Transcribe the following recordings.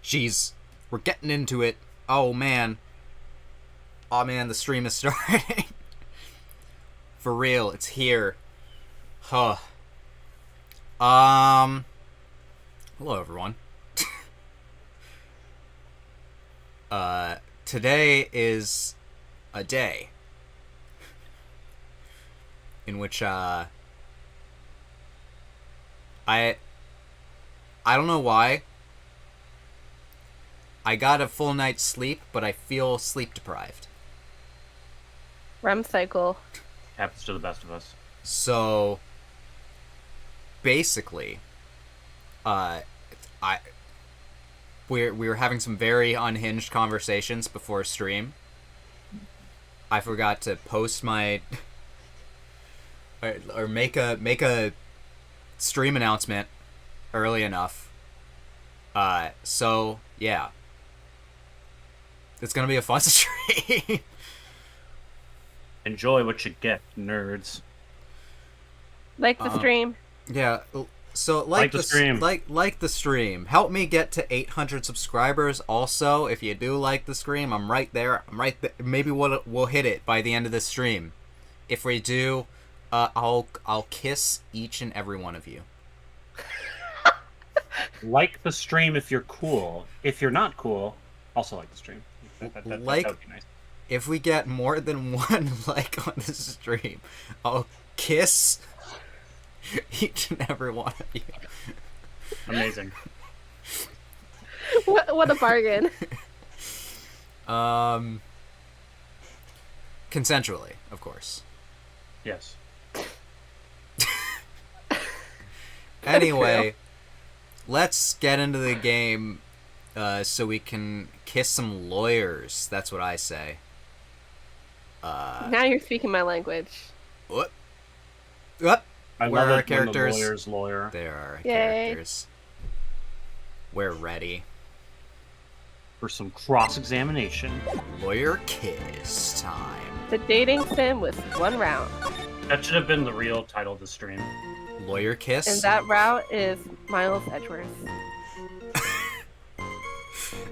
Jeez, we're getting into it. Oh man. Oh man, the stream is starting. For real, it's here. Huh. Hello everyone. Today is a day in which I don't know why. I got a full night's sleep, but I feel sleep deprived. REM cycle. Happens to the best of us. So basically, we were having some very unhinged conversations before stream. I forgot to post my or make a stream announcement early enough. So yeah, it's gonna be a fun stream. Enjoy what you get, nerds. Like the stream. Yeah. So like the stream. Like the stream. Help me get to 800 subscribers. Also, if you do like the stream, I'm right there. Maybe we'll hit it by the end of the stream. If we do, I'll kiss each and every one of you. Like the stream if you're cool. If you're not cool, also like the stream. That would be nice. If we get more than one like on the stream, I'll kiss each and every one of you. Amazing. What a bargain. Consensually, of course. Yes. Anyway, let's get into the game so we can kiss some lawyers. That's what I say. Now you're speaking my language. What? I Where love are it characters? When the lawyer's lawyer. There are Yay. characters. We're ready. For some cross-examination. Lawyer kiss time. The dating sim with one round. That should have been the real title of the stream. Lawyer kiss? And that route is Miles Edgeworth.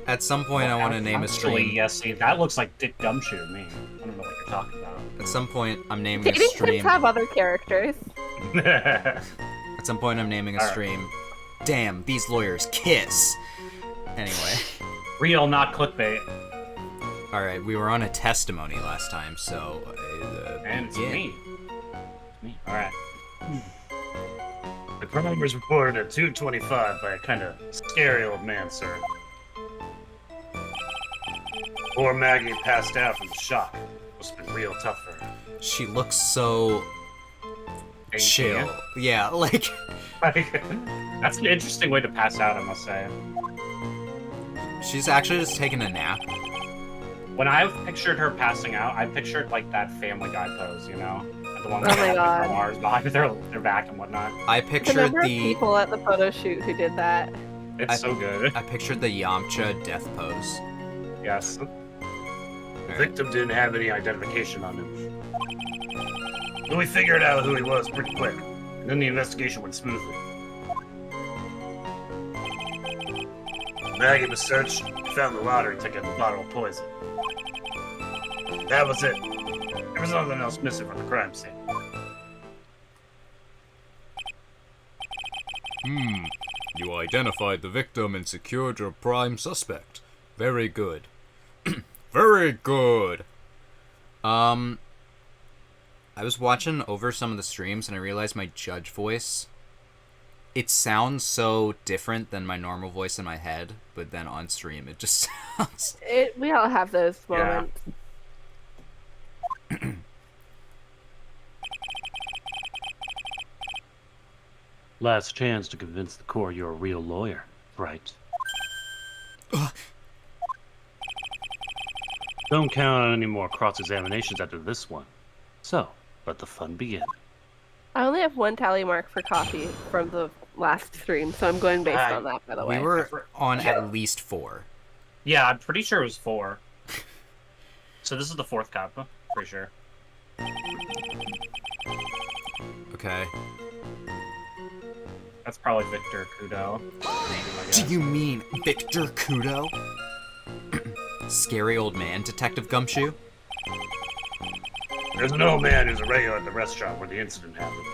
At some point, I want to name a stream. Yes, see, that looks like Dick Gumshoe to me. I don't know what you're talking about. At some point, I'm naming a Dating stream. sims have other characters. At some point, I'm naming a stream. Damn, these lawyers kiss. Anyway. Real, not clickbait. Alright, we were on a testimony last time, so... and it's yeah. me. It's me. Alright. The crime was reported at 2:25 by a kind of scary old man, sir. Poor Maggie passed out from the shock. Must have been real tough for her. She looks so... chill. Yeah, like... That's an interesting way to pass out, I must say. She's actually just taking a nap. When I pictured her passing out, I pictured like that Family Guy pose, you know? The one Oh my God. with the arms behind their back and whatnot. I The pictured number of the... people at the photo shoot who did that. It's so good. I pictured the Yamcha death pose. Yes. The Alright. victim didn't have any identification on him. But we figured out who he was pretty quick, and then the investigation went smoothly. Maggie was searched, found the lottery ticket and a bottle of poison. That was it. There was nothing else missing from the crime scene. You identified the victim and secured your prime suspect. Very good. Very good. I was watching over some of the streams and I realized my judge voice, it sounds so different than my normal voice in my head, but then on stream it just sounds... We all have those moments. Last chance to convince the court you're a real lawyer, right? Don't count on any more cross-examinations after this one. So, let the fun begin. I only have one tally mark for coffee from the last stream, so I'm going based on that, by the way. We were on at least 4. Yeah, I'm pretty sure it was 4. So this is the 4th cup, pretty sure. Okay. That's probably Victor Kudo. Do you mean Victor Kudo? Scary old man, Detective Gumshoe? There's an old man who's a regular at the restaurant where the incident happened.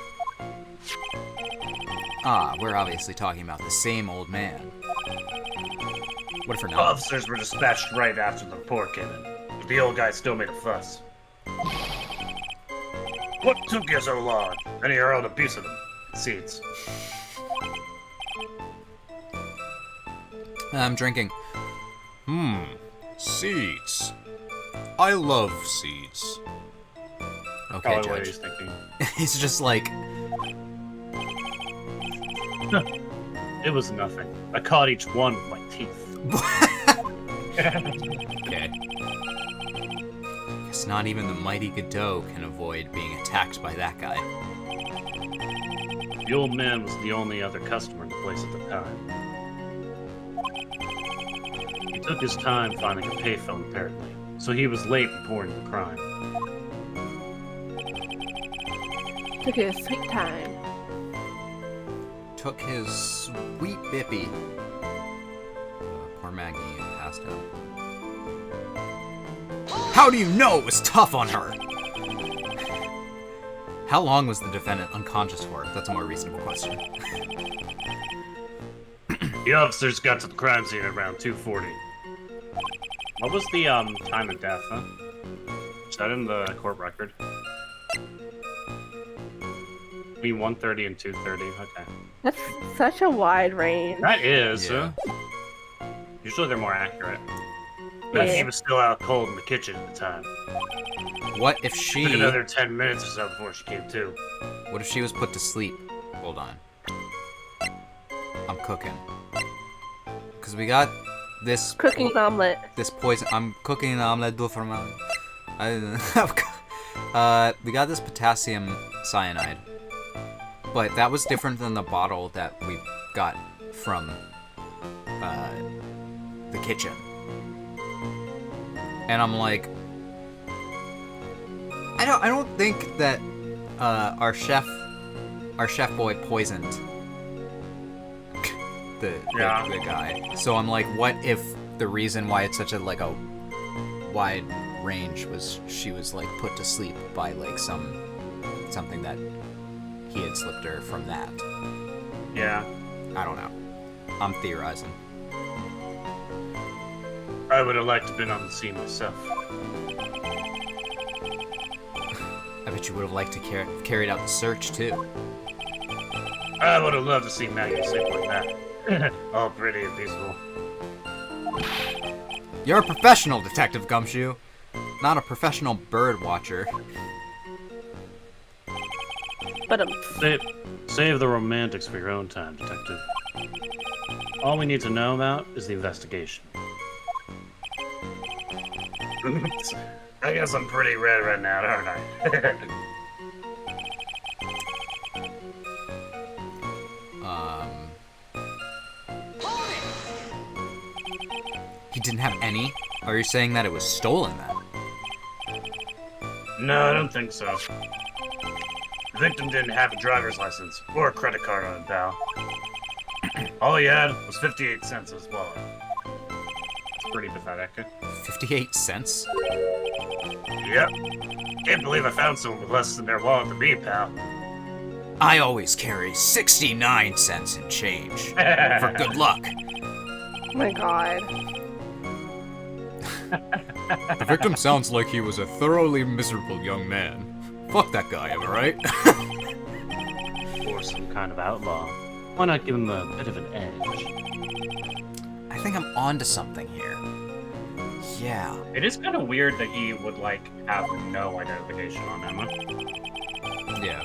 Ah, we're obviously talking about the same old man. What if we're not? Officers were dispatched right after the report came in, but the old guy still made a fuss. What took you so long? And he hurled a piece of them. Seeds. I'm drinking. Seeds. I love seeds. Okay, Probably what Judge. he's thinking. He's just like, It was nothing. I caught each one with my teeth. okay. Guess not even the mighty Godot can avoid being attacked by that guy. The old man was the only other customer in the place at the time. He took his time finding a payphone, apparently, so he was late reporting the crime. Took his sweet time. Took his sweet bippy. Poor Maggie passed out. How do you know it was tough on her? How long was the defendant unconscious for? That's a more reasonable question. The officers got to the crime scene at around 2:40. What was the time of death, huh? Is that in the court record? Between 1:30 and 2:30. Okay. That's such a wide range. That is. Yeah. Usually they're more accurate. But Yeah. he was still out cold in the kitchen at the time. What if Took she... another 10 minutes or so before she came to. What if she was put to sleep? Hold on. I'm cooking. Because we got this... Cooking an omelet. This poison... I'm cooking an omelette du fromage. We got this potassium cyanide. But that was different than the bottle that we got from the kitchen. And I'm like, I don't think that our chef boy poisoned the guy. So I'm like, what if the reason why it's such a like a wide range was she was like put to sleep by like something that he had slipped her from that. Yeah. I don't know. I'm theorizing. I would have liked to have been on the scene myself. I bet you would have liked to carried out the search too. I would have loved to see Maggie sleep like that. All pretty and peaceful. You're a professional, Detective Gumshoe, not a professional bird watcher. But Save the romantics for your own time, Detective. All we need to know about is the investigation. I guess I'm pretty red right now, aren't I? He didn't have any? Are you saying that it was stolen then? No, I don't think so. The victim didn't have a driver's license or a credit card on him, pal. All he had was 58 cents in his wallet. It's pretty pathetic. 58 cents? Yep. Can't believe I found someone with less in their wallet than me, pal. I always carry 69 cents in change. For good luck. oh my god. The victim sounds like he was a thoroughly miserable young man. Fuck that guy, am I right? Or some kind of outlaw. Why not give him a bit of an edge? I think I'm onto something here. Yeah. It is kind of weird that he would, like, have no identification on him. Yeah.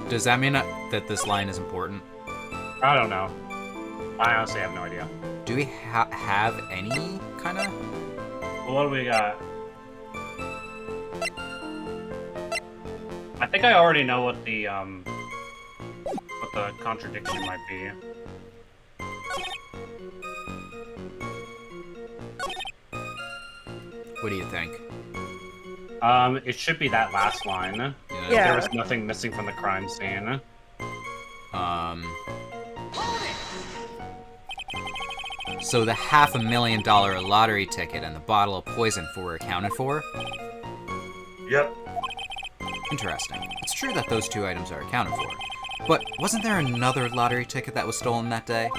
Does that mean that this line is important? I don't know. I honestly have no idea. Do we have any kind of... Well, what do we got? I think I already know what the contradiction might be. What do you think? It should be that last line. Yeah. There was nothing missing from the crime scene. So the $500,000 lottery ticket and the bottle of poison were accounted for? Yep. Interesting. It's true that those two items are accounted for. But wasn't there another lottery ticket that was stolen that day?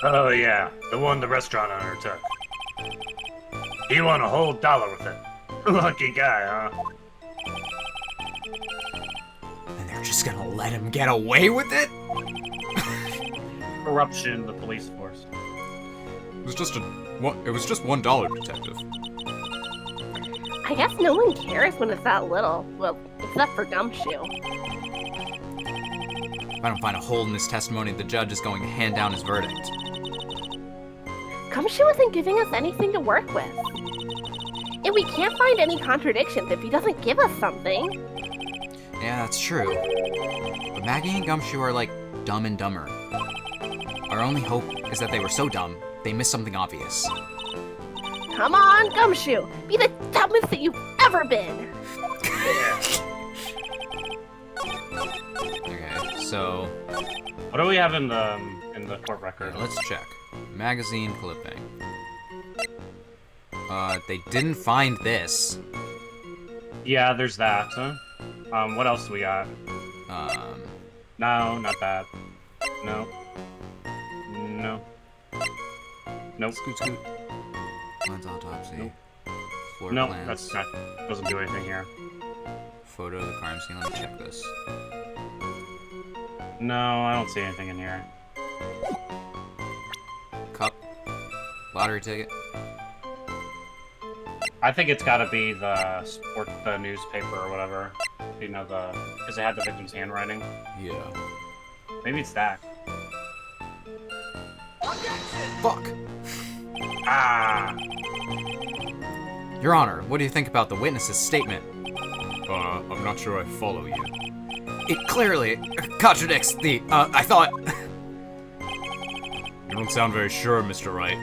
Oh yeah, the one the restaurant owner took. He won a whole dollar with it. Lucky guy, huh? And they're just gonna let him get away with it? Corruption in the police force. It was just $1, detective. I guess no one cares when it's that little. Well, except for Gumshoe. If I don't find a hole in this testimony, the judge is going to hand down his verdict. Gumshoe isn't giving us anything to work with. And we can't find any contradictions if he doesn't give us something. Yeah, that's true. But Maggie and Gumshoe are like Dumb and Dumber. Our only hope is that they were so dumb, they missed something obvious. Come on, Gumshoe! Be the dumbest that you've ever been! Okay, so What do we have in the court record? let's check. Magazine clipping. They didn't find this. Yeah, there's that. Huh? What else do we got? No, not that. No. No. Nope. Scoot, scoot. Lens autopsy. Nope. Floor No, plans. that's not. Doesn't do anything here. Photo of the crime scene. Let me check this. No, I don't see anything in here. Cup. Lottery ticket. I think it's got to be the newspaper or whatever. You know, because it had the victim's handwriting. Yeah. Maybe it's that. Fuck! Ah! Your Honor, what do you think about the witness's statement? I'm not sure I follow you. It clearly contradicts the, I thought... You don't sound very sure, Mr. Wright.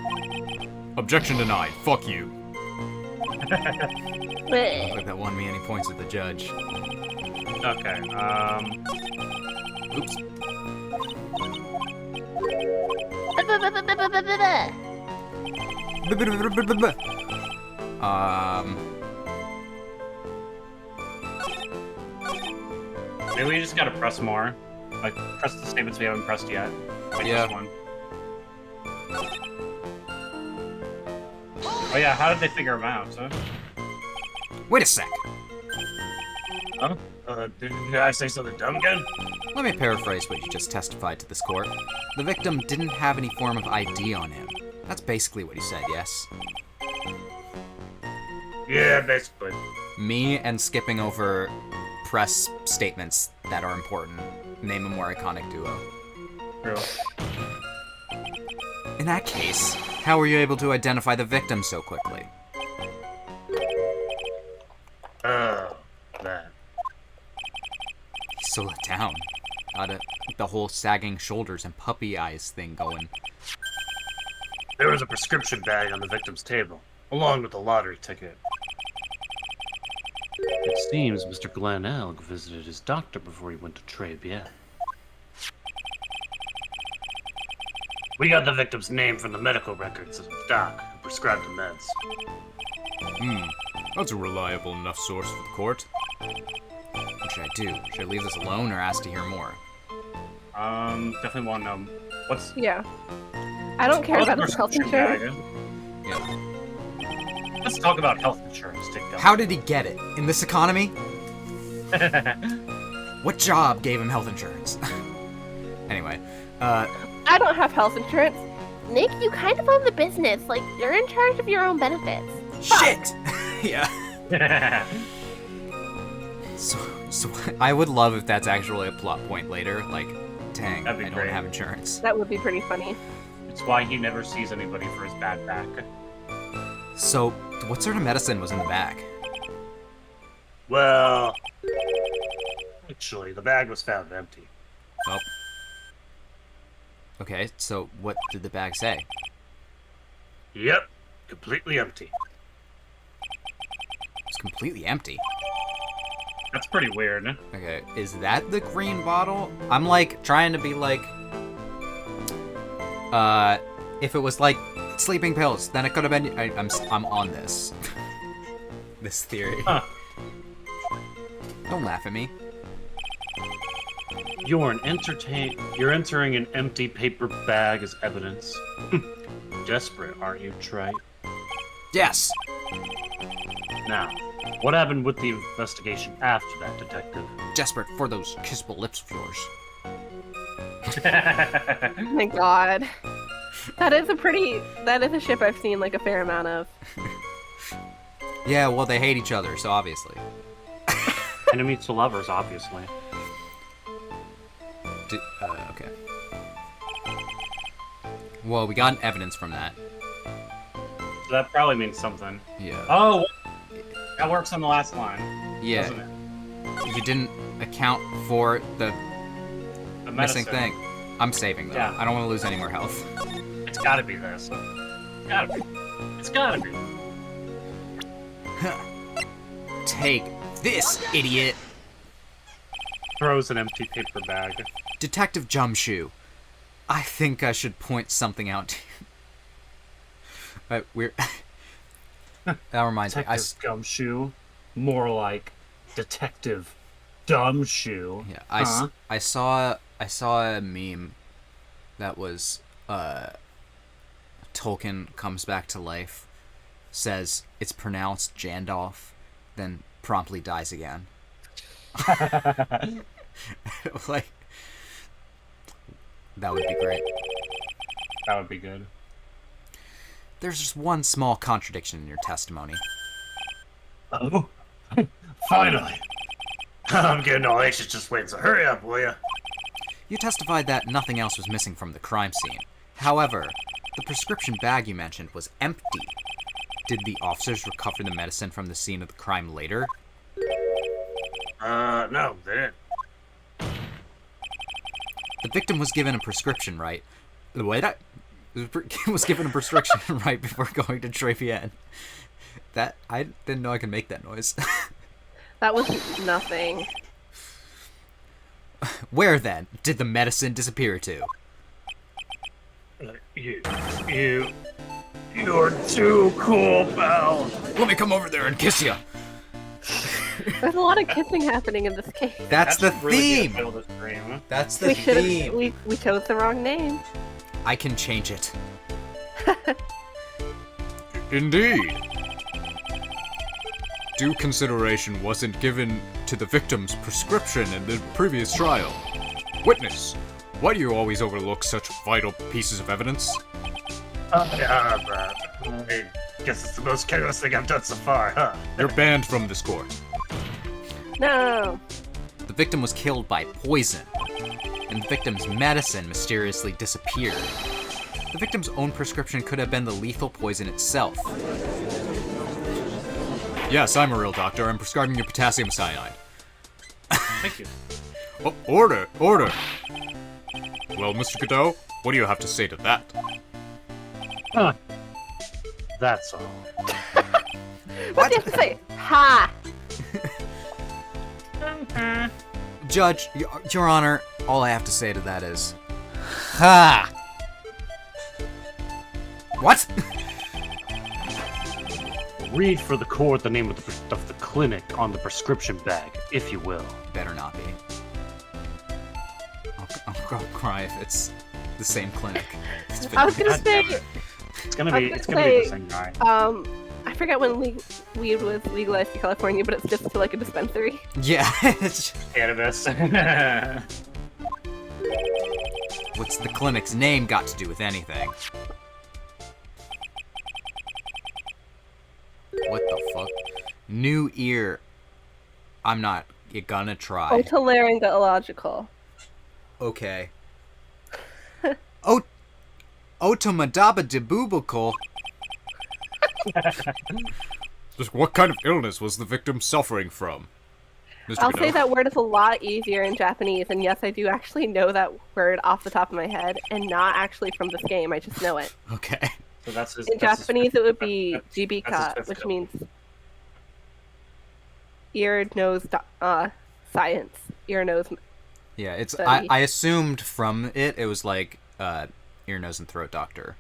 Objection denied. Fuck you. Bleh. Like that won me any points with the judge. Okay, Oops. maybe we just gotta press more. Like, press the statements we haven't pressed yet. Like Yeah. this one. Oh yeah, how did they figure them out, huh? Wait a sec. Huh? Did I say something dumb again? Let me paraphrase what you just testified to this court. The victim didn't have any form of ID on him. That's basically what he said, yes? Yeah, basically. Me and skipping over press statements that are important name a more iconic duo. True. In that case, how were you able to identify the victim so quickly? Oh, that. He's so let down. Got the whole sagging shoulders and puppy eyes thing going. There was a prescription bag on the victim's table, along with the lottery ticket. It seems Mr. Glenn Elg visited his doctor before he went to Trebiet. We got the victim's name from the medical records of the doc who prescribed the meds. That's a reliable enough source for the court. What should I do? Should I leave this alone or ask to hear more? Definitely want to know what's. Yeah. I don't care about his health insurance. Yeah. Let's talk about health insurance, Dick. How did he get it? In this economy? What job gave him health insurance? Anyway, I don't have health insurance. Nick, you kind of own the business. Like, you're in charge of your own benefits. shit! Yeah. So I would love if that's actually a plot point later. Like, dang, I That'd be don't great. have insurance. That would be pretty funny. It's why he never sees anybody for his bad back. So, what sort of medicine was in the bag? Well, actually, the bag was found empty. Oh. Okay, so what did the bag say? Yep, completely empty. It's completely empty. That's pretty weird. Okay, is that the green bottle? I'm like trying to be like, if it was like sleeping pills, then it could have been. I'm on this. This theory. Huh. Don't laugh at me. You're entering an empty paper bag as evidence. Desperate, aren't you, Trite? Yes. Now, what happened with the investigation after that, Detective? Desperate for those kissable lips of yours. Oh my god. That is a ship I've seen like a fair amount of. Yeah, well, they hate each other, so obviously. Enemies to lovers, obviously. Okay. Well, we got evidence from that. So that probably means something. Yeah. Oh, that works on the last line. Yeah. Doesn't it? You didn't account for the The missing medicine. thing. I'm saving, though. Yeah. I don't want to lose any more health. It's gotta be this. Gotta be. It's gotta be. Take this, idiot! Throws an empty paper bag. Detective Jumshoe, I think I should point something out to you. We're... That reminds me. Detective Gumshoe. More like Detective Dumbshoe. Yeah, Huh? I saw a meme that was Tolkien comes back to life, says it's pronounced Jandalf, then promptly dies again. Like, that would be great. That would be good. There's just one small contradiction in your testimony. Oh, finally! I'm getting all anxious just waiting, so hurry up, will ya? You testified that nothing else was missing from the crime scene. However, the prescription bag you mentioned was empty. Did the officers recover the medicine from the scene of the crime later? No, they didn't. The victim was given a prescription, right? Wait, was given a prescription right before going to Trevian. That I didn't know I could make that noise. That was nothing. Where then did the medicine disappear to? You're too cool, pal. Let me come over there and kiss you. There's a lot of kissing happening in this case. That's the really theme. good this dream. That's the We should theme. have. We chose the wrong name. I can change it. Indeed. Due consideration wasn't given to the victim's prescription in the previous trial. Witness, why do you always overlook such vital pieces of evidence? I guess it's the most careless thing I've done so far, huh? You're banned from this court. No. The victim was killed by poison, and the victim's medicine mysteriously disappeared. The victim's own prescription could have been the lethal poison itself. Yes, I'm a real doctor. I'm prescribing you potassium cyanide. Thank you. Oh, order! Order! Well, Mr. Godot, what do you have to say to that? Huh. That's all. What do you have to say? Ha! Judge, Your Honor, all I have to say to that is... Ha! What? Read for the court the name of the clinic on the prescription bag, if you will. Better not be. I'll cry if it's the same clinic. It's been- I was gonna say. It's gonna I be. was It's gonna gonna be the say, same guy. I forget when weed was legalized in California, but it's just to like a dispensary. Yeah. it's- Cannabis. What's the clinic's name got to do with anything? What the fuck? New ear. I'm not gonna try. Otolaryngological. Okay. Otomadaba debubical. Just what kind of illness was the victim suffering from? Mr. I'll Godot? say that word is a lot easier in Japanese, and yes, I do actually know that word off the top of my head, and not actually from this game. I just know it. Okay. So that's his. In that's his- Japanese, it would be that's his jibika, fifth which skill. means ear, nose, science. Ear, nose. Yeah, it's Study. I assumed from it was like ear, nose, and throat doctor.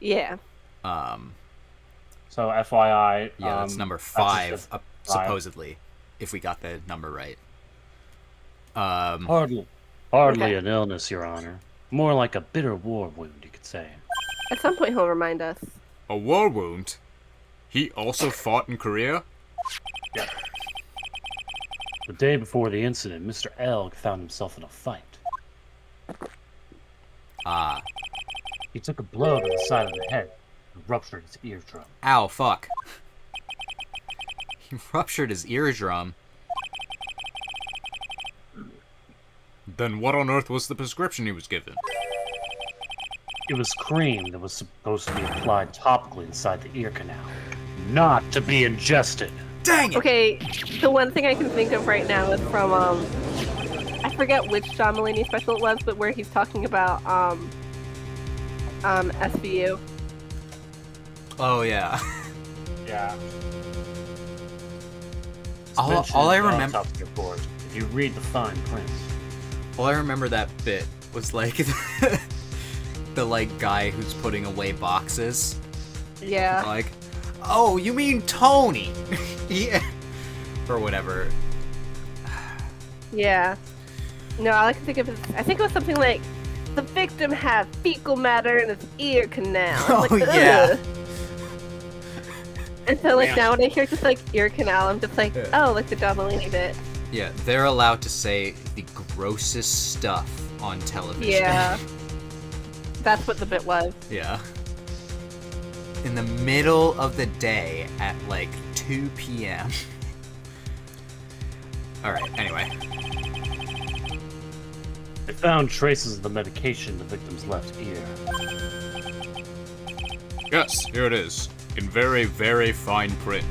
Yeah. So FYI, Yeah, that's number just 5, five. supposedly, if we got the number right. Hardly Okay. an illness, Your Honor. More like a bitter war wound, you could say. At some point, he'll remind us. A war wound? He also fought in Korea? Yeah. The day before the incident, Mr. Elg found himself in a fight. Ah. He took a blow to the side of the head and ruptured his eardrum. Ow, fuck. He ruptured his eardrum. Then what on earth was the prescription he was given? It was cream that was supposed to be applied topically inside the ear canal, not to be ingested. Dang it! Okay, the one thing I can think of right now is from I forget which John Mulaney special it was, but where he's talking about SVU. Oh, yeah. Yeah. All I remember... Report, if you read the fine print. All I remember that bit was, like, the, like, guy who's putting away boxes. Yeah. Like, oh, you mean Tony? Yeah. Or whatever. Yeah. No, all I can think of is, I think it was something like, the victim had fecal matter in his ear canal. I'm like, Oh, yeah. "Ugh." And so, like, Man. now when I hear just, like, ear canal, I'm just like, Yeah. oh, like the John Mulaney bit. Yeah, they're allowed to say the grossest stuff on television. Yeah. That's what the bit was. Yeah. In the middle of the day at like 2 p.m. Alright, anyway. They found traces of the medication in the victim's left ear. Yes, here it is. In very, very fine print.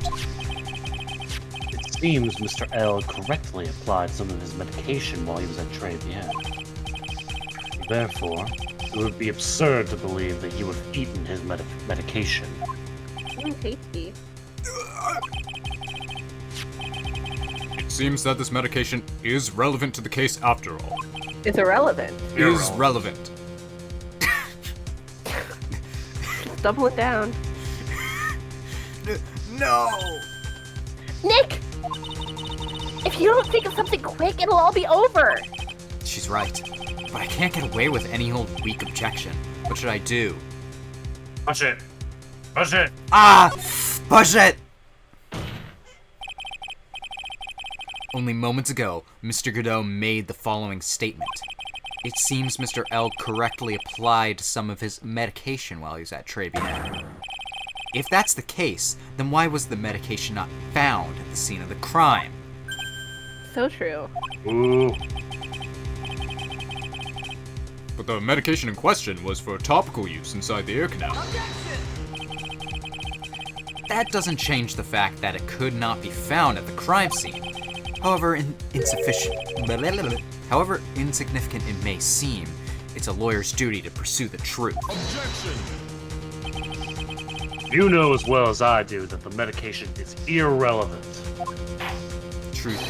It seems Mr. L correctly applied some of his medication while he was at Trevian. Therefore, it would be absurd to believe that he would have eaten his medication. Tasty. It seems that this medication is relevant to the case after all. It's irrelevant. Is relevant. Just double it down. No! Nick! If you don't think of something quick, it'll all be over. She's right. But I can't get away with any old weak objection. What should I do? Push it! Push it! Ah! Push it! Only moments ago, Mr. Godot made the following statement. It seems Mr. L correctly applied some of his medication while he was at Trevian. If that's the case, then why was the medication not found at the scene of the crime? So true. Ooh. But the medication in question was for topical use inside the ear canal. That doesn't change the fact that it could not be found at the crime scene. However However insignificant it may seem, it's a lawyer's duty to pursue the truth. You know as well as I do that the medication is irrelevant. Truth.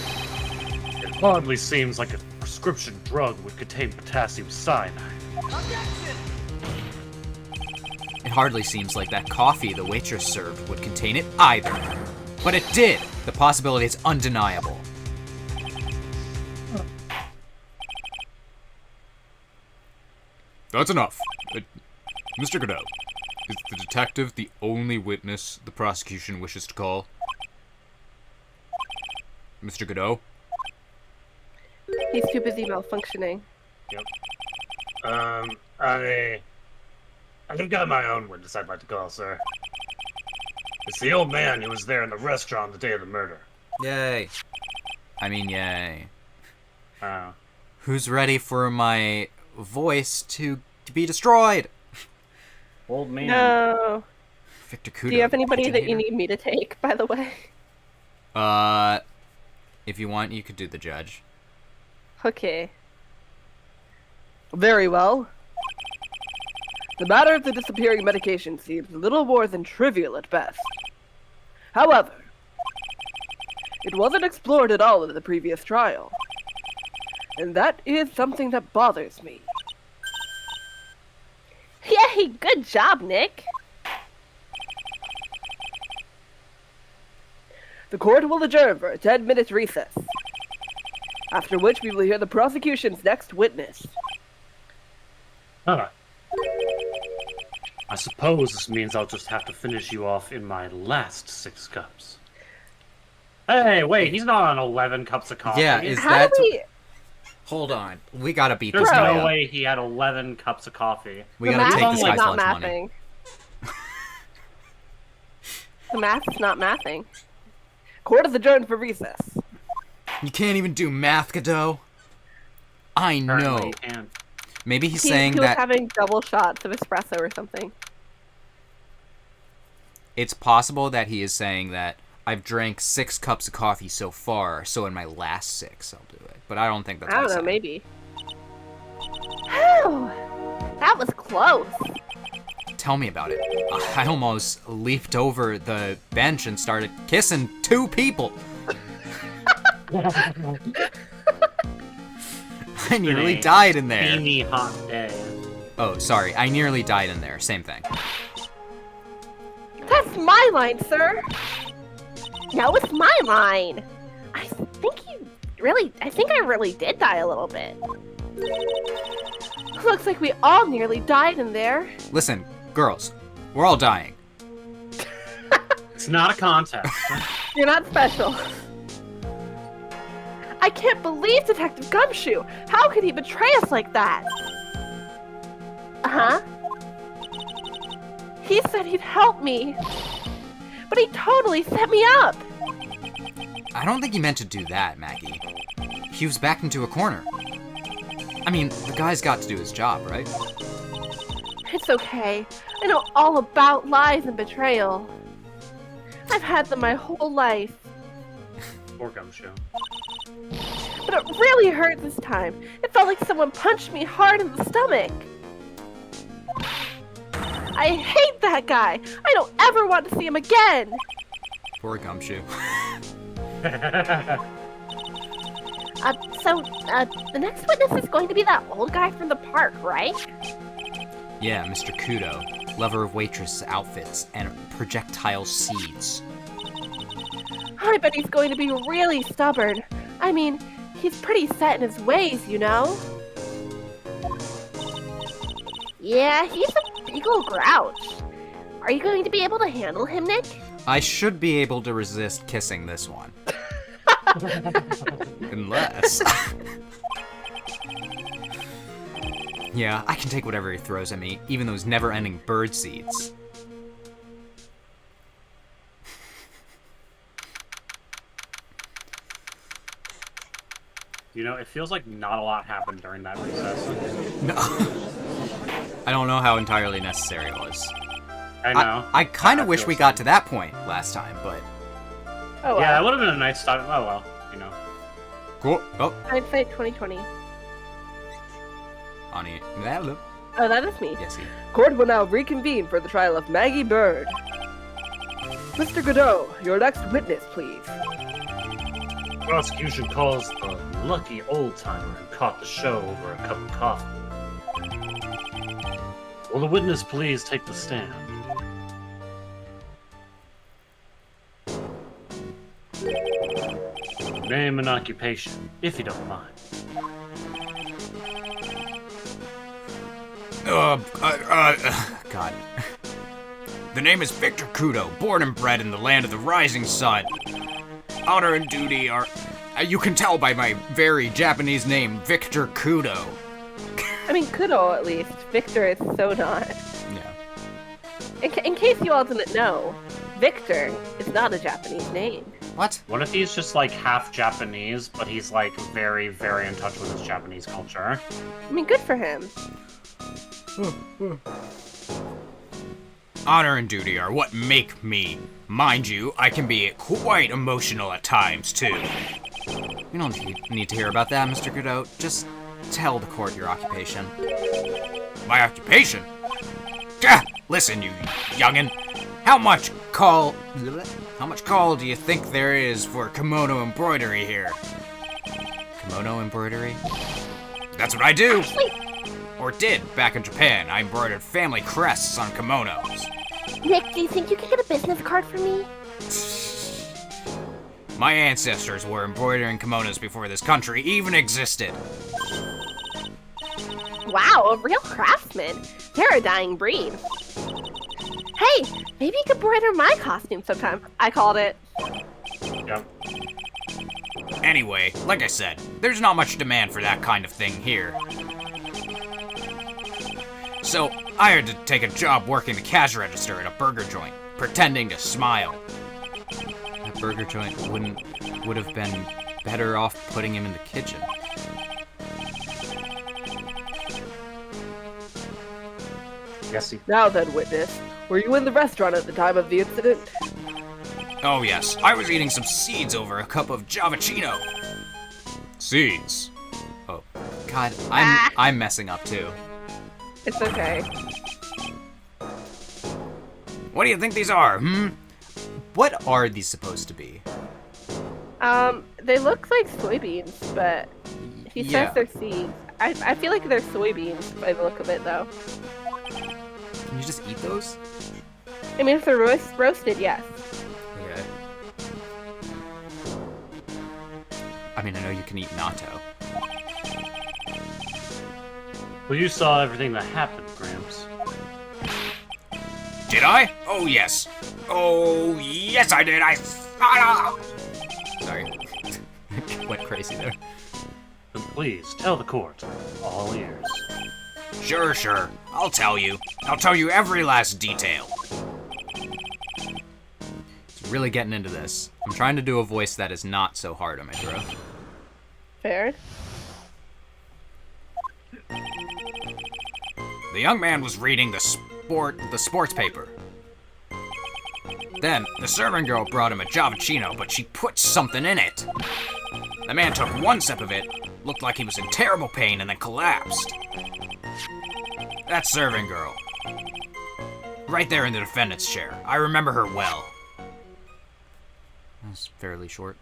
It hardly seems like a prescription drug would contain potassium cyanide. It hardly seems like that coffee the waitress served would contain it either. But it did! The possibility is undeniable. That's enough. Mr. Godot, is the detective the only witness the prosecution wishes to call? Mr. Godot? He's too busy malfunctioning. Yep. I've got my own witness I'd like to call, sir. It's the old man who was there in the restaurant the day of the murder. Yay. I mean, yay. Oh. Who's ready for my voice to be destroyed? Old man. No. Victor Kudo. Do you have anybody that you hater. need me to take, by the way? If you want, you could do the judge. Okay. Very well. The matter of the disappearing medication seems little more than trivial at best. However, It wasn't explored at all in the previous trial. And that is something that bothers me. Yay, good job, Nick. The court will adjourn for a 10-minute recess. After which we will hear the prosecution's next witness. Huh. I suppose this means I'll just have to finish you off in my last 6 cups. Hey, wait, he's not on 11 cups of coffee. Yeah, is How that... do we... Hold on. We gotta beat There's this guy no up. way he had 11 cups of coffee. We the gotta math take is this guy's not lunch money. mathing. The math is not mathing. Court is adjourned for recess. You can't even do math, Godot. I Apparently know. he can. Maybe he's He saying was that having double shots of espresso or something. it's possible that he is saying that I've drank 6 cups of coffee so far, so in my last 6 I'll do it. But I don't think that's I what don't know, he's saying. maybe. Whew, that was close. Tell me about it. I almost leaped over the bench and started kissing 2 people. I nearly died in there. Steamy hot day. Oh, sorry. I nearly died in there. Same thing. That's my line, sir. No, it's my line. I think I really did die a little bit. Looks like we all nearly died in there. Listen, girls. We're all dying. It's not a contest. You're not special. I can't believe Detective Gumshoe. How could he betray us like that? Uh-huh. He said he'd help me. But he totally set me up. I don't think he meant to do that, Maggie. He was backed into a corner. I mean, the guy's got to do his job, right? It's okay. I know all about lies and betrayal. I've had them my whole life. Poor Gumshoe. But it really hurt this time. It felt like someone punched me hard in the stomach. I hate that guy. I don't ever want to see him again. Poor Gumshoe. The next witness is going to be that old guy from the park, right? Yeah, Mr. Kudo. Lover of waitress outfits and projectile seeds. I bet he's going to be really stubborn. I mean, he's pretty set in his ways, you know? Yeah, he's a big old grouch. Are you going to be able to handle him, Nick? I should be able to resist kissing this one. Unless... Yeah, I can take whatever he throws at me, even those never-ending bird seeds. You know, it feels like not a lot happened during that recess. No. I don't know how entirely necessary it was. I know. I kind of wish feel we the got same. to that point last time, but... Oh, Yeah, that well. would have been a nice start. Oh well, you know. Cool. Oh, Hindsight 2020. Ani. Oh, that is me. Yes, he. Court will now reconvene for the trial of Maggie Bird. Mr. Godot, your next witness, please. Prosecution calls the lucky old-timer who caught the show over a cup of coffee. Will the witness please take the stand? Name and occupation, if you don't mind. God. The name is Victor Kudo, born and bred in the land of the rising sun. Honor and duty are... you can tell by my very Japanese name, Victor Kudo. I mean, Kudo at least. Victor is so not. Yeah. In case you all didn't know, Victor is not a Japanese name. What? What if he's just like half Japanese, but he's like very, very in touch with his Japanese culture? I mean, good for him. Honor and duty are what make me. Mind you, I can be quite emotional at times, too. You don't need to hear about that, Mr. Godot. Just tell the court your occupation. My occupation? Gah! Listen, you youngin'. How much call do you think there is for kimono embroidery here? Kimono embroidery? That's what I do! Or did, back in Japan. I embroidered family crests on kimonos. Nick, do you think you could get a business card for me? My ancestors were embroidering kimonos before this country even existed. Wow, a real craftsman. They're a dying breed. Hey, maybe you could embroider my costume sometime. I called it. Yep. Anyway, like I said, there's not much demand for that kind of thing here. So, I had to take a job working the cash register at a burger joint, pretending to smile. That burger joint would have been better off putting him in the kitchen. Yes, he. Now then, witness, were you in the restaurant at the time of the incident? Oh yes, I was eating some seeds over a cup of Javachino. Seeds. Oh, God, I'm messing up too. It's okay. What do you think these are, What are these supposed to be? They look like soybeans, but he says Yeah. they're seeds. I feel like they're soybeans by the look of it, though. Can you just eat those? I mean, if they're roasted, yes. Okay. I mean, I know you can eat natto. Well, you saw everything that happened, Gramps. Did I? Oh, yes. Oh, yes, I did. Sorry. Went crazy there. Then please tell the court. All ears. Sure. I'll tell you. I'll tell you every last detail. It's really getting into this. I'm trying to do a voice that is not so hard on my throat. Fair. The young man was reading the sports paper. Then, the servant girl brought him a Javachino, but she put something in it. The man took one sip of it, looked like he was in terrible pain, and then collapsed. That servant girl. Right there in the defendant's chair. I remember her well. That's fairly short.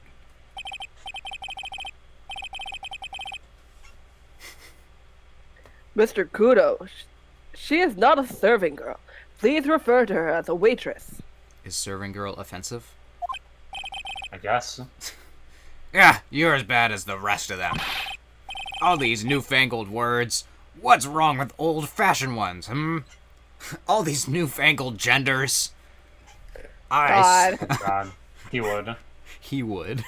Mr. Kudo, she is not a serving girl. Please refer to her as a waitress. Is serving girl offensive? I guess. Yeah, you're as bad as the rest of them. All these newfangled words. What's wrong with old-fashioned ones, All these newfangled genders. God. God, he would. He would.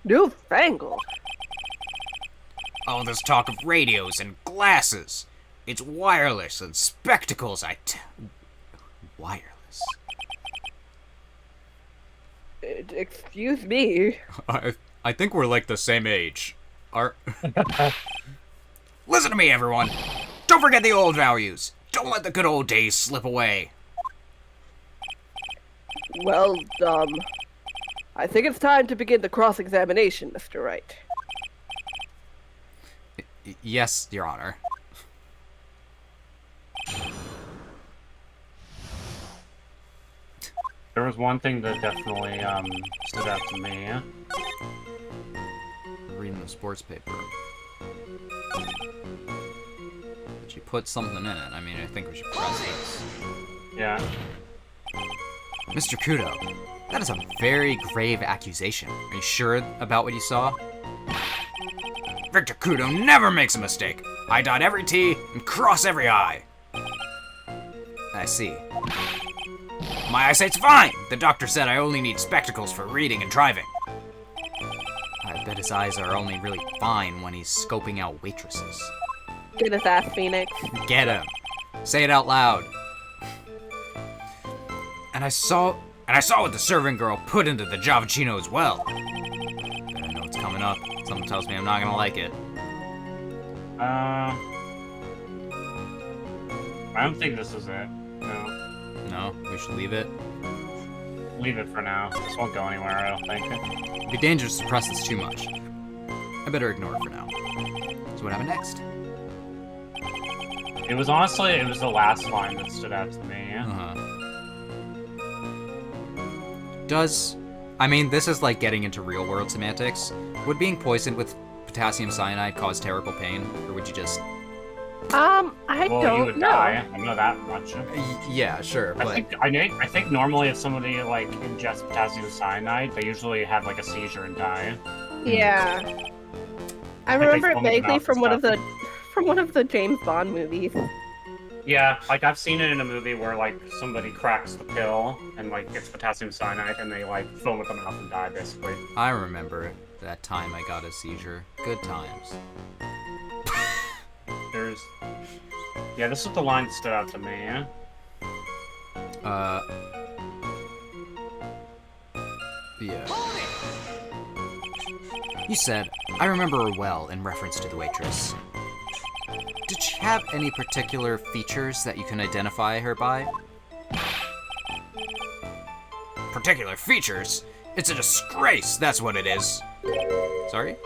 Newfangled. All this talk of radios and glasses. It's wireless and spectacles, wireless. Excuse me. I think we're like the same age. Listen to me, everyone. Don't forget the old values. Don't let the good old days slip away. Well, I think it's time to begin the cross-examination, Mr. Wright. Yes, Your Honor. There was one thing that definitely stood out to me. Reading the sports paper. But she put something in it. I mean, I think we should press this. Yeah. Mr. Kudo, that is a very grave accusation. Are you sure about what you saw? Victor Kudo never makes a mistake. I dot every T and cross every I. I see. My eyesight's fine. The doctor said I only need spectacles for reading and driving. I bet his eyes are only really fine when he's scoping out waitresses. Get his ass, Phoenix. Get him. Say it out loud. And I saw what the servant girl put into the Javachino as well. I know it's coming up. Something tells me I'm not gonna like it. I don't think this is it. No. No, we should leave it. Leave it for now. This won't go anywhere, I don't think. It'd be dangerous to press this too much. I better ignore it for now. So what happened next? It was honestly, it was the last line that stood out to me. I mean, this is like getting into real-world semantics. Would being poisoned with potassium cyanide cause terrible pain, or would you just... I Well, don't you would know. die. I know that much. Yeah, sure, but... I think normally if somebody like ingests potassium cyanide, they usually have like a seizure and die. Yeah. I they remember it foam them vaguely out from and one of stuff. the James Bond movies. Yeah, like I've seen it in a movie where like somebody cracks the pill and like gets potassium cyanide and they like foam at the mouth and die basically. I remember that time I got a seizure. Good times. Yeah, this is the line that stood out to me. Yeah. You said, I remember her well in reference to the waitress. Did she have any particular features that you can identify her by? Particular features? It's a disgrace, that's what it is. Sorry?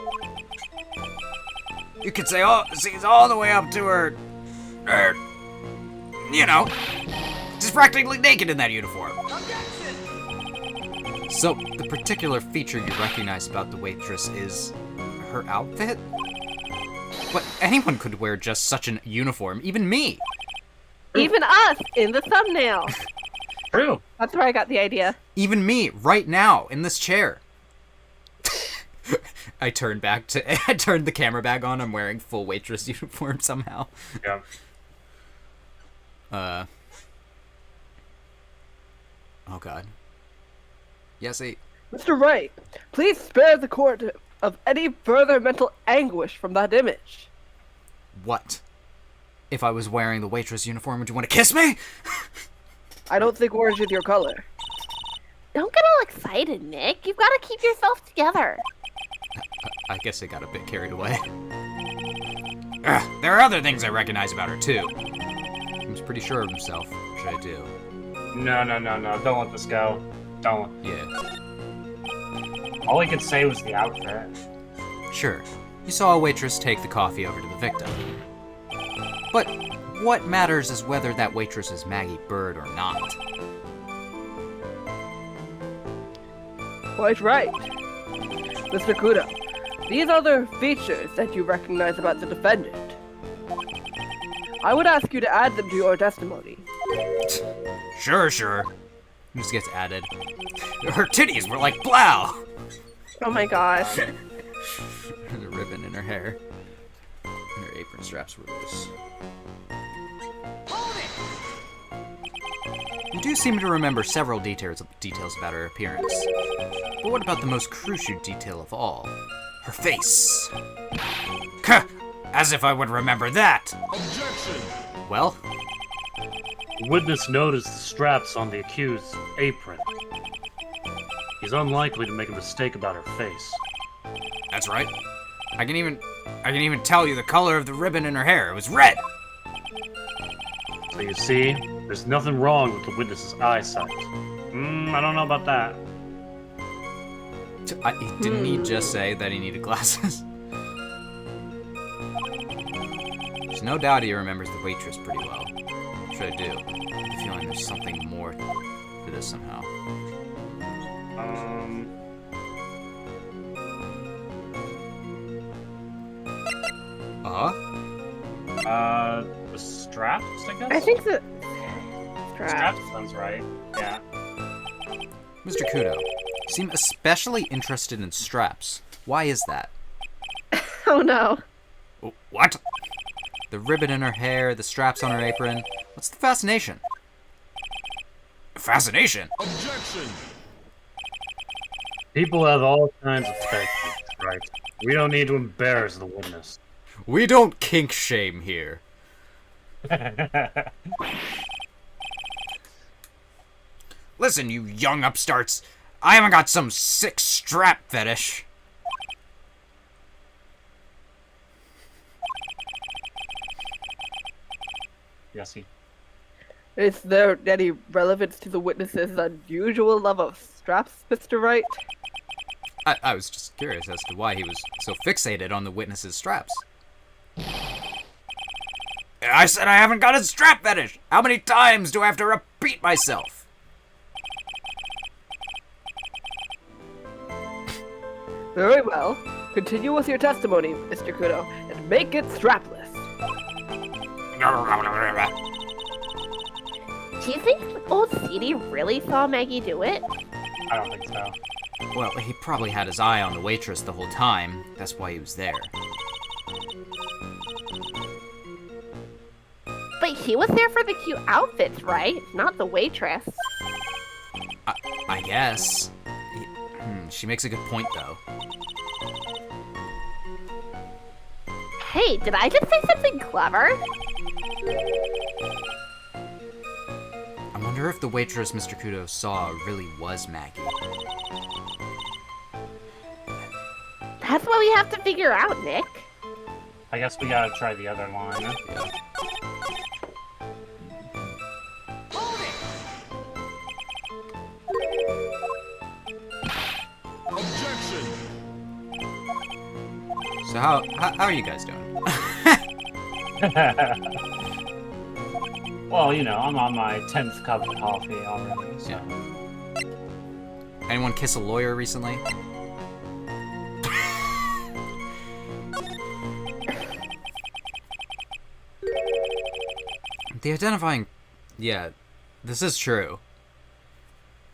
You could say she's all the way up to her, you know, she's practically naked in that uniform. So, the particular feature you recognize about the waitress is her outfit? But anyone could wear just such an uniform, even me. Even us in the thumbnail. True. That's where I got the idea. Even me, right now, in this chair. I turned the camera back on. I'm wearing full waitress uniform somehow. Yeah. Oh god. Yessie. Mr. Wright, please spare the court of any further mental anguish from that image. What? If I was wearing the waitress uniform, would you want to kiss me? I don't think orange is your color. Don't get all excited, Nick. You've got to keep yourself together. I guess I got a bit carried away. There are other things I recognize about her, too. He's pretty sure of himself, which I do. No. Don't let this go. Don't. Yeah. All he could say was the outfit. Sure, you saw a waitress take the coffee over to the victim. But what matters is whether that waitress is Maggie Bird or not. Quite right. Mr. Kudo, these are the features that you recognize about the defendant. I would ask you to add them to your testimony. Sure. Just gets added. Her titties were like blow! Oh my gosh. The ribbon in her hair. And her apron straps were loose. You do seem to remember several details about her appearance. But what about the most crucial detail of all? Her face. As if I would remember that! Objection! Well? The witness noticed the straps on the accused's apron. He's unlikely to make a mistake about her face. That's right. I can even tell you the color of the ribbon in her hair. It was red! So you see, there's nothing wrong with the witness's eyesight. I don't know about that. Didn't he just say that he needed glasses? There's no doubt he remembers the waitress pretty well. Which I do. I have a feeling there's something more to this somehow. The straps, I guess? I think the Straps sounds right. Yeah. Mr. Kudo, you seem especially interested in straps. Why is that? Oh no. What? The ribbon in her hair, the straps on her apron. What's the fascination? Fascination? Objection! People have all kinds of faces, right? We don't need to embarrass the witness. We don't kink shame here. Listen, you young upstarts. I haven't got some sick strap fetish. Yes, Is there any relevance to the witness's unusual love of straps, Mr. Wright? I was just curious as to why he was so fixated on the witness's straps. I said I haven't got a strap fetish! How many times do I have to repeat myself? Very well. Continue with your testimony, Mr. Kudo, and make it strapless. Do you think old CD really saw Maggie do it? I don't think so. Well, he probably had his eye on the waitress the whole time. That's why he was there. But he was there for the cute outfits, right? Not the waitress. I guess. She makes a good point, though. Hey, did I just say something clever? I wonder if the waitress Mr. Kudo saw really was Maggie. That's what we have to figure out, Nick. I guess we gotta try the other line. Yeah. So how are you guys doing? Well, you know, I'm on my 10th cup of coffee already, so... Anyone kiss a lawyer recently? The identifying... Yeah, this is true.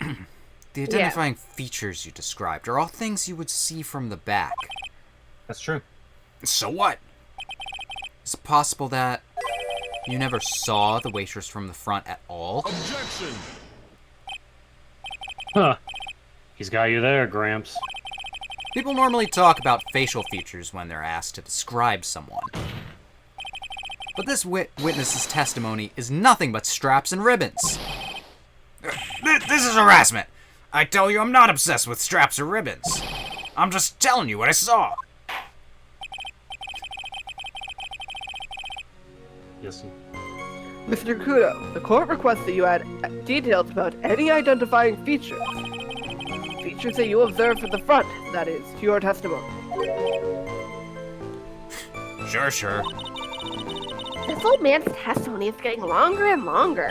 The identifying features you described are all things you would see from the back. That's true. So what? Is it possible that you never saw the waitress from the front at all? Objection! Huh. He's got you there, Gramps. People normally talk about facial features when they're asked to describe someone. But this witness's testimony is nothing but straps and ribbons. This is harassment. I tell you, I'm not obsessed with straps or ribbons. I'm just telling you what I saw. Yes. Mr. Kudo, the court requests that you add details about any identifying features. Features that you observed from the front, that is, to your testimony. Sure. This old man's testimony is getting longer and longer.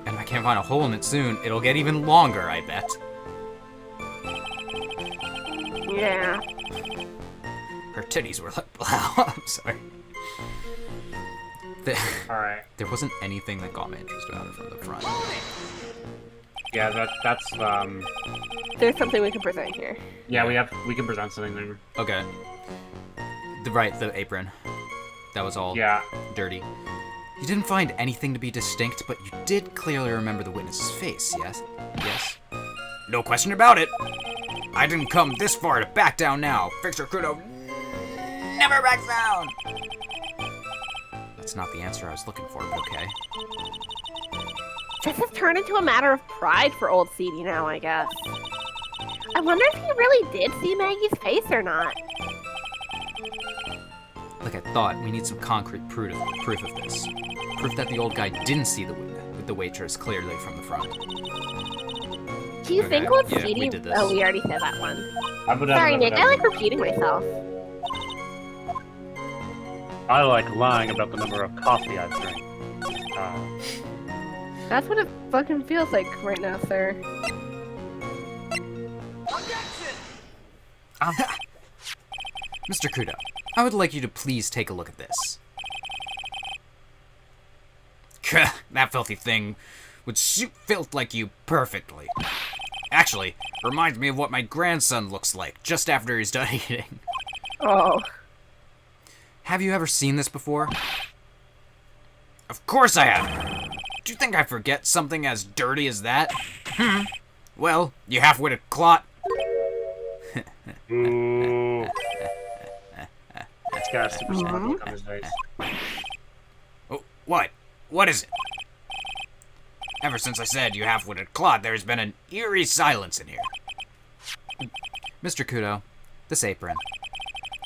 And if I can't find a hole in it soon, it'll get even longer, I bet. Yeah. Her titties were like, wow, I'm sorry. Alright. There wasn't anything that got my interest about her from the front. Yeah, that's, There's something we can present here. yeah, we can present something there. Okay. The apron. That was all Yeah. dirty. You didn't find anything to be distinct, but you did clearly remember the witness's face, yes? Yes? No question about it. I didn't come this far to back down now. Victor Kudo never backs down. That's not the answer I was looking for, but okay. This has turned into a matter of pride for old CD now, I guess. I wonder if he really did see Maggie's face or not. Like I thought, we need some concrete proof of this. Proof that the old guy didn't see the waitress clearly from the front. Do you Okay, think old yeah, CD... we did this. Oh, we already said that one. Sorry, Sorry, Nick, I like repeating myself. I like lying about the number of coffee I drink. That's what it fucking feels like right now, sir. Mr. Kudo, I would like you to please take a look at this. That filthy thing would suit filth like you perfectly. Actually, reminds me of what my grandson looks like just after he's done eating. Oh. Have you ever seen this before? Of course I have. Do you think I forget something as dirty as that? Well, you half-witted clot. Ooh. It's got a super smart look on his face. Oh, what? What is it? Ever since I said you half-witted clod, there's been an eerie silence in here. Mr. Kudo, this apron.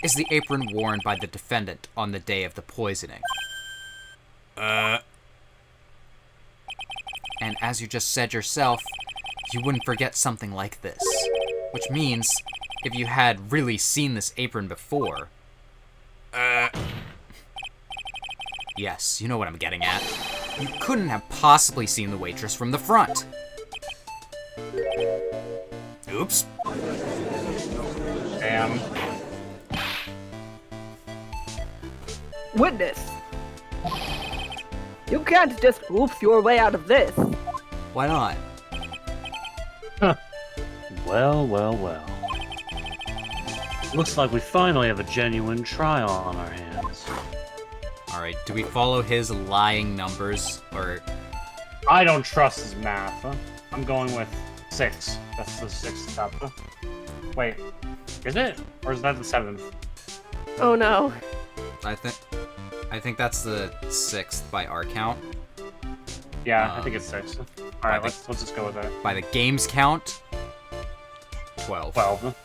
Is the apron worn by the defendant on the day of the poisoning? And as you just said yourself, you wouldn't forget something like this. Which means, if you had really seen this apron before... Yes, you know what I'm getting at. You couldn't have possibly seen the waitress from the front. Oops. Damn. Witness! You can't just oops your way out of this. Why not? Well, well, well. Looks like we finally have a genuine trial on our hands. Alright, do we follow his lying numbers, or... I don't trust his math. I'm going with 6. That's the 6th top. Wait, is it? Or is that the 7th? Oh no. I think that's the 6th by our count. Yeah, I think it's 6. Alright, let's just go with that. By the game's count, 12. 12.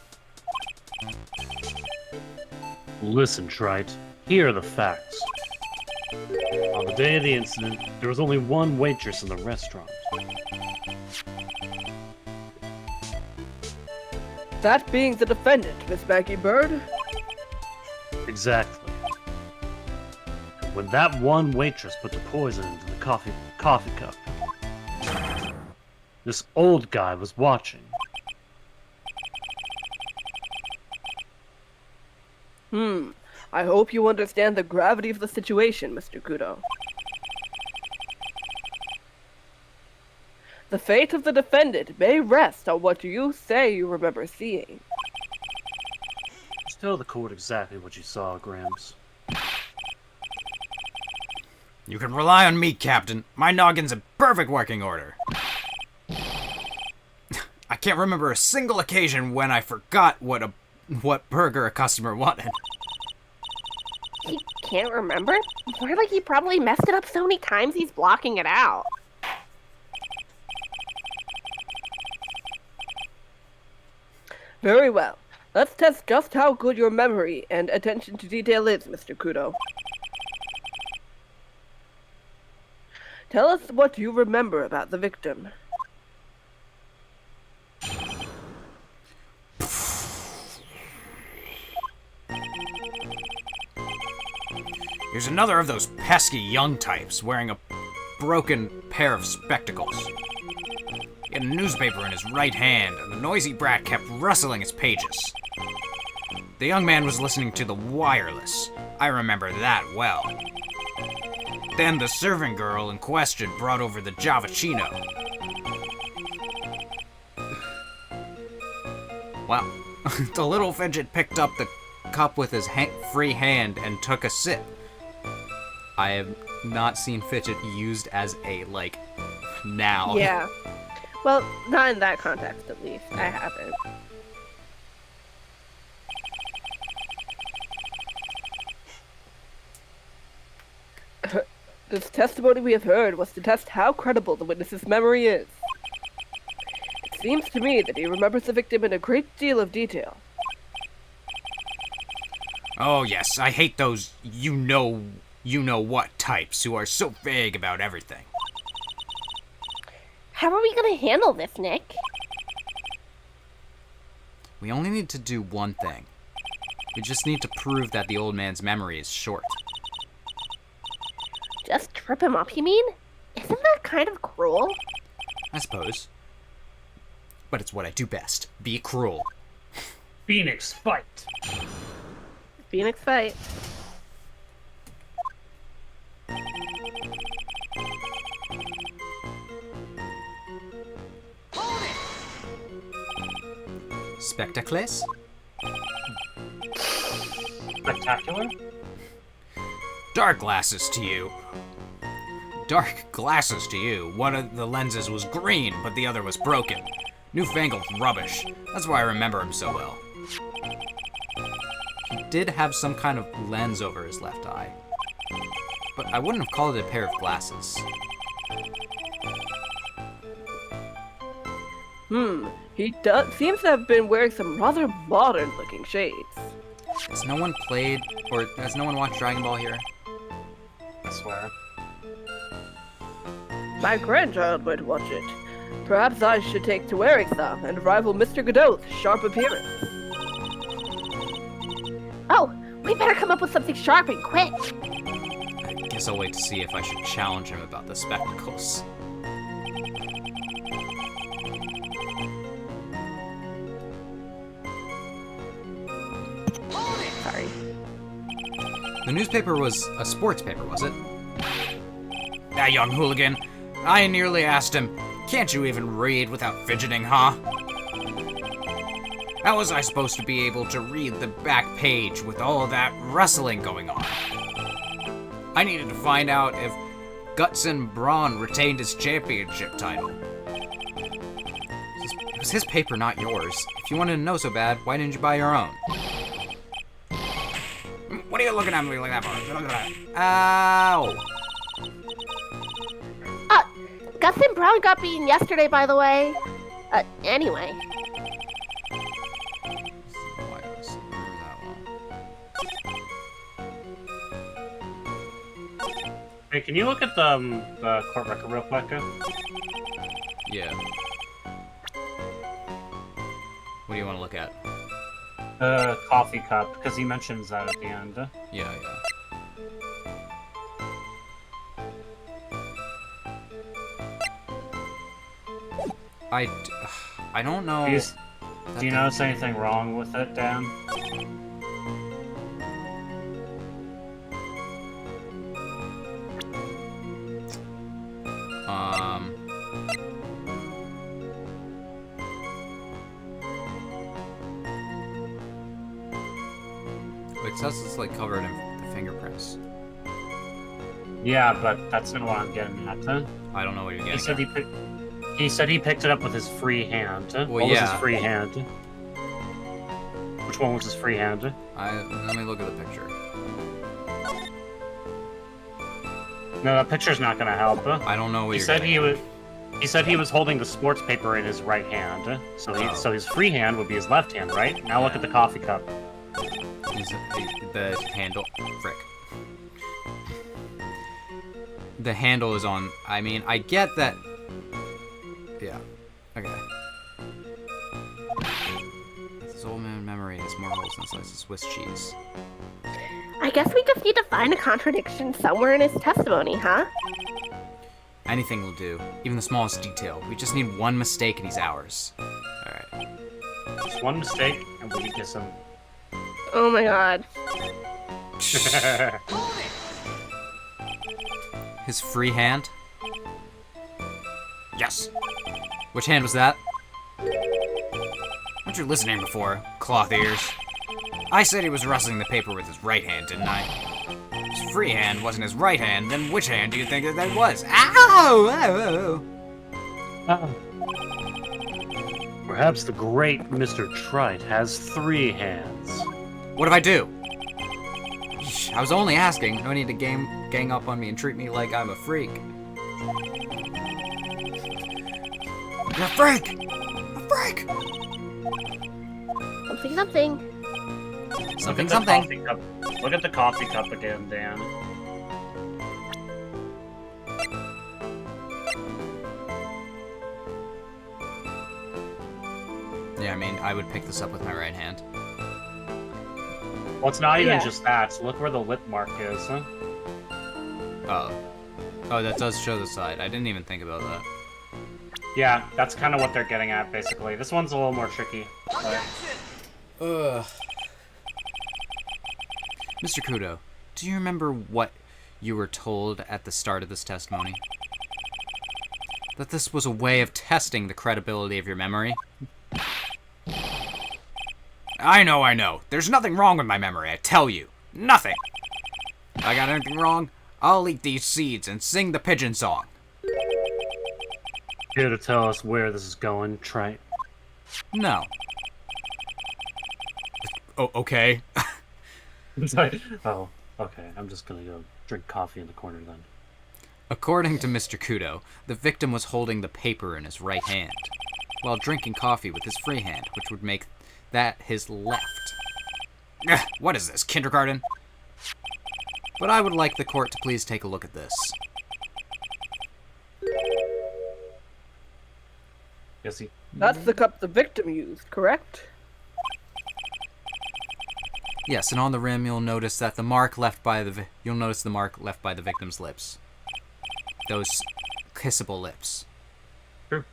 Listen, Trite. Here are the facts. On the day of the incident, there was only one waitress in the restaurant. That being the defendant, Miss Maggie Bird. Exactly. When that one waitress put the poison into the coffee cup, this old guy was watching. I hope you understand the gravity of the situation, Mr. Kudo. The fate of the defendant may rest on what you say you remember seeing. Just tell the court exactly what you saw, Gramps. You can rely on me, Captain. My noggin's in perfect working order. I can't remember a single occasion when I forgot what burger a customer wanted. He can't remember? More like he probably messed it up so many times he's blocking it out. Very well. Let's test just how good your memory and attention to detail is, Mr. Kudo. Tell us what you remember about the victim. Here's another of those pesky young types wearing a broken pair of spectacles. He had a newspaper in his right hand, and the noisy brat kept rustling its pages. The young man was listening to the wireless. I remember that well. Then the servant girl in question brought over the Javachino. Wow. The little fidget picked up the cup with his free hand and took a sip. I have not seen fidget used as a, now. Yeah. Well, not in that context, at least. I haven't. This testimony we have heard was to test how credible the witness's memory is. It seems to me that he remembers the victim in a great deal of detail. Oh yes, I hate those you-know-what types who are so vague about everything. How are we gonna handle this, Nick? We only need to do one thing. We just need to prove that the old man's memory is short. Just trip him up, you mean? Isn't that kind of cruel? I suppose. But it's what I do best. Be cruel. Phoenix, fight! Phoenix fight. Spectacles? Spectacular? Dark glasses to you. Dark glasses to you. One of the lenses was green, but the other was broken. Newfangled rubbish. That's why I remember him so well. He did have some kind of lens over his left eye. But I wouldn't have called it a pair of glasses. He seems to have been wearing some rather modern-looking shades. Has no one played, or has no one watched Dragon Ball here? I swear. My grandchild might watch it. Perhaps I should take to wearing some and rival Mr. Godot's sharp appearance. Oh, we better come up with something sharp and quick. Guess I'll wait to see if I should challenge him about the spectacles. Sorry. The newspaper was a sports paper, was it? That young hooligan. I nearly asked him, can't you even read without fidgeting, huh? How was I supposed to be able to read the back page with all that wrestling going on? I needed to find out if Gutson Braun retained his championship title. It was his paper, not yours. If you wanted to know so bad, why didn't you buy your own? What are you looking at me like that for? Ow! Gus and Brown got beaten yesterday, by the way. Anyway. Hey, can you look at the court record real quick? Yeah. What do you want to look at? The coffee cup, because he mentions that at the end. Yeah. I don't know. Do you notice anything wrong with it, Dan? It says it's like covered in the fingerprints. Yeah, but that's not what I'm getting at. I don't know what you're getting. He said he picked it up with his free hand. Well, what was yeah. his free hand? Which one was his free hand? Let me look at the picture. No, that picture's not gonna help. I don't know what He you're said getting. he said he was holding the sports paper in his right hand. So his free hand would be his left hand, right? Now look at the coffee cup. The handle. Frick. The handle is on. I mean, I get that. Yeah. Okay. This old man memory has more holes than slices of Swiss cheese. I guess we just need to find a contradiction somewhere in his testimony, huh? Anything will do, even the smallest detail. We just need one mistake and he's ours. Alright. Just one mistake, and we can kiss him. Oh my god. His free hand? Yes. Which hand was that? Weren't you listening before, cloth ears? I said he was wrestling the paper with his right hand, didn't I? His free hand wasn't his right hand, then which hand do you think that was? Ow! Perhaps the great Mr. Trite has 3 hands. What if I do? Yeesh, I was only asking. No need to gang up on me and treat me like I'm a freak. You're a freak! A freak! Something. Something. Look at the coffee cup again, Dan. Yeah, I mean, I would pick this up with my right hand. Well, it's not even Yeah. just that. Look where the lip mark is. Huh? Oh, that does show the side. I didn't even think about that. Yeah, that's kind of what they're getting at, basically. This one's a little more tricky. But... Ugh. Mr. Kudo, do you remember what you were told at the start of this testimony? That this was a way of testing the credibility of your memory? I know. There's nothing wrong with my memory, I tell you. Nothing. If I got anything wrong, I'll eat these seeds and sing the pigeon song. Here to tell us where this is going, Trite. No. Oh, okay. Oh, okay. I'm just gonna go drink coffee in the corner then. According to Mr. Kudo, the victim was holding the paper in his right hand, while drinking coffee with his free hand, which would make that his left. Ugh, what is this, kindergarten? But I would like the court to please take a look at this. Yes, That's the cup the victim used, correct? Yes, and on the rim you'll notice that the mark left by the victim's lips. Those kissable lips. True.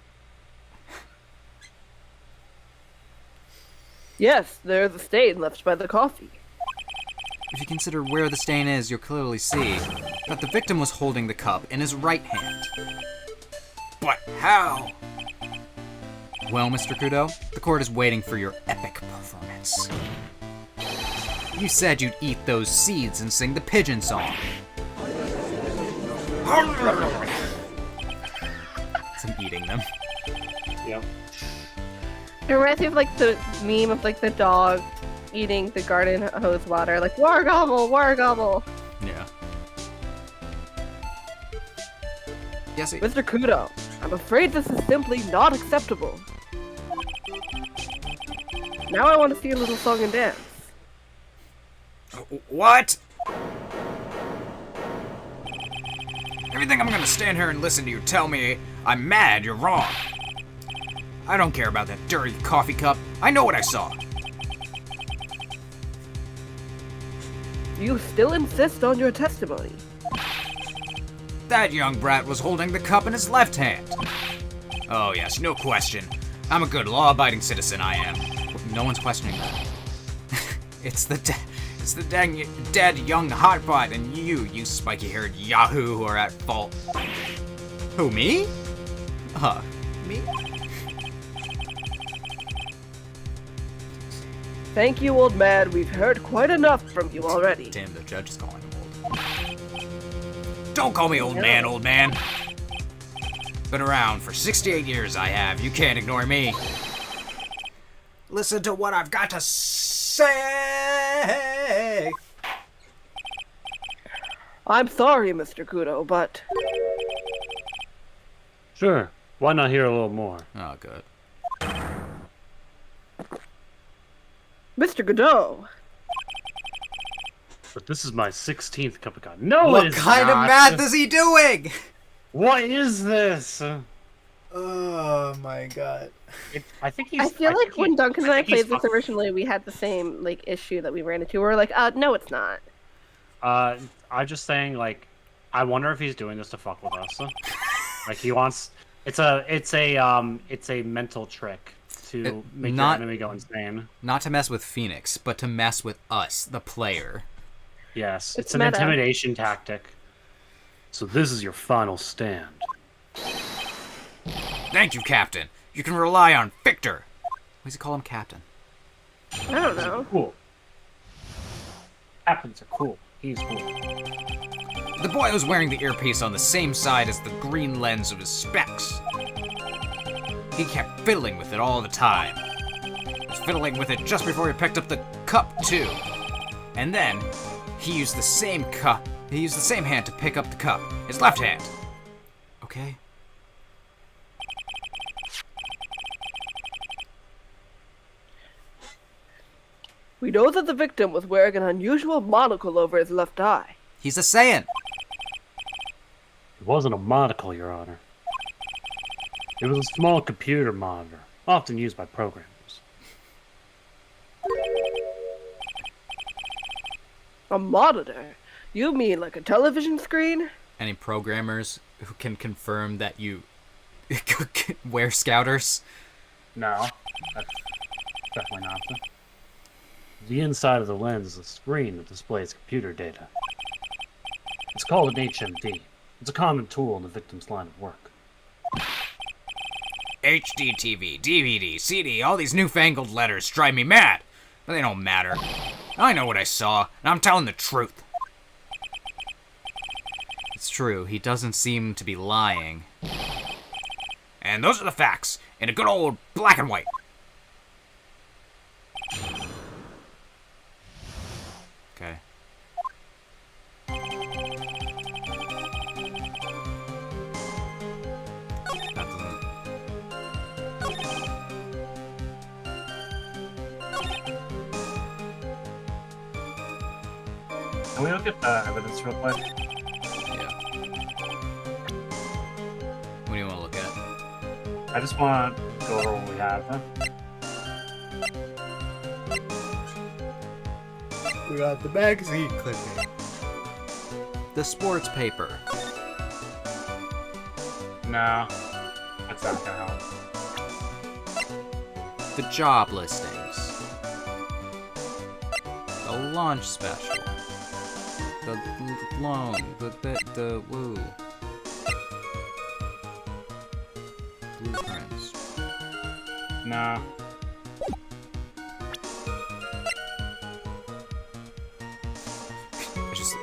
Yes, there's a stain left by the coffee. If you consider where the stain is, you'll clearly see that the victim was holding the cup in his right hand. But how? Well, Mr. Kudo, the court is waiting for your epic performance. You said you'd eat those seeds and sing the pigeon song. I'm eating them. Yep. It reminds me of like the meme of like the dog eating the garden hose water, like war gobble, war gobble. Yeah. Yes, Mr. Kudo, I'm afraid this is simply not acceptable. Now I want to see a little song and dance. What? Everything I'm gonna stand here and listen to you tell me I'm mad, you're wrong. I don't care about that dirty coffee cup. I know what I saw. You still insist on your testimony. That young brat was holding the cup in his left hand. Oh yes, no question. I'm a good law-abiding citizen, I am. No one's questioning that. It's the dang dead young hotbot and you spiky-haired yahoo who are at fault. Who, me? Me? Thank you, old man. We've heard quite enough from you already. Damn, the judge is calling him old. Don't call me old man, old man. Been around for 68 years, I have. You can't ignore me. Listen to what I've got to say. I'm sorry, Mr. Kudo, but Sure. Why not hear a little more? Oh, good. Mr. Godot, But this is my 16th cup of coffee. No, What it's kind of not. math is he doing? What is this? Oh my god. I think he's. I feel like when Duncan and I think he's played this originally, we had the same like issue that we ran into. We were like, no, it's not. I'm just saying, like, I wonder if he's doing this to fuck with us. Like he wants. It's a mental trick to make your enemy go insane. Not to mess with Phoenix, but to mess with us, the player. Yes, It's it's an meta. intimidation tactic. So this is your final stand. Thank you, Captain. You can rely on Victor. Why does he call him Captain? I don't know. Cool. Captains are cool. He's cool. The boy was wearing the earpiece on the same side as the green lens of his specs. He kept fiddling with it all the time. He was fiddling with it just before he picked up the cup, too. And then, he used the same hand to pick up the cup. His left hand. Okay? we know that the victim was wearing an unusual monocle over his left eye. He's a Saiyan. It wasn't a monocle, Your Honor. It was a small computer monitor, often used by programmers. A monitor? You mean like a television screen? Any programmers who can confirm that you wear scouters? No, that's definitely not. The inside of the lens is a screen that displays computer data. It's called an HMD. It's a common tool in the victim's line of work. HD TV, DVD, CD, all these newfangled letters drive me mad. But they don't matter. I know what I saw, and I'm telling the truth. It's true, he doesn't seem to be lying. And those are the facts, in a good old black and white. Okay. That doesn't... Can we look at the evidence real quick? Yeah. What do you want to look at? I just want to go over what we have. Huh? We got the magazine clipping. The sports paper. No, that's not gonna help. The job listings. The launch special. The loan. The woo. Blueprints. No.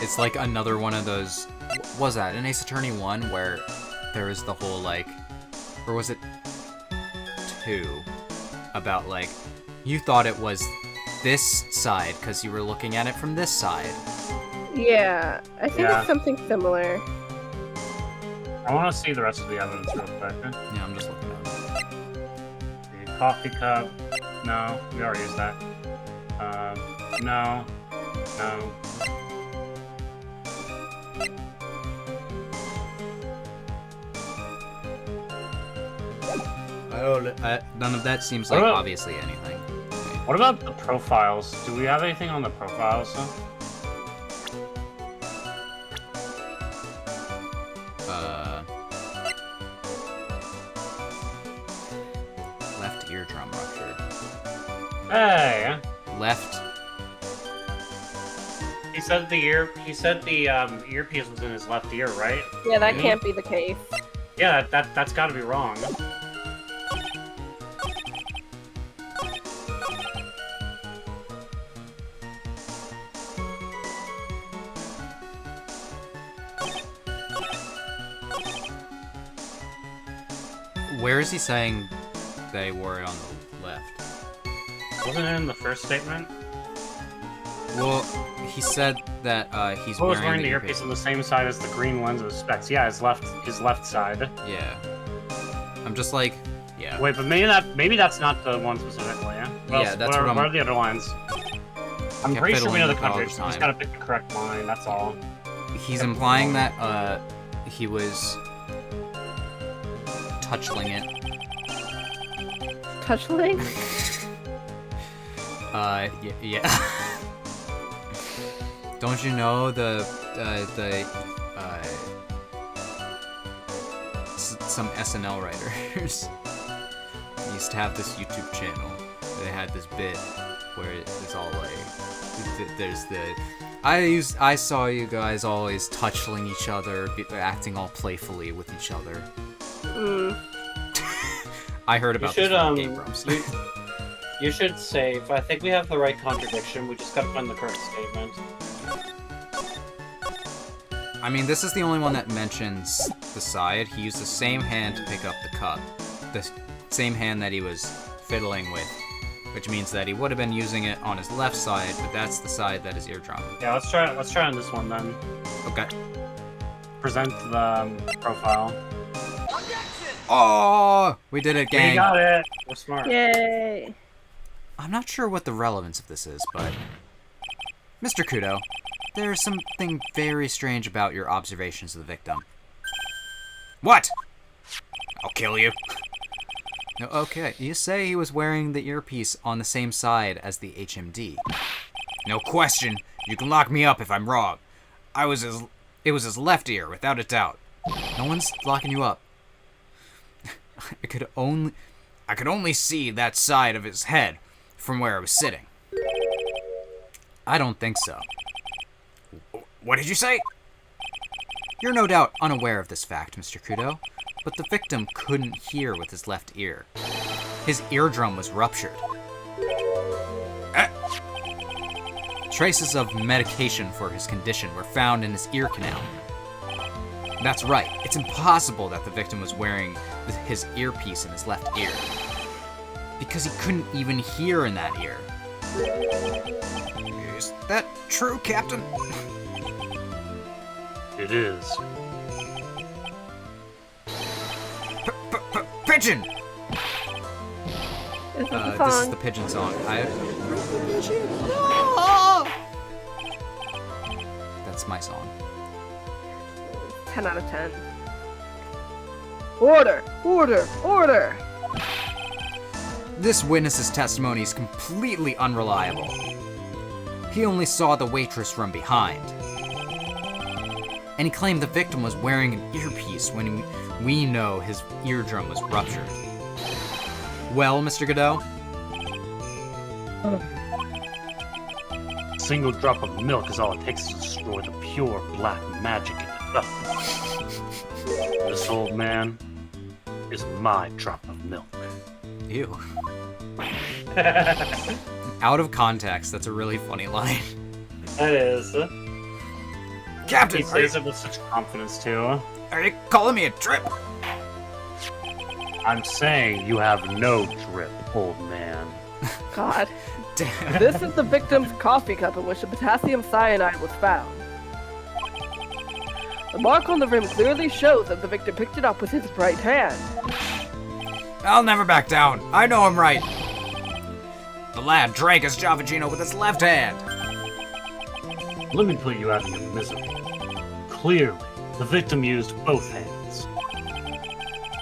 It's like another one of those. What was that an Ace Attorney 1 where there was the whole like, or was it 2? About like, you thought it was this side because you were looking at it from this side. Yeah, I think Yeah. it's something similar. I want to see the rest of the evidence real quick. Yeah, I'm just looking at it. The coffee cup. No, we already used that. No. No. None of that seems What like about- obviously anything. What about the profiles? Do we have anything on the profiles? Left eardrum ruptured. Hey! Left. He said the earpiece was in his left ear, right? Yeah, that Mhm. can't be the case. Yeah, that's got to be wrong. Where is he saying they wore it on the left? Wasn't it in the first statement? Well, he said that he's Who was wearing, wearing the earpiece on the same side as the green lens of the specs? Yeah, his left side. Yeah. I'm just like, yeah. Wait, but maybe that's not the one specifically. Yeah. Yeah, that's what I'm- What are the other lines? I'm Kept pretty sure we know the fiddling with it all country. the So we just time. gotta pick the correct line. That's all. He's implying that he was touchling it. Touchling? Yeah. Don't you know some SNL writers used to have this YouTube channel. They had this bit where it's all like, there's the, I saw you guys always touchling each other, acting all playfully with each other. I heard about this from Game Grumps. You should save. I think we have the right contradiction. We just gotta find the correct statement. I mean, this is the only one that mentions the side. He used the same hand to pick up the cup. The same hand that he was fiddling with. Which means that he would have been using it on his left side, but that's the side that is eardrum. Yeah, let's try on this one then. Okay. Present the profile. Oh! We did it, gang. We got it. We're smart. Yay! I'm not sure what the relevance of this is, but... Mr. Kudo, there's something very strange about your observations of the victim. What? I'll kill you. No, okay, you say he was wearing the earpiece on the same side as the HMD. No question. You can lock me up if I'm wrong. It was his left ear, without a doubt. No one's locking you up. I could only see that side of his head from where I was sitting. I don't think so. What did you say? You're no doubt unaware of this fact, Mr. Kudo, but the victim couldn't hear with his left ear. His eardrum was ruptured. Traces of medication for his condition were found in his ear canal. That's right, it's impossible that the victim was wearing his earpiece in his left ear. Because he couldn't even hear in that ear. Is that true, Captain? It is. Is Pigeon! this a This is song? the pigeon song. That's my song. 10 out of 10. Order! Order! Order! This witness's testimony is completely unreliable. He only saw the waitress from behind. And he claimed the victim was wearing an earpiece when we know his eardrum was ruptured. Well, Mr. Godot? A single drop of milk is all it takes to destroy the pure black magic in the cup. This old man is my drop of milk. Ew. Out of context, that's a really funny line. That is. Captain, He says it with such confidence, too. are you calling me a trip? I'm saying you have no drip, old man. God. Damn. This is the victim's coffee cup in which the potassium cyanide was found. The mark on the rim clearly shows that the victim picked it up with his right hand. I'll never back down. I know I'm right. The lad drank his Javagino with his left hand. Let me put you out of your misery. Clearly, the victim used both hands.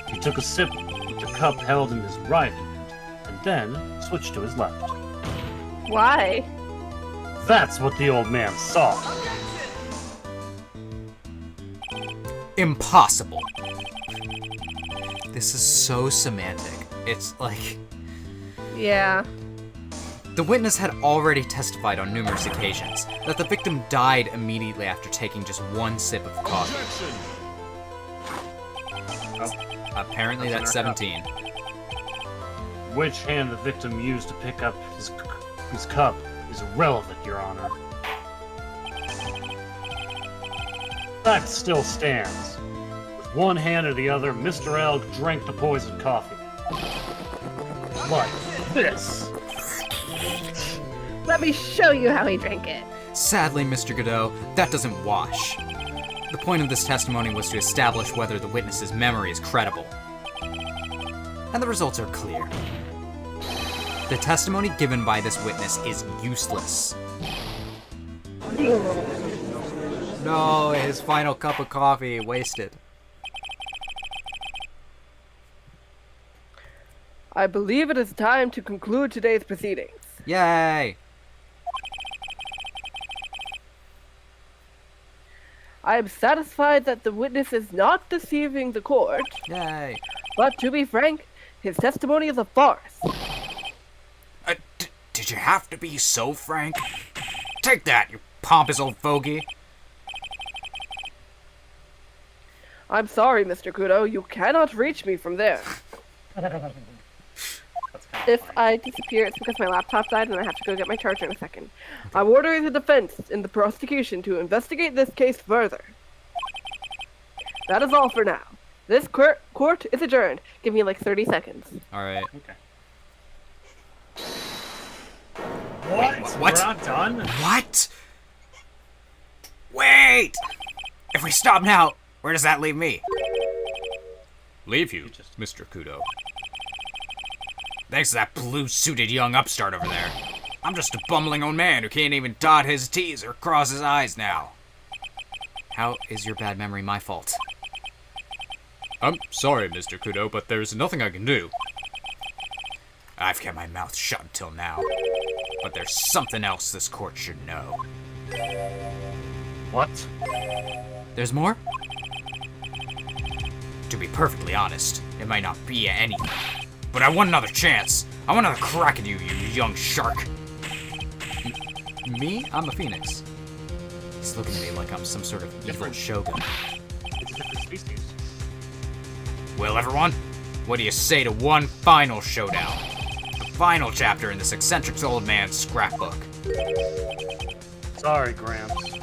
He took a sip with the cup held in his right hand, and then switched to his left. Why? That's what the old man saw. Impossible. This is so semantic. It's like... Yeah. The witness had already testified on numerous occasions that the victim died immediately after taking just one sip of coffee. Apparently that's 17. Which hand the victim used to pick up his cup is irrelevant, Your Honor. Fact still stands. With one hand or the other, Mr. L drank the poisoned coffee. Like this. Let me show you how he drank it. Sadly, Mr. Godot, that doesn't wash. The point of this testimony was to establish whether the witness's memory is credible. And the results are clear. The testimony given by this witness is useless. No, his final cup of coffee wasted. I believe it is time to conclude today's proceedings. Yay! I am satisfied that the witness is not deceiving the court, Yay! but to be frank, his testimony is a farce. Did you have to be so frank? Take that, you pompous old fogey. I'm sorry, Mr. Kudo, you cannot reach me from there. If I disappear, it's because my laptop died and I have to go get my charger in a second. I'm ordering the defense and the prosecution to investigate this case further. That is all for now. This court is adjourned. Give me like 30 seconds. Alright. Okay. What? What? We're not done? What? Wait! If we stop now, where does that leave me? Leave you, Mr. Kudo. Thanks to that blue-suited young upstart over there. I'm just a bumbling old man who can't even dot his T's or cross his I's now. How is your bad memory my fault? I'm sorry, Mr. Kudo, but there's nothing I can do. I've kept my mouth shut until now. But there's something else this court should know. What? There's more? To be perfectly honest, it might not be anything. But I want another chance. I want another crack at you, you young shark. Me? I'm a phoenix. He's looking at me like I'm some sort of evil shogun. It's a different species. Well, everyone, what do you say to one final showdown? The final chapter in this eccentric old man's scrapbook. Sorry, Gramps.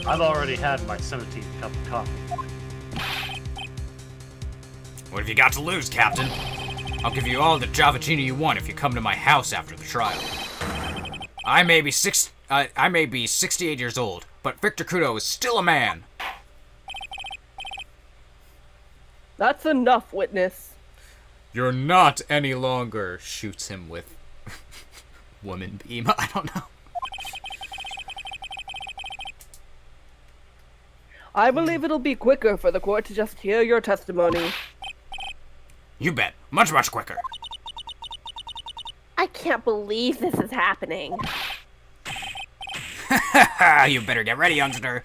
I've already had my 17th cup of coffee. What have you got to lose, Captain? I'll give you all the Javagino you want if you come to my house after the trial. I may be 68 years old, but Victor Kudo is still a man. That's enough, witness. You're not any longer, shoots him with woman beam. I don't know. I believe it'll be quicker for the court to just hear your testimony. You bet. Much, much quicker. I can't believe this is happening. You better get ready, youngster.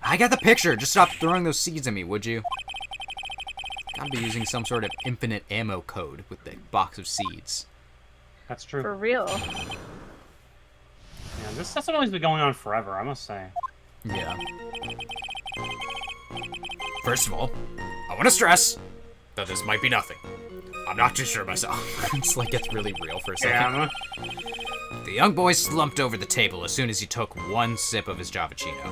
I got the picture. Just stop throwing those seeds at me, would you? Gotta be using some sort of infinite ammo code with the box of seeds. That's true. For real. Yeah, this hasn't always been going on forever, I must say. Yeah. First of all, I want to stress that this might be nothing. I'm not too sure myself. It's like gets really real for a second. Yeah. The young boy slumped over the table as soon as he took one sip of his Javachino.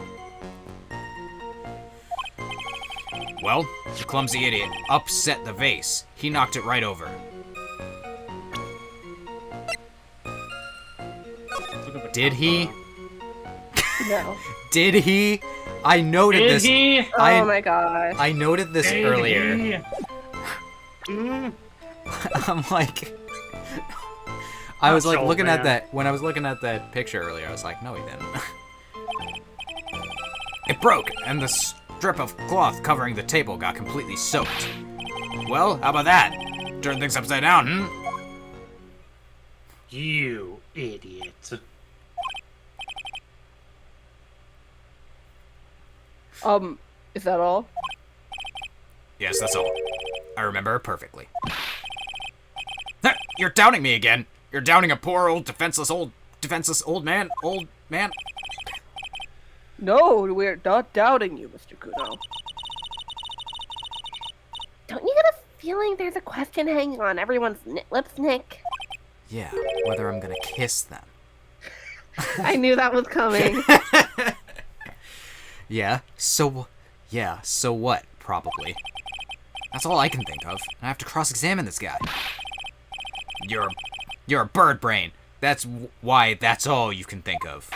Well, the clumsy idiot upset the vase. He knocked it right over. Did he? No. Did he? I noted Did this. he? Oh my gosh. I noted this Did earlier. he? Mm. I'm like, I was like Not so, looking at man. that when I was looking at that picture earlier. I was like, no, he didn't. It broke, and the strip of cloth covering the table got completely soaked. Well, how about that? Turn things upside down, hmm? You idiot. Is that all? Yes, that's all. I remember it perfectly. You're doubting me again. You're doubting a poor old defenseless old man. Old man. No, we're not doubting you, Mr. Kuno. Don't you get a feeling there's a question hanging on everyone's lips, Nick? Yeah, whether I'm gonna kiss them. I knew that was coming. Yeah, so what? Probably. That's all I can think of. I have to cross-examine this guy. You're a bird brain. That's why that's all you can think of.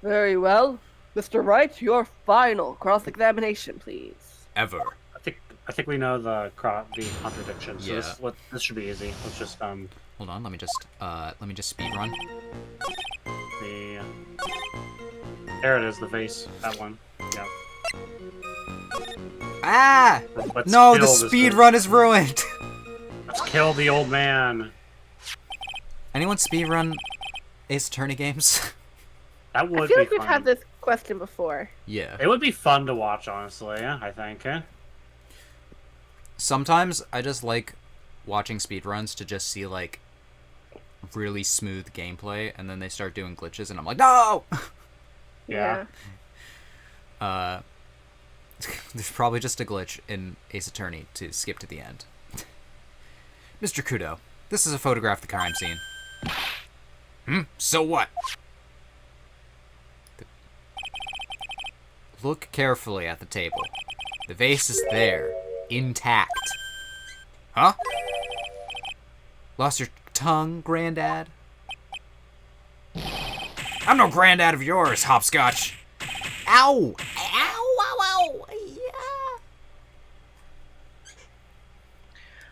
Very well. Mr. Wright, your final cross-examination, please. Ever. I think we know the contradiction, so Yeah. this should be easy. Let's just Hold on, let me just speed run. the there it is, the vase, that one. Yeah. Ah! Let's No, kill the this speed dude. run is ruined. Let's kill the old man. Anyone speed run Ace Attorney games? That I would feel be like we've fun. had this question before. Yeah. It would be fun to watch, honestly. I think. Sometimes I just like watching speedruns to just see like really smooth gameplay, and then they start doing glitches, and I'm like, no. Yeah. There's probably just a glitch in Ace Attorney to skip to the end. Mr. Kudo, this is a photograph of the crime scene. So what? Look carefully at the table. The vase is there, intact. Huh? Lost your tongue, Granddad? I'm no granddad of yours, Hopscotch. Ow! Ow! Ow! Ow! Yeah.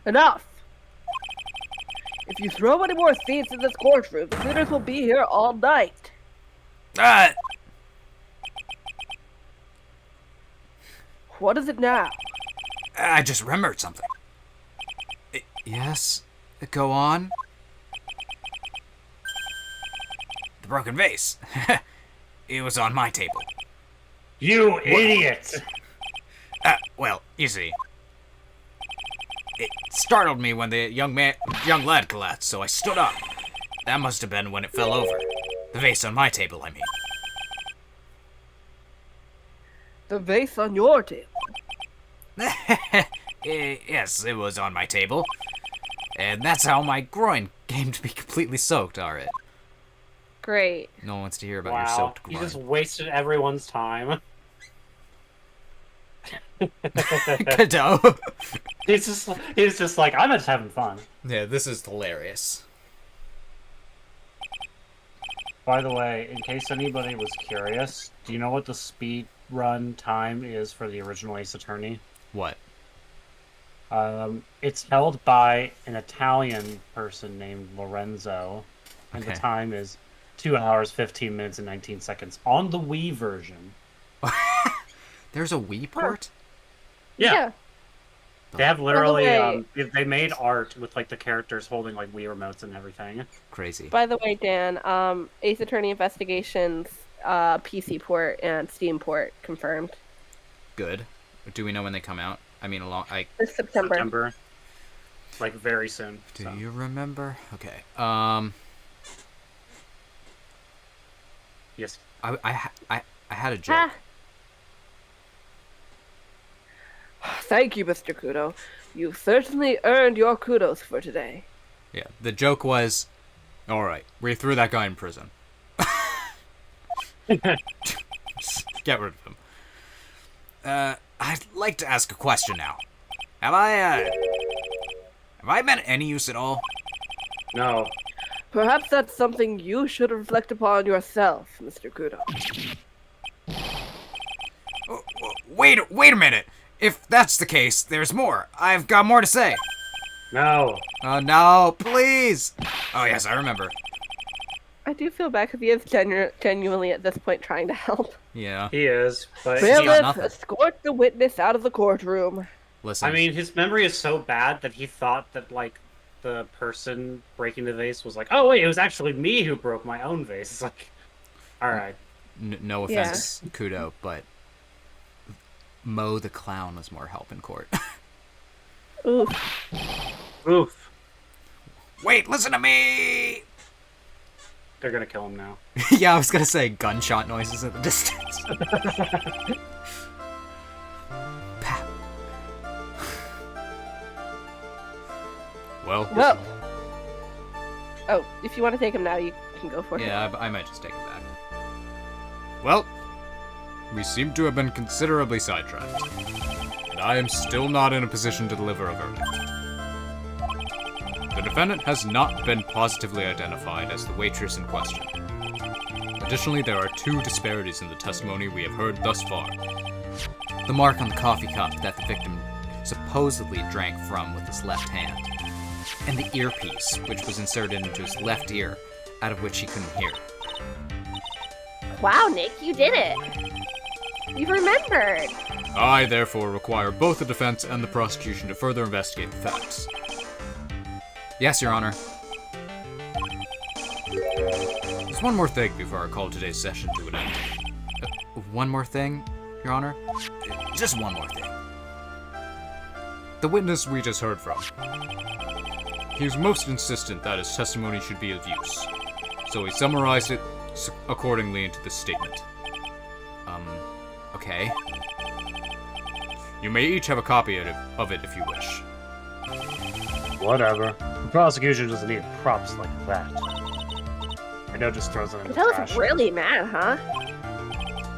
Enough! If you throw any more seeds in this courtroom, the cleaners will be here all night. What is it now? I just remembered something. Yes? Go on? The broken vase. It was on my table. You idiot! Well, you see. It startled me when the young lad collapsed, so I stood up. That must have been when it fell over. The vase on my table, I mean. The vase on your table. Yes, it was on my table. And that's how my groin came to be completely soaked, alright. Great. No one wants to hear about your Wow, soaked you groin. just wasted everyone's time. Cadeau. He's just like, I'm just having fun. Yeah, this is hilarious. By the way, in case anybody was curious, do you know what the speed run time is for the original Ace Attorney? What? It's held by an Italian person named Lorenzo, and Okay. the time is 2 hours, 15 minutes, and 19 seconds on the Wii version. There's a Wii port? Yeah. They have literally, way- they made art with like the characters holding like Wii remotes and everything. Crazy. By the way, Dan, Ace Attorney Investigations, PC port and Steam port confirmed. Good. Do we know when they come out? I mean, This September. September. Like very soon. Do so. you remember? Okay. Yes. I had a joke. Thank you, Mr. Kudo. You've certainly earned your kudos for today. Yeah. The joke was, all right, we threw that guy in prison. Just get rid of him. I'd like to ask a question now. Have I been any use at all? No. Perhaps that's something you should reflect upon yourself, Mr. Kudo. Wait a minute. If that's the case, there's more. I've got more to say. No. Oh, no, please. Oh, yes, I remember. I do feel bad because he is genuinely at this point trying to help. Yeah. He is, but Really? Bailiff, nothing. escort the witness out of the courtroom. Listen. I mean, his memory is so bad that he thought that like the person breaking the vase was like, oh wait, it was actually me who broke my own vase. It's like, all right. No offense, Kudo, but Mo the clown was more help in court. Oof. Oof. Wait, listen to me! They're gonna kill him now. Yeah, I was gonna say gunshot noises at the distance. Pap. Well. Oh, if you want to take him now, you can go for it. Yeah, I might just take it back. Well, we seem to have been considerably sidetracked. And I am still not in a position to deliver a verdict. The defendant has not been positively identified as the waitress in question. Additionally, there are two disparities in the testimony we have heard thus far. The mark on the coffee cup that the victim supposedly drank from with his left hand, and the earpiece, which was inserted into his left ear, out of which he couldn't hear. Wow, Nick, you did it. You remembered. I, therefore, require both the defense and the prosecution to further investigate the facts. Yes, Your Honor. There's one more thing before I call today's session to an end. One more thing, Your Honor? Just one more thing. The witness we just heard from. He was most insistent that his testimony should be of use, so he summarized it accordingly into this statement. Okay. You may each have a copy of it if you wish. Whatever. The prosecution doesn't need props like that. I know, just throws it in the That trash. was really mad, huh?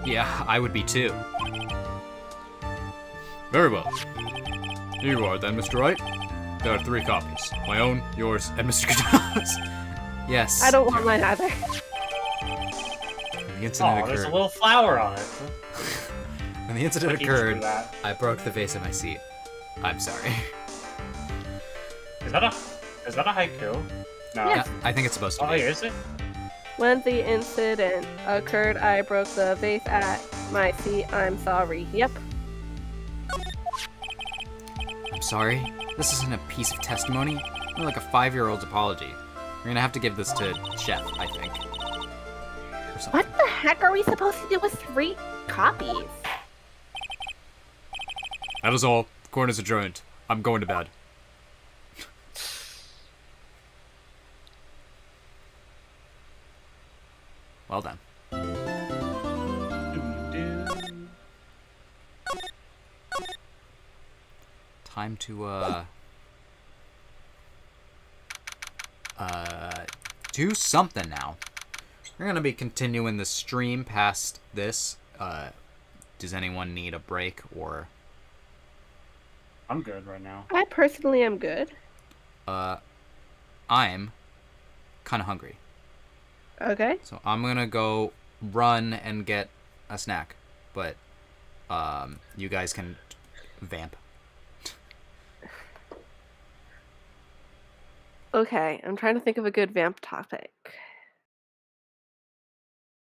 Yeah, I would be too. Very well. Here you are then, Mr. Wright. There are 3 copies. My own, yours, and Mr. Kata's. Yes. I don't want mine either. When the incident Oh, there's a occurred, little flower on it. when the incident Keep doing occurred, that. I broke the vase in my seat. I'm sorry. Is that a haiku? No. Yes. I think it's supposed to Oh, be. is it? When the incident occurred, I broke the vase at my seat. I'm sorry. Yep. I'm sorry. This isn't a piece of testimony. More like a 5-year-old's apology. We're gonna have to give this to Chef, I think. Or something. What the heck are we supposed to do with 3 copies? That is all. The court is adjourned. I'm going to bed. Well done. Time to, do something now. We're gonna be continuing the stream past this. Does anyone need a break or... I'm good right now. I personally am good. I'm kind of hungry. Okay. So I'm gonna go run and get a snack. But, you guys can vamp. Okay. I'm trying to think of a good vamp topic.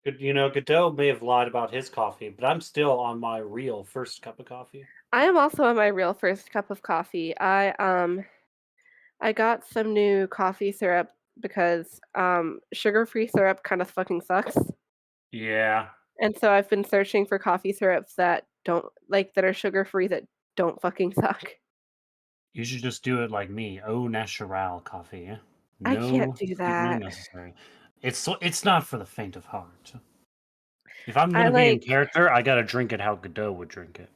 Godot may have lied about his coffee, but I'm still on my real first cup of coffee. I am also on my real first cup of coffee. I got some new coffee syrup because sugar-free syrup kind of fucking sucks. Yeah. And so I've been searching for coffee syrups that don't like that are sugar-free that don't fucking suck. You should just do it like me. Au natural coffee. I can't No do sweetener that. necessary. It's not for the faint of heart. If I'm I gonna be in like character, I gotta drink it how Godot would drink it.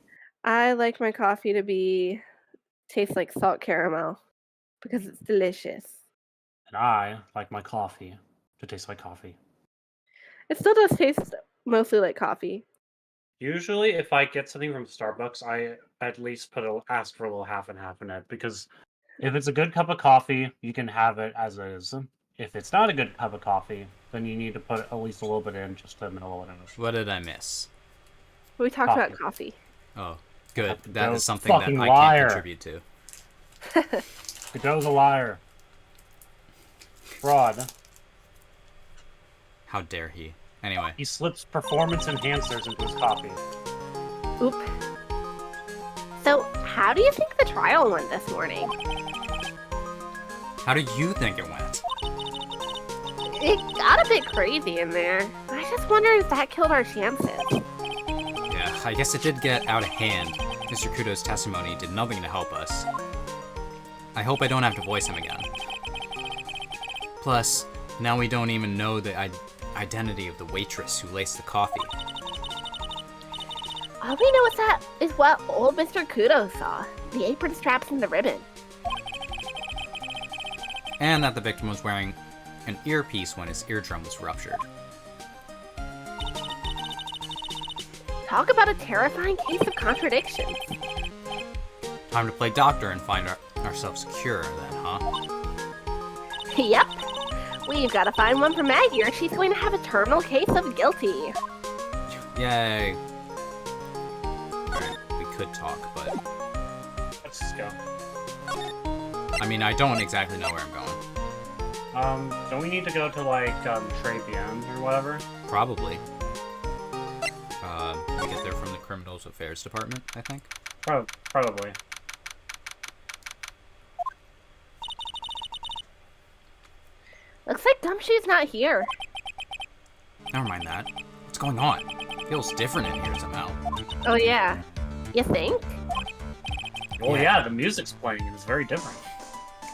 I like my coffee to be taste like salt caramel because it's delicious. And I like my coffee to taste like coffee. It still does taste mostly like coffee. Usually, if I get something from Starbucks, I at least ask for a little half and half in it because if it's a good cup of coffee, you can have it as is. If it's not a good cup of coffee, then you need to put at least a little bit in just to mellow it out. What did I miss? We talked about coffee. Oh, good. That Godot's is something that fucking I liar. can't contribute to. Godot's a liar. Fraud. How dare he? Anyway. He slips performance enhancers into his coffee. Oop. So, how do you think the trial went this morning? How do you think it went? It got a bit crazy in there. I just wonder if that killed our chances. Yeah, I guess it did get out of hand. Mr. Kudo's testimony did nothing to help us. I hope I don't have to voice him again. Plus, now we don't even know the identity of the waitress who laced the coffee. All we know is what old Mr. Kudo saw. The apron straps and the ribbon. And that the victim was wearing an earpiece when his eardrum was ruptured. Talk about a terrifying case of contradictions. Time to play doctor and find ourselves secure then, huh? Yep. We've got to find one for Maggie or she's going to have a terminal case of guilty. Yay. Alright, we could talk, but... Let's just go. I mean, I don't exactly know where I'm going. Don't we need to go to like Trapian or whatever? Probably. We get there from the Criminals Affairs Department, I think. Probably. Looks like Gumshoe's not here. Never mind that. What's going on? Feels different in here somehow. Oh yeah. You think? Oh yeah, the music's playing and it's very different.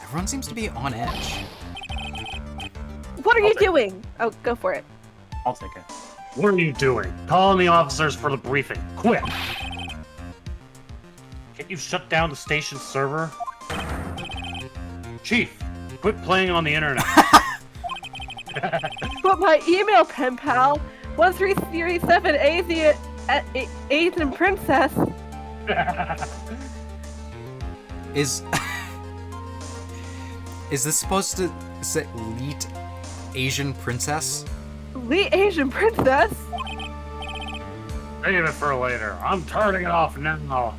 Everyone seems to be on edge. What are you doing? Oh, go for it. I'll take it. What are you doing? Calling the officers for the briefing. Quick! Can't you shut down the station server? Chief, quit playing on the internet. But my email pen pal, 1337 Asian Princess. Is this supposed to say Leet Asian Princess? The Asian Princess? Save it for later. I'm turning it off now.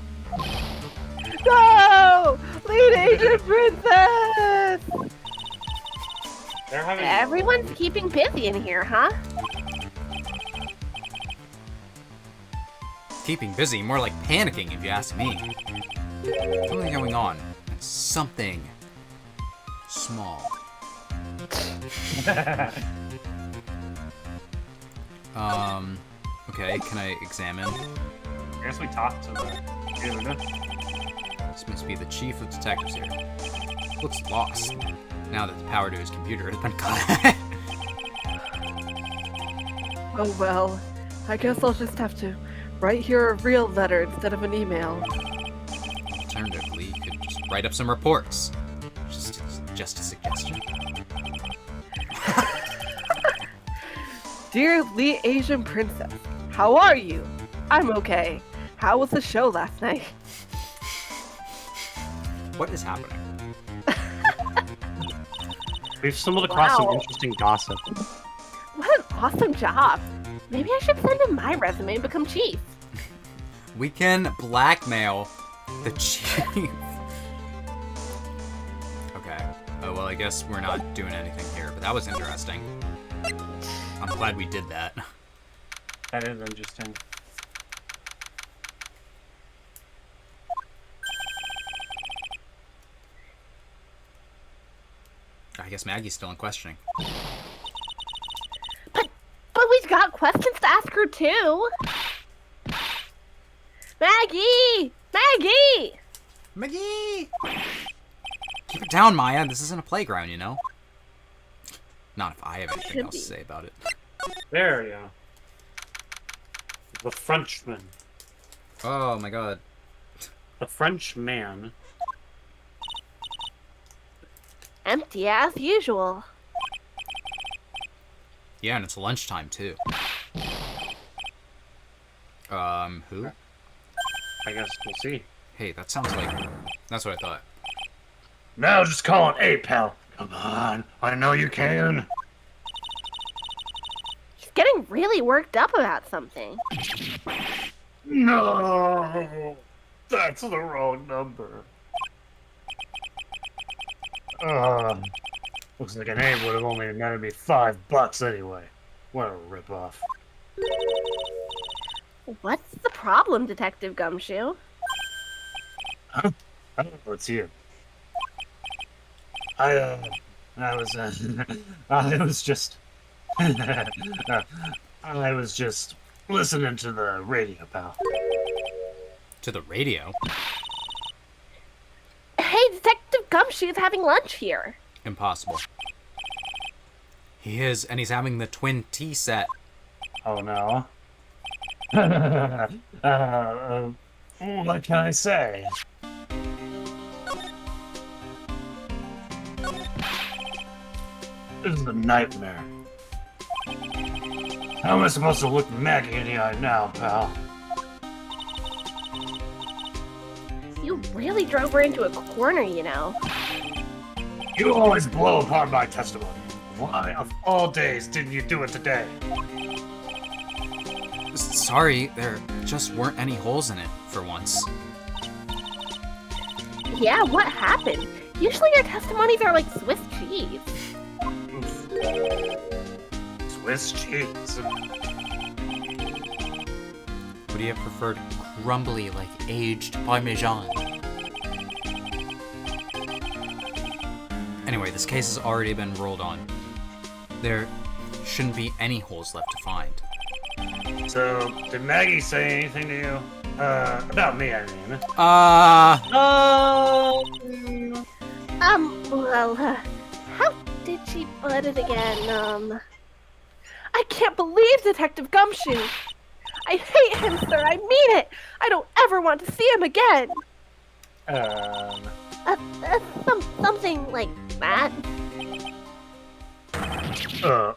No! Lead Asian Princess! They're having Everyone's keeping busy in here, huh? Keeping busy, more like panicking if you ask me. Something going on. Something small. Okay, can I examine? I guess we talked to the dude. This must be the chief of detectives here. Looks lost, now that the power to his computer has been cut. Oh well, I guess I'll just have to write here a real letter instead of an email. Alternatively, you could just write up some reports. Just a suggestion. Dear Lee Asian Princess, how are you? I'm okay. How was the show last night? What is happening? We've stumbled across some Wow. interesting gossip. What an awesome job. Maybe I should send him my resume and become chief. We can blackmail the chief. Okay. Oh, well, I guess we're not doing anything here, but that was interesting. I'm glad we did that. That is interesting. guess Maggie's still in questioning. But we've got questions to ask her too. Maggie! Maggie! Maggie! Keep it down, Maya. This isn't a playground, you know? Not if I have anything else to say about it. There you go. The Frenchman. Oh my god. The Frenchman. Empty as usual. Yeah, and it's lunchtime, too. Who? I guess we'll see. Hey, that sounds like... That's what I thought. Now just call it 8, pal. Come on, I know you can. He's getting really worked up about something. No, that's the wrong number. Looks like an 8 would have only netted me $5 anyway. What a ripoff. What's the problem, Detective Gumshoe? I don't know, it's you. I was just, I was just listening to the radio, pal. To the radio? Hey, Detective Gumshoe's having lunch here. Impossible. He is, and he's having the twin tea set. Oh no. What can I say? This is a nightmare. How am I supposed to look Maggie in the eye now, pal? You really drove her into a corner, you know. You always blow apart my testimony. Why, of all days, didn't you do it today? Sorry, there just weren't any holes in it, for once. Yeah, what happened? Usually your testimonies are like Swiss cheese. Oof. Swiss cheese. Would you have preferred crumbly like aged Parmesan? Anyway, this case has already been rolled on. There shouldn't be any holes left to find. So, did Maggie say anything to you? About me, I mean. Well, how did she put it again? I can't believe Detective Gumshoe! I hate him, sir, I mean it! I don't ever want to see him again! Something like that. Aww.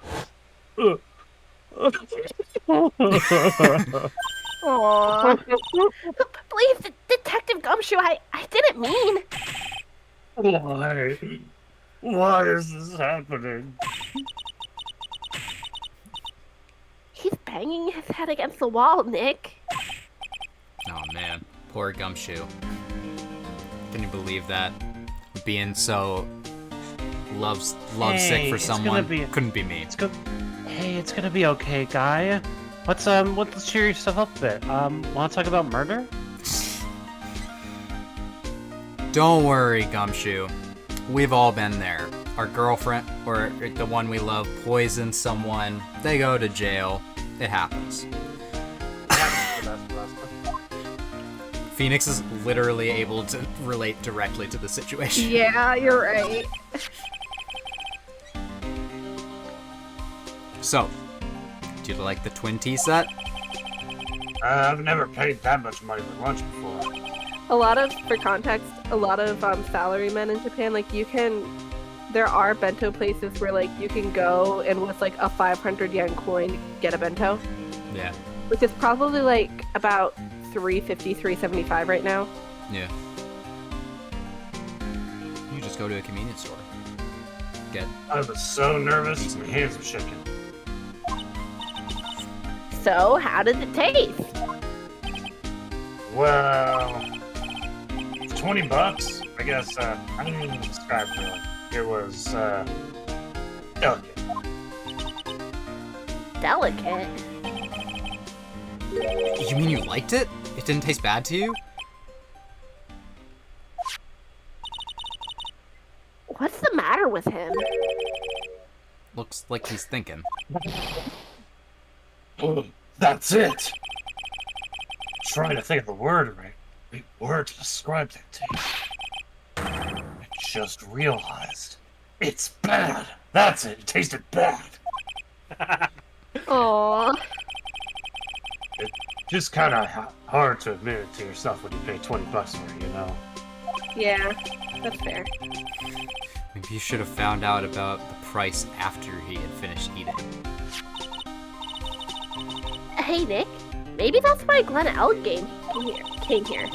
Please, Detective Gumshoe, I didn't mean. Why? Why is this happening? He's banging his head against the wall, Nick. Oh man, poor Gumshoe. Can you believe that? Being so lovesick for someone couldn't be me. Hey, it's gonna be okay, guy. Let's cheer yourself up a bit. Wanna talk about murder? Don't worry, Gumshoe. We've all been there. Our girlfriend, or the one we love, poisons someone. They go to jail. It happens. Phoenix is literally able to relate directly to the situation. Yeah, you're right. So, do you like the twin tea set? I've never paid that much money for lunch before. For context, a lot of salarymen in Japan, like there are bento places where like you can go and with like a 500 yen coin get a bento, Yeah. which is probably like about 350, 375 right now. Yeah. You just go to a convenience store. Get. I was so nervous, my hands were shaking. So, how did it taste? Well, $20, I guess, I don't even describe it really. It was, delicate. Delicate. You mean you liked it? It didn't taste bad to you? What's the matter matter with him? Looks like he's thinking. That's it! Trying to think of the right word to describe that taste. I just realized. It's bad! That's it! It tasted bad! Aww. It's just kind of hard to admit it to yourself when you pay $20 for it, you know? Yeah, that's fair. Maybe you should have found out about the price after he had finished eating. Hey, Nick. Maybe that's why Glenn Elg came here.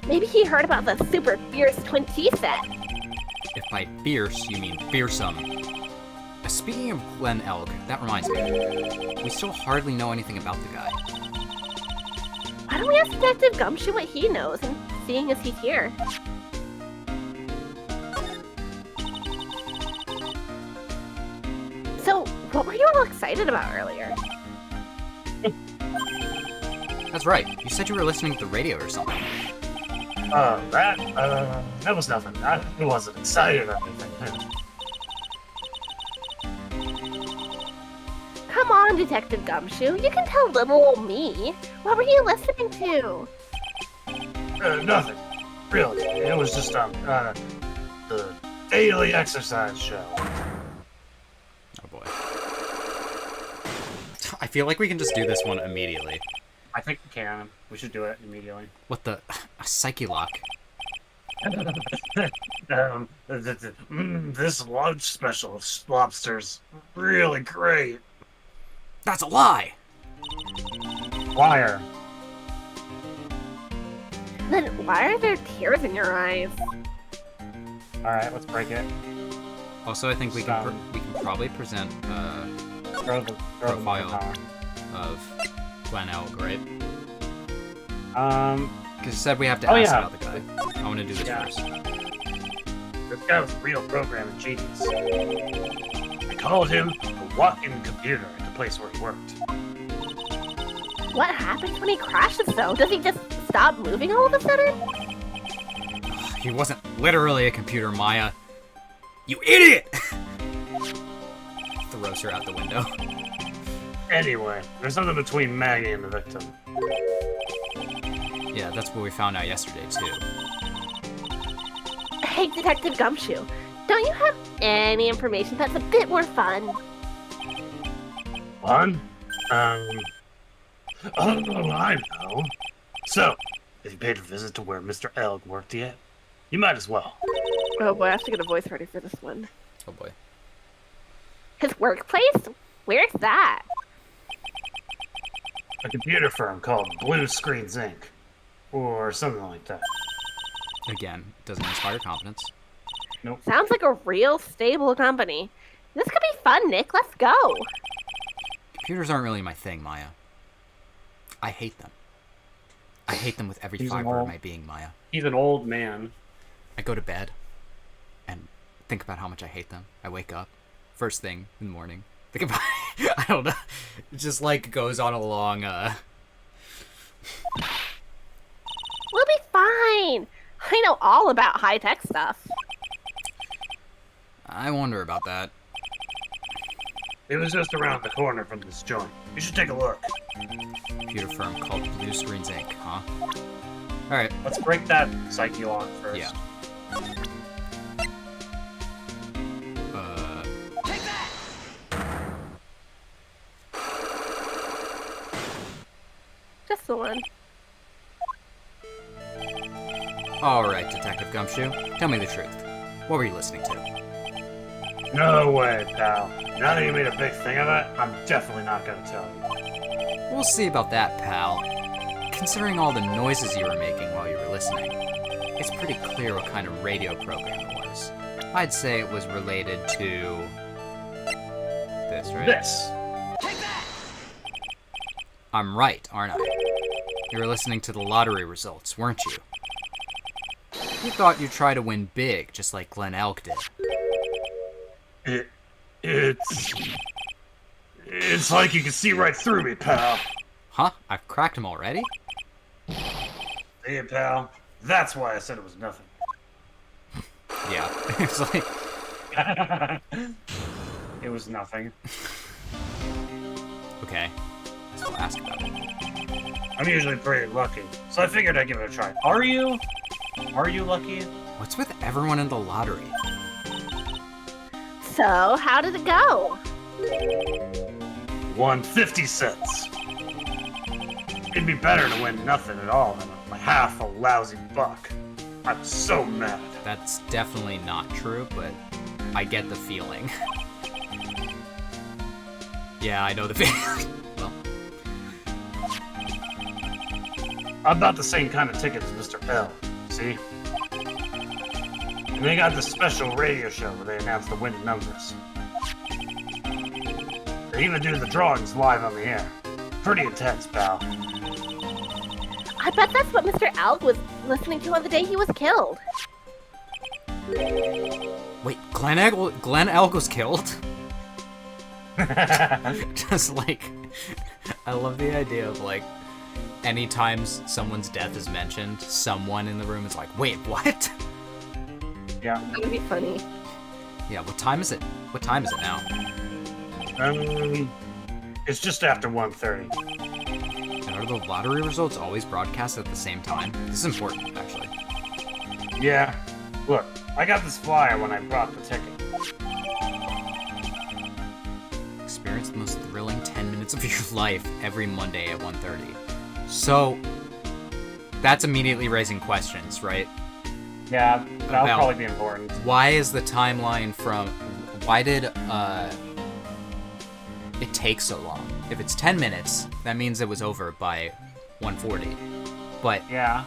Maybe he heard about the super fierce twin tea set. If by fierce you mean fearsome. Speaking of Glenn Elg, that reminds me. We still hardly know anything about the guy. Why don't we ask Detective Gumshoe what he knows, and seeing as he's here? So, what were you all excited about earlier? That's right. You said you were listening to the radio or something. That was nothing. I wasn't excited or anything. Come on, Detective Gumshoe. You can tell little old me. What were you listening to? Nothing. Really. It was just, the daily exercise show. Oh boy. I feel like we can just do this one immediately. I think we can. We should do it immediately. What the? A psyche lock. This lunch special of lobster's really great. That's a lie! Liar. Then why are there tears in your eyes? Alright, let's break it. Also, I think we can probably present Throw the profile power. of Glenn Elg, right? Um, Because you said we have to Oh, ask yeah. about the guy. I want to do this Yeah. first. this guy was a real programming genius. I called him a walk-in computer at the place where he worked. What happens when he crashes, though? Does he just stop moving all of a sudden? He wasn't literally a computer, Maya. You idiot! Throws her out the window. Anyway, there's something between Maggie and the victim. Yeah, that's what we found out yesterday, too. Hey, Detective Gumshoe. Don't you have any information that's a bit more fun? Fun? Oh, I know. So, if you paid a visit to where Mr. Elg worked yet, you might as well. Oh boy, I have to get a voice ready for this one. Oh boy. His workplace? Where's that? A computer firm called Blue Screens Inc. Or something like that. Again, doesn't inspire confidence. Sounds like a real stable company. This could be fun, Nick. Let's go. Computers aren't really my thing, Maya. I hate them. I hate them with every He's an fiber of old- my being, Maya. He's an old man. I go to bed and think about how much I hate them. I wake up, first thing in the morning, think about I don't know. It just like goes on a long We'll be fine. I know all about high-tech stuff. I wonder about that. It was just around the corner from this joint. You should take a look. Computer firm called Blue Screens Inc., huh? Alright, Let's break that psyche lock first. yeah. Just the one. Alright, Detective Gumshoe. Tell me the truth. What were you listening to? No way, pal. Now that you made a big thing of it, I'm definitely not gonna tell you. We'll see about that, pal. Considering all the noises you were making while you were listening, it's pretty clear what kind of radio program it was. I'd say it was related to... this, right? This. I'm right, aren't I? You were listening to the lottery results, weren't you? You thought you'd try to win big, just like Glenn Elk did. It's like you can see right through me, pal. Huh? I've cracked him already? Hey, pal. That's why I said it was nothing. Yeah. It's like... It was nothing. Okay. So I'll ask about it. I'm usually pretty lucky, so I figured I'd give it a try. Are you? Are you lucky? What's with everyone in the lottery? So, how did it go? Won 50 cents. It'd be better to win nothing at all than half a lousy buck. I'm so mad. That's definitely not true, but I get the feeling. Yeah, I know the feeling. Well, I bought the same kind of ticket as Mr. L, see? And they got this special radio show where they announce the winning numbers. They even do the drawings live on the air. Pretty intense, pal. I bet that's what Mr. Alg was listening to on the day he was killed. wait, Glenn Elk was killed? Just like, I love the idea of like, anytime someone's death is mentioned, someone in the room is like, wait, what? Yeah. That would be funny. Yeah, what time is it? What time is it now? It's just after 1:30. And are the lottery results always broadcast at the same time? This is important, actually. Yeah. Look, I got this flyer when I brought the ticket. Experience the most thrilling 10 minutes of your life every Monday at 1:30. So, that's immediately raising questions, right? Yeah, that'll About- probably be important. Why is the timeline from... Why did, it take so long? If it's 10 minutes, that means it was over by 1:40. But Yeah.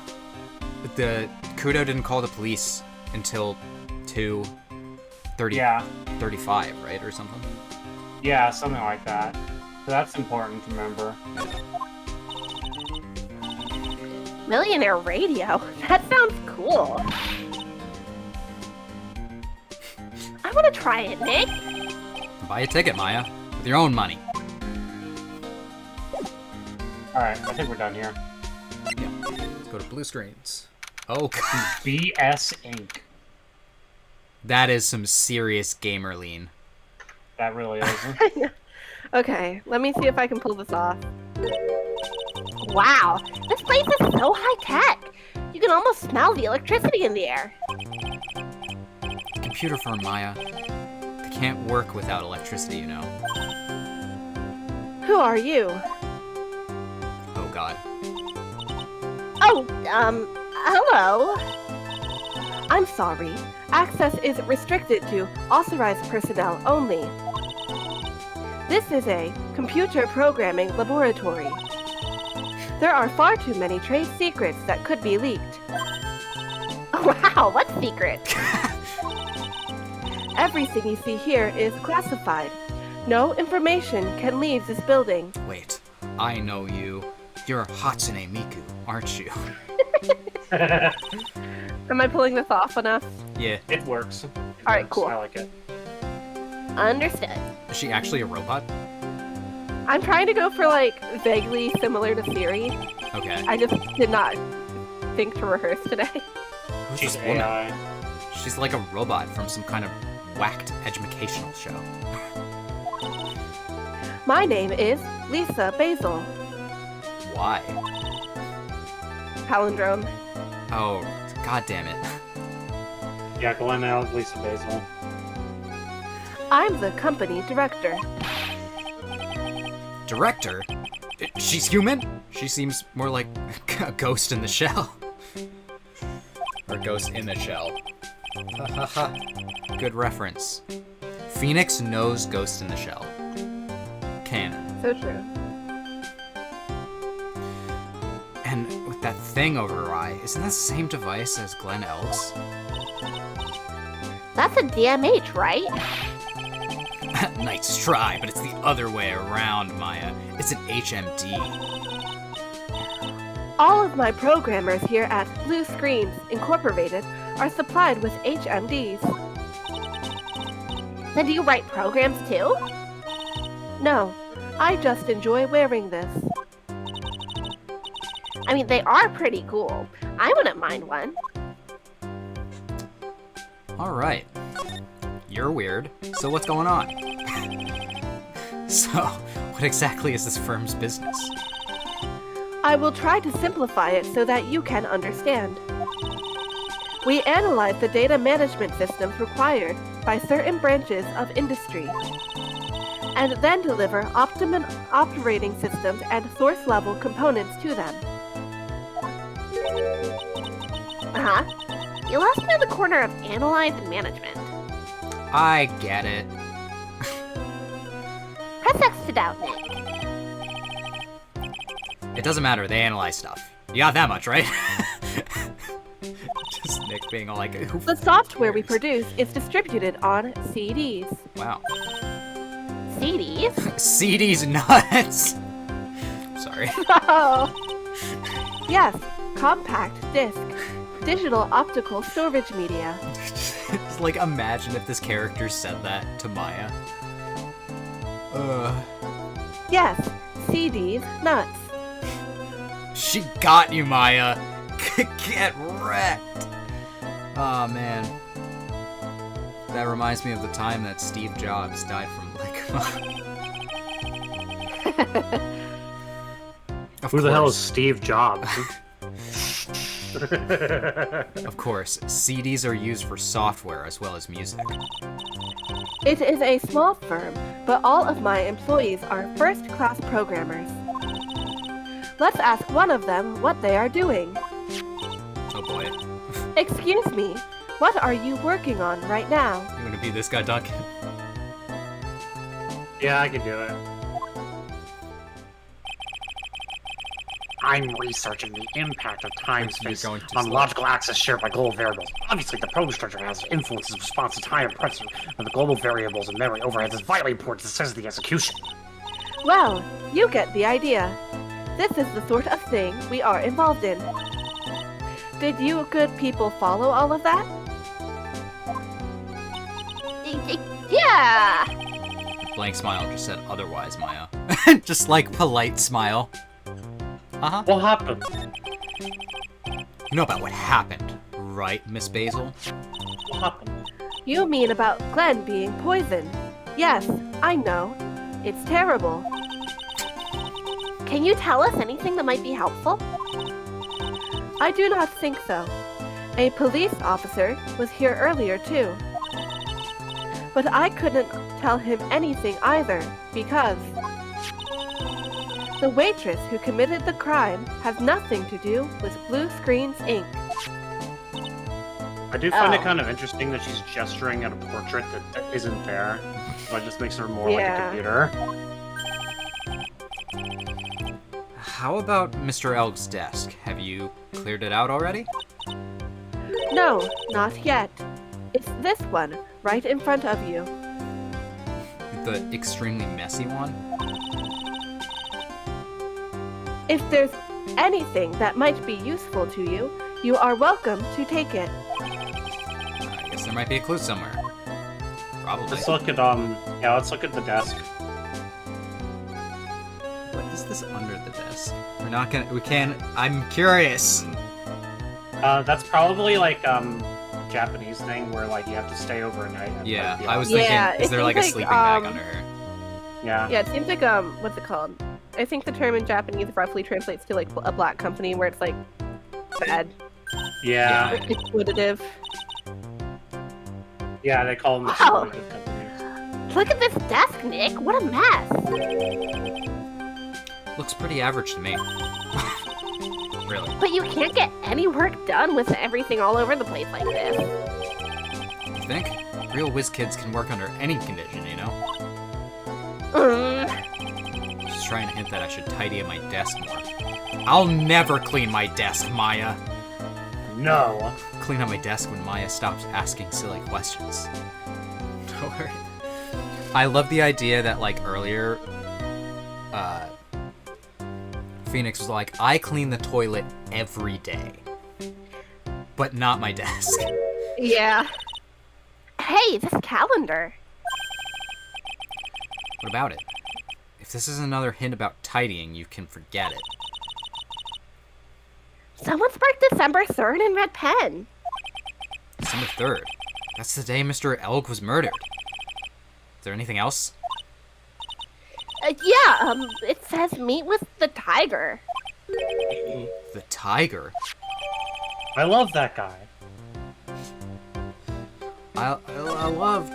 the Kudo didn't call the police until 2:30, Yeah. 35, right? Or something? Yeah, something like that. So that's important to remember. Millionaire radio? That sounds cool. I want to try it, Nick. Buy a ticket, Maya. With your own money. Alright, I think we're done here. Yeah. Let's go to blue screens. Oh, God. BS Inc. That is some serious gamer lean. That really is. Okay, let me see if I can pull this off. Wow, this place is so high tech. You can almost smell the electricity in the air. Computer firm, Maya. They can't work without electricity, you know. Who are you? Oh, God. Oh, hello. I'm sorry. Access is restricted to authorized personnel only. This is a computer programming laboratory. There are far too many trade secrets that could be leaked. Wow, what secret? Everything you see here is classified. No information can leave this building. Wait, I know you. You're Hatsune Miku, aren't you? Am I pulling this off enough? Yeah. It works. All right, cool. I like it. Understood. Is she actually a robot? I'm trying to go for like vaguely similar to Siri. Okay. I just did not think to rehearse today. Who's She's this woman? AI. She's like a robot from some kind of whacked educational show. My name is Lisa Basil. Why? Palindrome. Oh, god damn it. Yeah, Glenn Allen, Lisa Basil. I'm the company director. Director? She's human? She seems more like a ghost in the shell. Or ghost in the shell. Ha ha ha. Good reference. Phoenix knows Ghost in the Shell. Canon. So true. And with that thing over her eye, isn't that the same device as Glenn Elk's? That's a DMH, right? Nice try, but it's the other way around, Maya. It's an HMD. All of my programmers here at Blue Screens Incorporated are supplied with HMDs. Then do you write programs too? No, I just enjoy wearing this. I mean, they are pretty cool. I wouldn't mind one. Alright. you're weird, so what's going on? So, what exactly is this firm's business? I will try to simplify it so that you can understand. We analyze the data management systems required by certain branches of industry, and then deliver optimum operating systems and source-level components to them. Uh-huh. You lost me on the corner of analyze and management. I get it. Press X to doubt, Nick. It doesn't matter, they analyze stuff. You got that much, right? Just Nick being all like, who The software we produce is distributed on CDs. wow. CDs? CD's nuts! Sorry. Oh. Yes, compact disc, digital optical storage media. Just like imagine if this character said that to Maya. Yes, CDs nuts. She got you, Maya! Get wrecked! Oh man. That reminds me of the time that Steve Jobs died from Who the hell is Steve Jobs? Of course, CDs are used for software as well as music. It is a small firm, but all of my employees are first-class programmers. Let's ask one of them what they are doing. Oh boy. Excuse me, what are you working on right now? You wanna be this guy, Duncan? Yeah, I can do it. I'm researching the impact of time-space going too on slow. logical axis shared by global variables. Obviously, the probe structure has influences response to time and pressure, and the global variables and memory overheads is vitally important to success of the execution. Well, you get the idea. This is the sort of thing we are involved in. Did you good people follow all of that? Yeah! Blank smile just said otherwise, Maya. Just like polite smile. Uh-huh. What happened? You know about what happened, right, Miss Basil? What happened? You mean about Glenn being poisoned? Yes, I know. It's terrible. Can you tell us anything that might be helpful? I do not think so. A police officer was here earlier too. But I couldn't tell him anything either, because the waitress who committed the crime has nothing to do with Blue Screen's ink. I do find it Oh. kind of interesting that she's gesturing at a portrait that isn't there, but it just makes her more like a Yeah. computer. How about Mr. Elg's desk? Have you cleared it out already? No, not yet. It's this one, right in front of you. The extremely messy one? If there's anything that might be useful to you, you are welcome to take it. I guess there might be a clue somewhere. Probably. Let's look at yeah, let's look at the desk. What is this under the desk? We can, I'm curious. That's probably like Japanese thing where like you have to stay overnight. And, Yeah, like, the I was office. thinking, Yeah, is it there like a seems like, sleeping bag under her? Yeah. Yeah, it seems like, what's it called? I think the term in Japanese roughly translates to like a black company where it's like bad, Yeah. Yeah. exploitative. Yeah, they call them Wow. exploitative companies. Look at this desk, Nick. What a mess. Looks pretty average to me. Really. But you can't get any work done with everything all over the place like this. You think? Real whiz kids can work under any condition, you know? Just trying to hint that I should tidy up my desk more. I'll never clean my desk, Maya. No. Clean up my desk when Maya stops asking silly questions. Don't worry. I love the idea that, like, earlier, Phoenix was like, I clean the toilet every day. But not my desk. Yeah. Hey, this calendar. What about it? If this is another hint about tidying, you can forget it. Someone sparked December 3rd in red pen. December 3rd. That's the day Mr. Elg was murdered. there anything else? Yeah, it says meet with the tiger. The tiger? I love that guy. I loved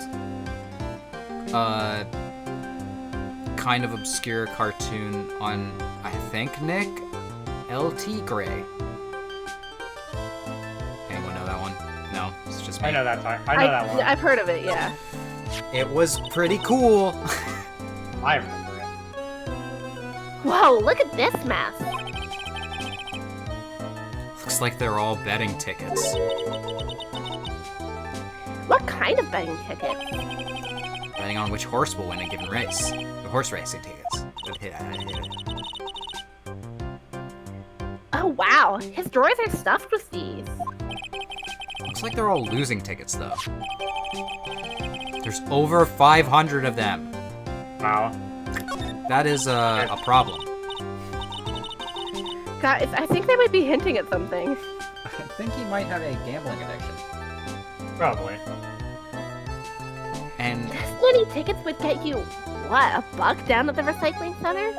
kind of obscure cartoon on, I think, Nick? El Tigre. Anyone know that one? No, it's just me. I know that time. I know that one. I've heard of it, yeah. It was pretty cool. I remember it. Whoa, look at this mess. Looks like they're all betting tickets. What kind of betting tickets? Betting on which horse will win a given race. The horse racing tickets. Oh wow, his drawers are stuffed with these. Looks like they're all losing tickets, though. There's over 500 of them. Wow. That is a problem. Guys, I think they might be hinting at something. I think he might have a gambling addiction. Probably. And This many tickets would get you, what, $1 down at the recycling center?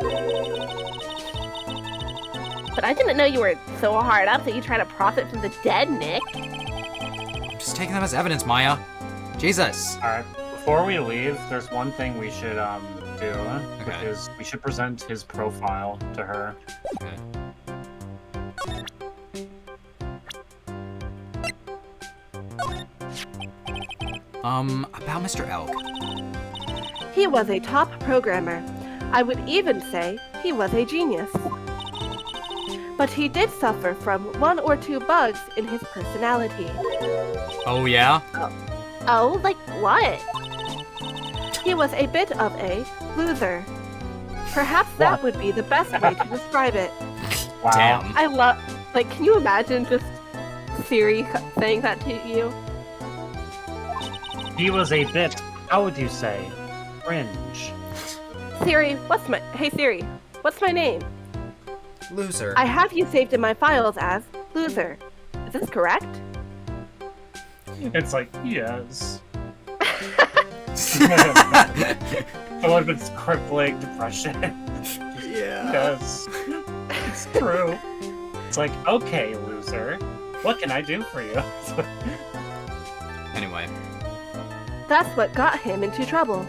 But I didn't know you were so hard up that you try to profit from the dead, Nick. I'm just taking them as evidence, Maya. Jesus. Alright, before we leave, there's one thing we should do, which Okay. is we should present his profile to her. Okay. About Mr. Elk. He was a top programmer. I would even say he was a genius. But he did suffer from 1 or 2 bugs in his personality. Oh, yeah? Oh, like what? He was a bit of a loser. Perhaps that would be the best way to describe it. Wow. Damn. I love, like, can you imagine just Siri saying that to you? He was a bit, how would you say, cringe. Siri, hey Siri, what's my name? Loser. I have you saved in my files as loser. Is this correct? It's like, yes. I love its crippling depression. Yeah. Yes. It's true. It's like, okay, loser. What can I do for you? Anyway. That's what got him into trouble.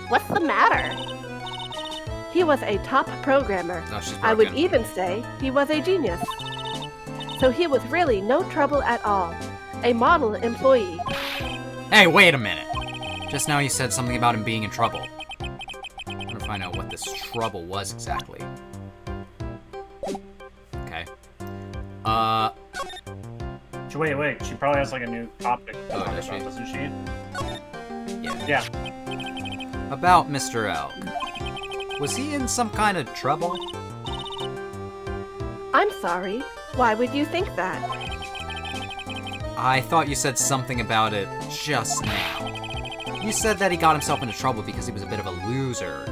What's the matter? He was a top programmer. Oh, she's I would broken. even say he was a genius. So he was really no trouble at all. A model employee. Hey, wait a minute. Just now you said something about him being in trouble. I want to find out what this trouble was exactly. Okay. Wait, she probably has like a new topic to Oh, talk does about, she? doesn't she? Yeah. Yeah. About Mr. Elk. Was he in some kind of trouble? I'm sorry. Why would you think that? I thought you said something about it just now. You said that he got himself into trouble because he was a bit of a loser.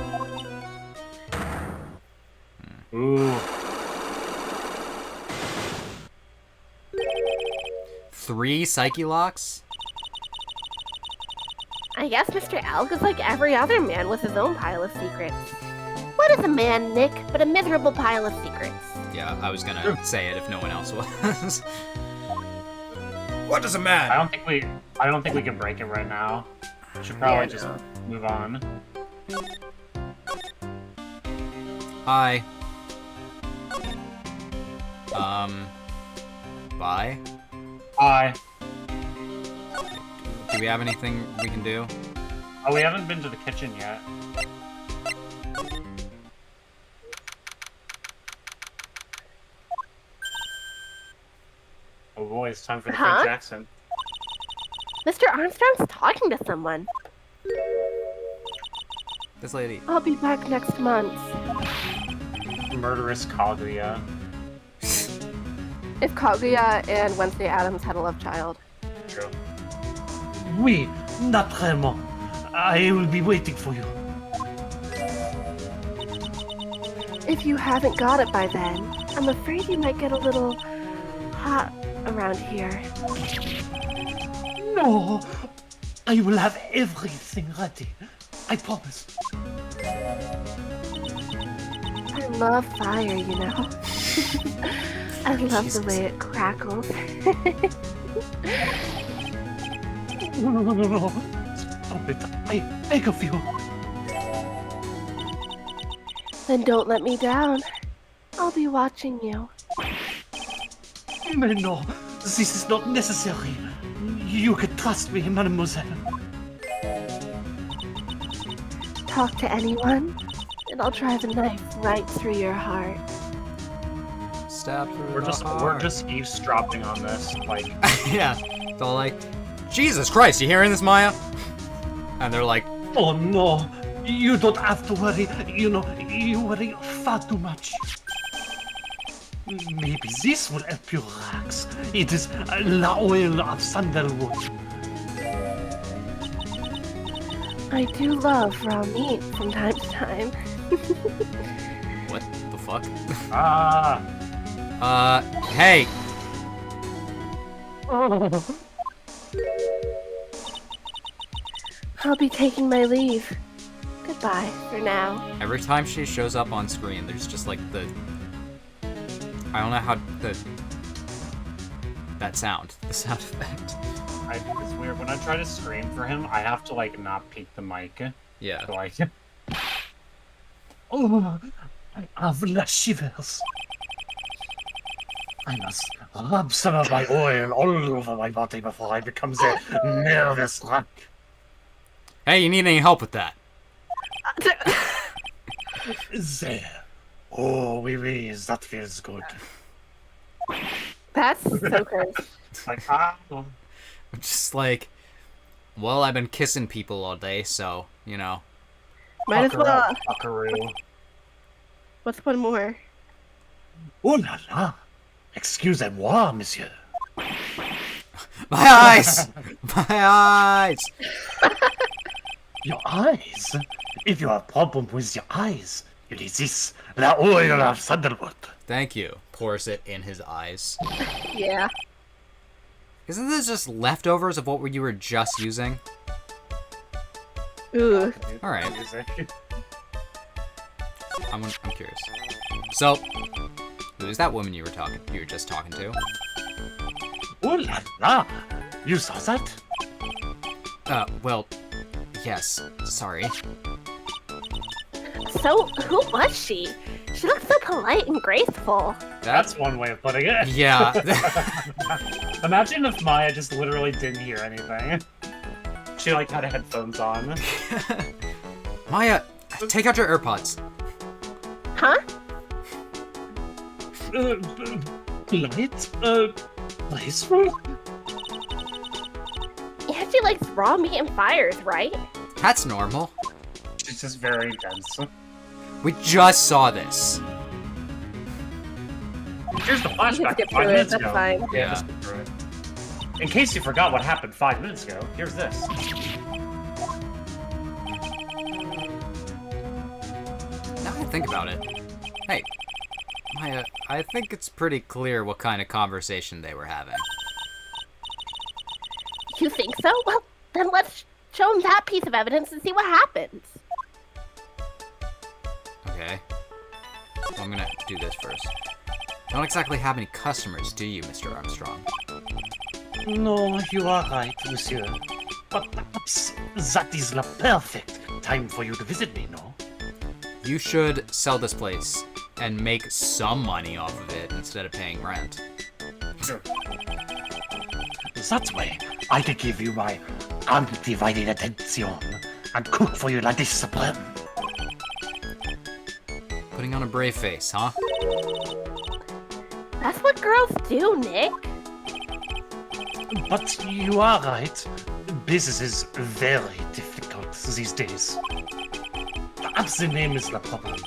Ooh. 3 Psyche locks? I guess Mr. Elk is like every other man with his own pile of secrets. What is a man, Nick, but a miserable pile of secrets? Yeah, I was gonna say it if no one else was. What is a man? I don't think we can break it right now. Should probably just move on. Hi. Bye? Hi. Do we have anything we can do? Oh, we haven't been to the kitchen yet. Oh boy, it's time for the Huh? French accent. Mr. Armstrong's talking to someone. This lady. I'll be back next month. Murderous Kaguya. If Kaguya and Wednesday Addams had a love child. True. Oui, naturellement. I will be waiting for you. If you haven't got it by then, I'm afraid you might get a little hot around here. No! I will have everything ready. I promise. I love fire, you know. I love the way it crackles. No. Stop it. I beg of you. Then don't let me down. I'll be watching you. Mais no, this is not necessary. You can trust me, mademoiselle. Talk to anyone, and I'll drive a knife right through your heart. Stab through We're the just heart. eavesdropping on this, like. Yeah. It's all like, Jesus Christ, you hearing this, Maya? And they're like, Oh no, you don't have to worry. You know, you worry far too much. Maybe this will help you relax. It is the oil of sandalwood. I do love raw meat from time to time. what the fuck? Ah. Hey. I'll be taking my leave. Goodbye for now. Every time she shows up on screen, there's just like I don't know how that sound, the sound effect. It's weird. When I try to scream for him, I have to, like, not peek the mic. Yeah. So, like... Oh, I have the shivers. I must rub some of my oil all over my body before I become a nervous wreck. Hey, you need any help with that? There. Oh, oui, that feels good. That's so gross. Like, ah... I'm just like, well, I've been kissing people all day, so, you know. Might as well. Buckaroo. What's one more? Oh la la. Excusez-moi, monsieur. My eyes! My eyes! Your eyes? If you have a problem with your eyes, it is this, the oil of sandalwood. Thank you. Pours it in his eyes. Yeah. Isn't this just leftovers of what you were just using? Ooh. Alright. I'm curious. So, who's that woman you were just talking to? Oh la la. You saw that? Well, yes. Sorry. So, who was she? She looked so polite and graceful. That's one way of putting it. Yeah. Imagine if Maya just literally didn't hear anything. She, like, had headphones on. Maya, take out your AirPods. Huh? Polite? Graceful? Yeah, she likes raw meat and fires, right? That's normal. She's just very dense. We just saw this. Here's the You can flashback skip 5 through it, minutes that's ago. fine. Yeah. Just skip through it. In case you forgot what happened 5 minutes ago, here's this. Now that I think about it. Hey, Maya, I think it's pretty clear what kind of conversation they were having. You think so? Well, then let's show him that piece of evidence and see what happens. Okay. So I'm gonna do this first. Don't exactly have any customers, do you, Mr. Armstrong? No, you are right, monsieur. But perhaps that is the perfect time for you to visit me, no? You should sell this place and make some money off of it instead of paying rent. That way, I can give you my undivided attention and cook for you la discipline. Putting on a brave face, huh? That's what girls do, Nick. But you are right. Business is very difficult these days. Perhaps the name is the problem.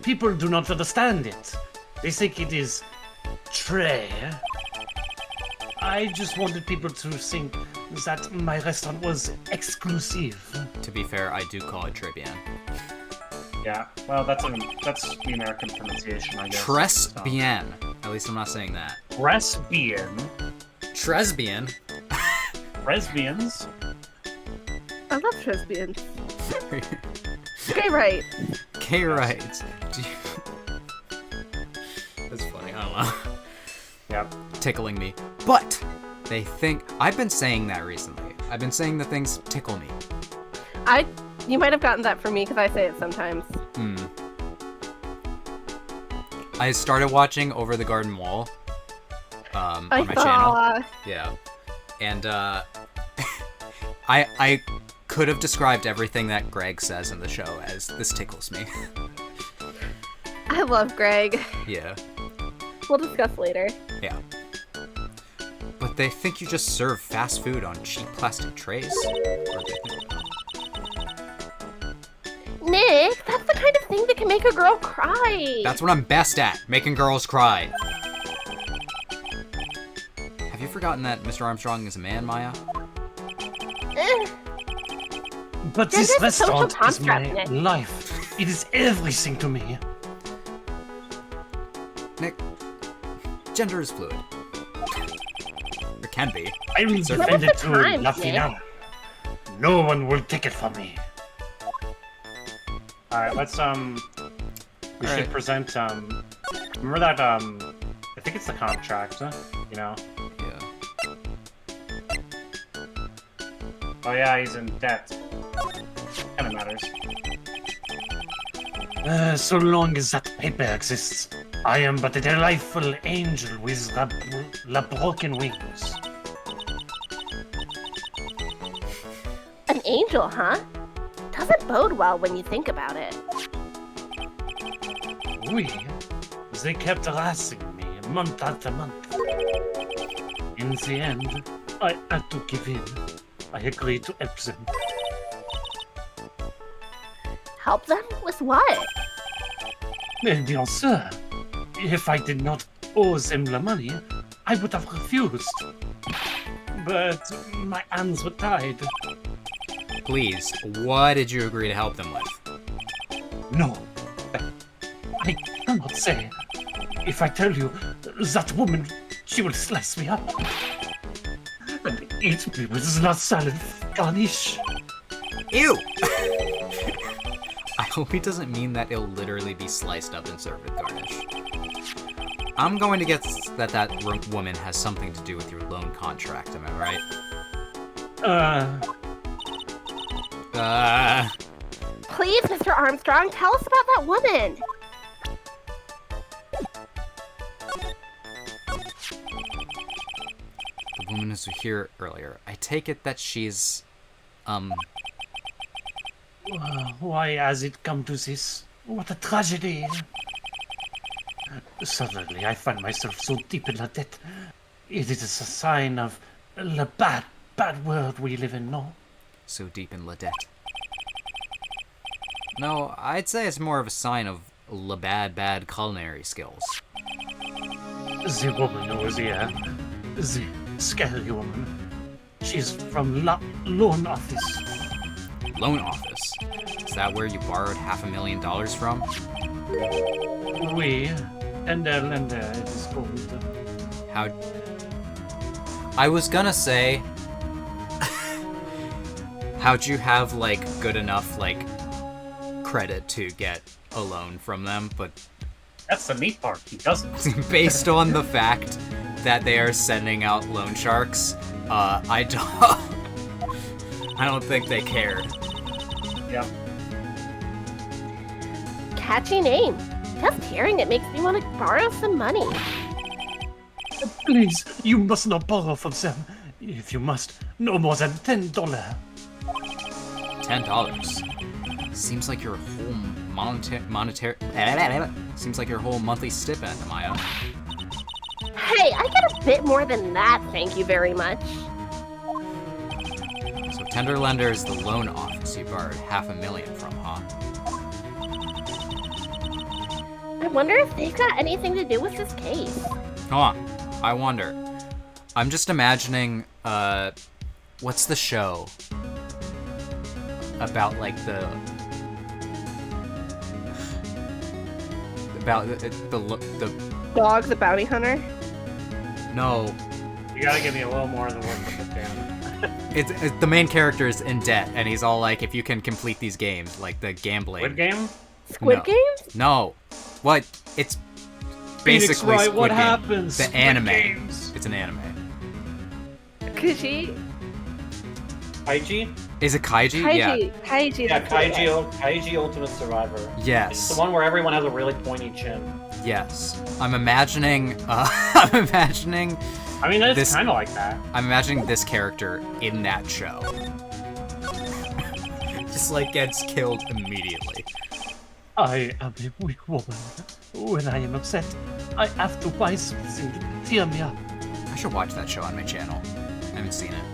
People do not understand it. They think it is Trey. I just wanted people to think that my restaurant was exclusive. To be fair, I do call it Trebian. Yeah, well, that's the American pronunciation, I guess. Tresbian. At least I'm not saying that. Presbian. Tresbian? Lesbians. I love lesbians. Gay rights. Gay rights. That's funny. I don't know. Yep. Tickling me. But they think I've been saying that recently. I've been saying the things tickle me. You might have gotten that from me because I say it sometimes. I started watching Over the Garden Wall on my channel. Yeah. And I could have described everything that Greg says in the show as this tickles me. I love Greg. Yeah. We'll discuss later. Yeah. But they think you just serve fast food on cheap plastic trays? Nick, that's the kind of thing that can make a girl cry. That's what I'm best at, making girls cry. Have you forgotten that Mr. Armstrong is a man, Maya? But This this is a social restaurant is construct, my Nick. life. It is everything to me. Nick, gender is fluid. Or can be. I will Sir, defend what it was to the time, La Nick? Finale. No one will take it from me. Alright, let's we should Alright. present remember that I think it's the contract, you know? Yeah. Oh yeah, he's in debt. Kinda matters. So long as that paper exists, I am but a delightful angel with la broken wings. An angel, huh? Doesn't bode well when you think about it. Oui, they kept harassing me month after month. In the end, I had to give in. I agreed to help them. Help them? With what? Well, bien sûr. If I did not owe them the money, I would have refused. But my hands were tied. Please, what did you agree to help them with? No, I cannot say. If I tell you, that woman, she will slice me up and eat me with the salad garnish. Ew! I hope he doesn't mean that it'll literally be sliced up and served with garnish. I'm going to guess that woman has something to do with your loan contract, am I right? Please, Mr. Armstrong, tell us about that woman. The woman who was here earlier. I take it that she's, Why has it come to this? What a tragedy. Suddenly, I find myself so deep in the debt. It is a sign of the bad world we live in, no? so deep in Ladette. No, I'd say it's more of a sign of bad culinary skills. The woman over there, the scary woman, she's from loan office. Loan office? Is that where you borrowed $500,000 from? We, and the lender, it is called. How... I was gonna say... How'd you have, like, good enough, like, credit to get a loan from them, but That's the neat part. He doesn't. based on the fact that they are sending out loan sharks, I don't think they cared. Yep. Catchy name. Just hearing it makes me want to borrow some money. Please, you must not borrow from them. If you must, no more than $10. $10. Seems like your whole seems like your whole monthly stipend, Maya. Hey, I get a bit more than that, thank you very much. So Tender Lender is the loan office you borrowed $500,000 from, huh? I wonder if they've got anything to do with this case. Huh. I wonder. I'm just imagining, what's the show? About, like, the Dog the bounty hunter. No. You gotta give me a little more of the work to put down. the main character is in debt, and he's all like, if you can complete these games, like the gambling. Squid Game? Squid No. Games? No. What? It's basically Wright, Squid what Game. happens? The Squid anime. Games. It's an anime. Kaiji? Kaiji? Is it Kaiji? Yeah. Kaiji. Yeah, that's what it was. Kaiji Ultimate Survivor. It's Yes. the one where everyone has a really pointy chin. Yes. I'm imagining. I'm imagining. I mean, it's This- kind of like that. I'm imagining this character in that show. Just like gets killed immediately. I am a weak woman. When I am upset, I have to buy something to cheer me up. I should watch that show on my channel. I haven't seen it.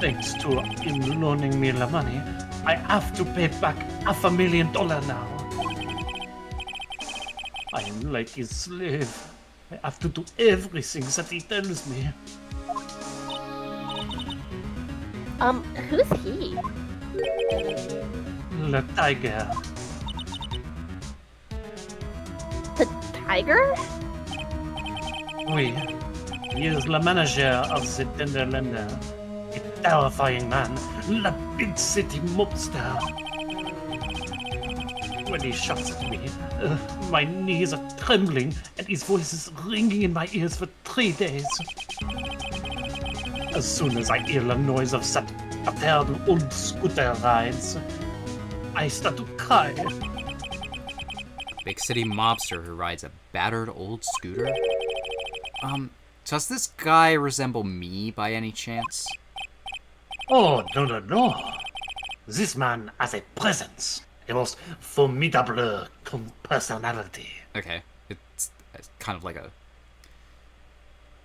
Thanks to him loaning me the money, I have to pay back $500,000 now. I am like his slave. I have to do everything that he tells me. Who's he? The tiger. The tiger? Oui. He is the manager of the Tenderlander. A terrifying man. The big city mobster. When he shouts at me, my knees are trembling and his voice is ringing in my ears for 3 days. As soon as I hear the noise of that battered old scooter rides, I start to cry. Big city mobster who rides a battered old scooter? Does this guy resemble me by any chance? Oh, no. This man has a presence. A most formidable personality. Okay. It's kind of like a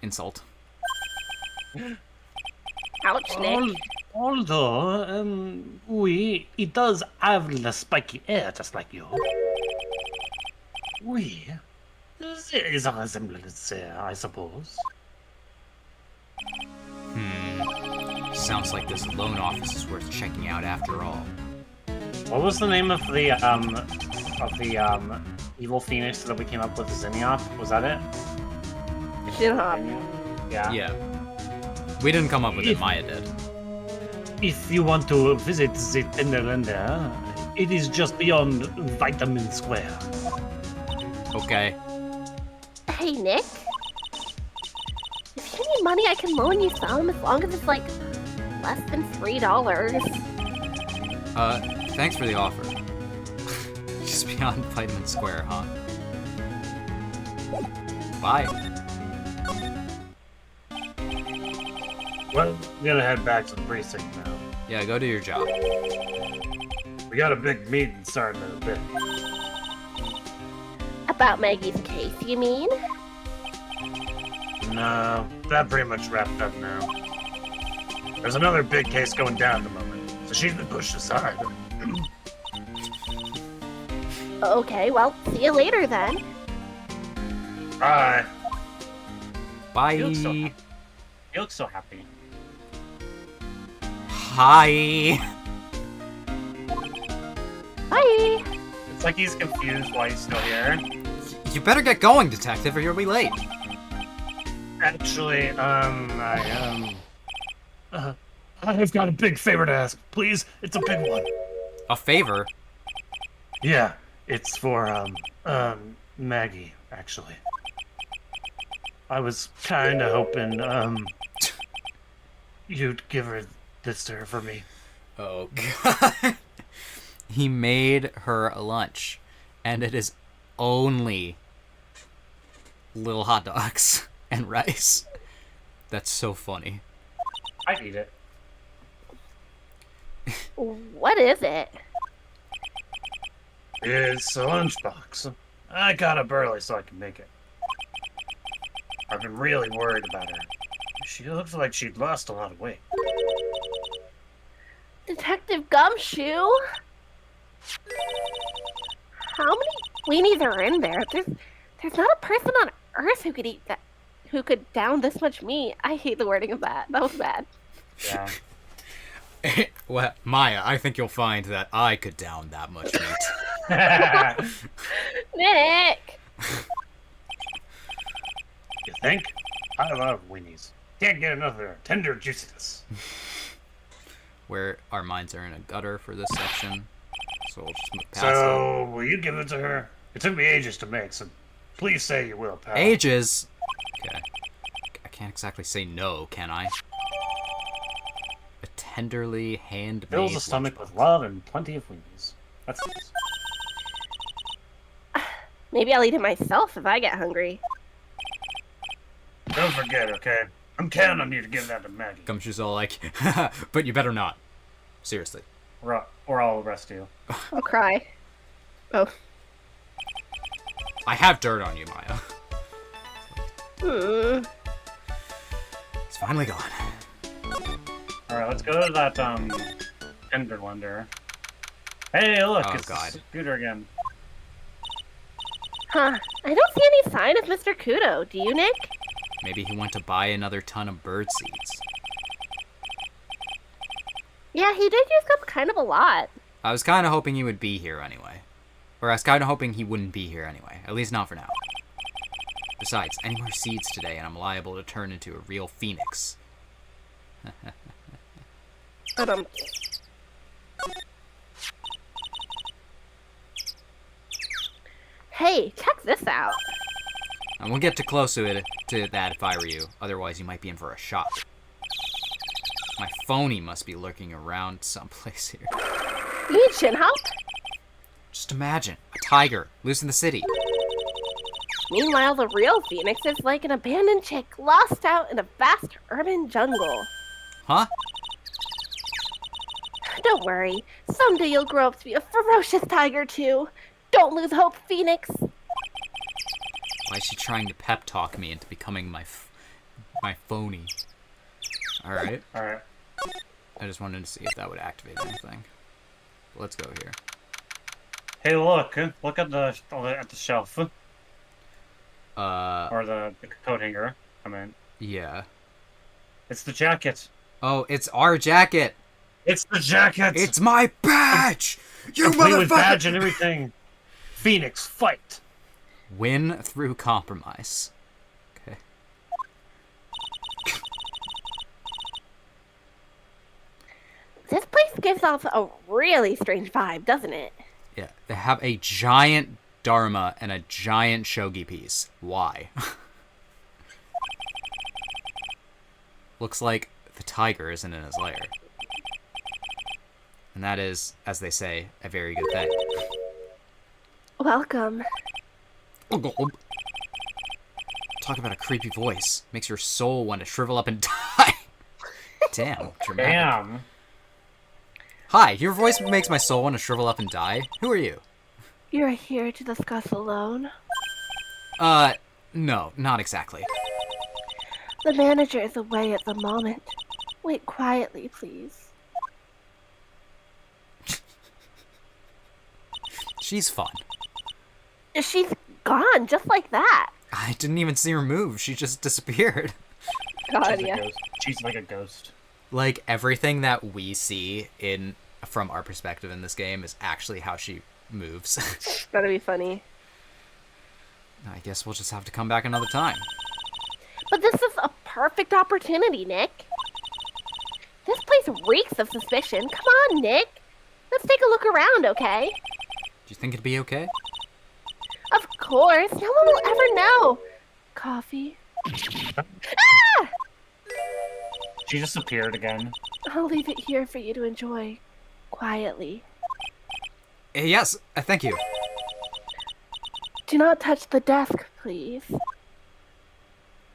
insult. Ouch, Nick. Although, oui, he does have the spiky hair just like you. Oui, there is a resemblance there, I suppose. Sounds like this loan office is worth checking out after all. What was the name of the evil phoenix that we came up with? Zinniop? Was that it? Shinhop. Yeah. Yeah. We didn't come up with it, Maya did. If you want to visit the Tenderlander, it is just beyond Vitamin Square. Okay. Hey, Nick. If you need money, I can loan you some, as long as it's like less than $3. Thanks for the offer. Just beyond Vitamin Square, huh? Bye. Well, we gotta head back to the precinct now. Yeah, go do your job. We got a big meeting starting in a bit. About Maggie's case, you mean? No, that pretty much wrapped up now. There's another big case going down at the moment, so she's been pushed aside. Okay, well, see you later then. Bye. Bye. You look so happy. Hi. Bye! It's like he's confused why he's still here. You better get going, detective, or you'll be late. Actually, I've got a big favor to ask, please. It's a big one. A favor? Yeah, it's for, Maggie, actually. I was kinda hoping, you'd give her this to her for me. Oh, God. He made her a lunch, and it is only little hot dogs and rice. That's so funny. I'd eat it. What is it? it's a lunchbox. I got up early so I can make it. I've been really worried about her. She looks like she'd lost a lot of weight. Detective Gumshoe? How many weenies are in there? There's not a person on Earth who could eat that, who could down this much meat. I hate the wording of that. That was bad. Yeah. Well, Maya, I think you'll find that I could down that much meat. Nick! You think? I love weenies. Can't get enough of their tender juiciness. Where our minds are in a gutter for this section. So we'll just move past So, will you give it to her? It took me ages to make, so please say you will, pal. it. Ages! Okay. I can't exactly say no, can I? A tenderly handmade... Fills the stomach with love and plenty of weenies. That's nice. Maybe I'll eat it myself if I get hungry. Don't forget, okay? I'm counting on you to give that to Maggie. Gumshoe's all like, but you better not. Seriously. Or I'll arrest you. I'll cry. Oh. I have dirt on you, Maya. It's finally gone. Alright, let's go to that, Ender Wonder. Hey, look, Oh, it's God. Scooter again. Huh. I don't see any sign of Mr. Kudo. Do you, Nick? Maybe he went to buy another ton of bird seeds. Yeah, he did use up kind of a lot. I was kind of hoping he would be here anyway. Or I was kind of hoping he wouldn't be here anyway. At least not for now. Besides, any more seeds today and I'm liable to turn into a real phoenix. Hey, check this out. And we'll get too close to that if I were you. Otherwise, you might be in for a shock. My phony must be lurking around someplace here. You need shin help? Just imagine, a tiger, loose in the city. Meanwhile, the real Phoenix is like an abandoned chick lost out in a vast urban jungle. Huh? Don't worry. Someday you'll grow up to be a ferocious tiger, too. Don't lose hope, Phoenix. Why is she trying to pep talk me into becoming my phony? Alright. Alright. I just wanted to see if that would activate anything. Let's go here. Hey, look at the shelf. Or the coat hanger. I mean, Yeah. it's the jacket. Oh, it's our jacket! It's the jacket! It's my badge! You complete with badge motherfucker! and everything. Phoenix, fight! Win through compromise. Okay. This place gives off a really strange vibe, doesn't it? Yeah, they have a giant Dharma and a giant shogi piece. Why? Looks like the tiger isn't in his lair. And that is, as they say, a very good thing. Welcome. Talk about a creepy voice. Makes your soul want to shrivel up and die. Damn, dramatic. Damn. Hi, your voice makes my soul want to shrivel up and die. Who are you? You're here to discuss alone. No, not exactly. The manager is away at the moment. Wait quietly, please. She's fun. She's gone, just like that. I didn't even see her move. She just disappeared. God, She's a yeah. ghost. She's like a ghost. Like, everything that we see from our perspective in this game is actually how she moves. That'd be funny. I guess we'll just have to come back another time. But this is a perfect opportunity, Nick. This place reeks of suspicion. Come on, Nick. Let's take a look around, okay? Do you think it'd be okay? Of course. No one will ever know. Coffee. Ah! She just appeared again. I'll leave it here for you to enjoy. Quietly. Yes, thank you. Do not touch the desk, please.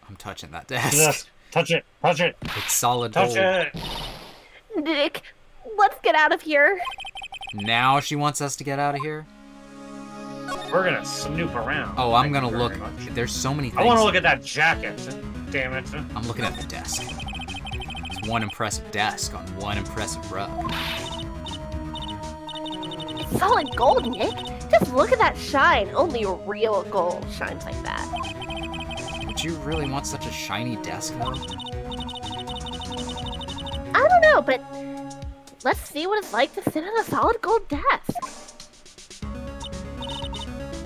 I'm touching that desk. Yes. Touch it. Touch it. It's solid Touch gold. it. Nick, let's get out of here. Now she wants us to get out of here? We're gonna snoop around. Oh, I'm Thank gonna you look. very much. There's so many things. I want to look at that jacket. Damn it. I'm looking at the desk. It's one impressive desk on one impressive rug. It's solid gold, Nick. Just look at that shine. Only real gold shines like that. Would you really want such a shiny desk, though? I don't know, but let's see what it's like to sit at a solid gold desk.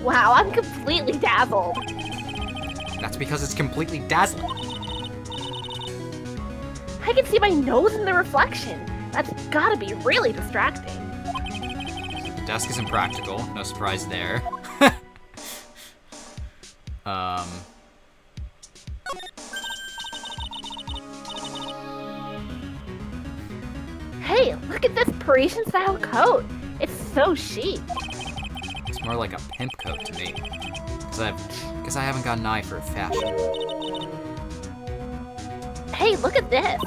Wow, I'm completely dazzled. That's because it's completely dazzling. I can see my nose in the reflection. That's gotta be really distracting. The desk is impractical. No surprise there. Hey, look at this Parisian-style coat. It's so chic. It's more like a pimp coat to me. Because I haven't got an eye for fashion. Hey, look at this.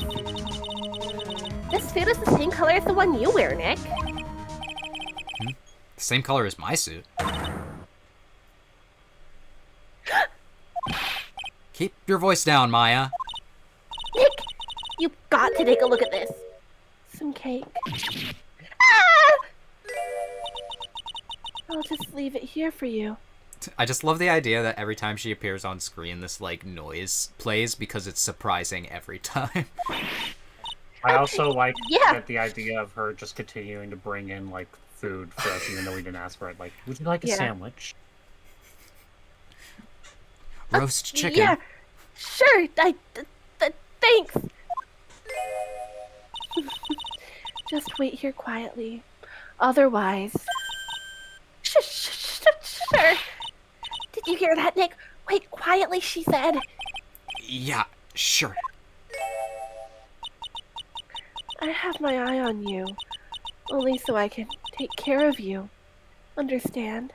This suit is the same color as the one you wear, Nick. The same color as my suit. Keep your voice down, Maya. Nick, you've got to take a look at this. Some cake. Ah! I'll just leave it here for you. I just love the idea that every time she appears on screen, this, like, noise plays because it's surprising every time. I also like Yeah. that the idea of her just continuing to bring in, like, food for us even though we didn't ask for it. Like, would you like a Yeah. sandwich? Roast chicken. Yeah, sure. Thanks. Just wait here quietly. Otherwise, Sure. Did you hear that, Nick? Wait quietly, she said. Yeah, sure. I have my eye on you, only so I can take care of you. Understand?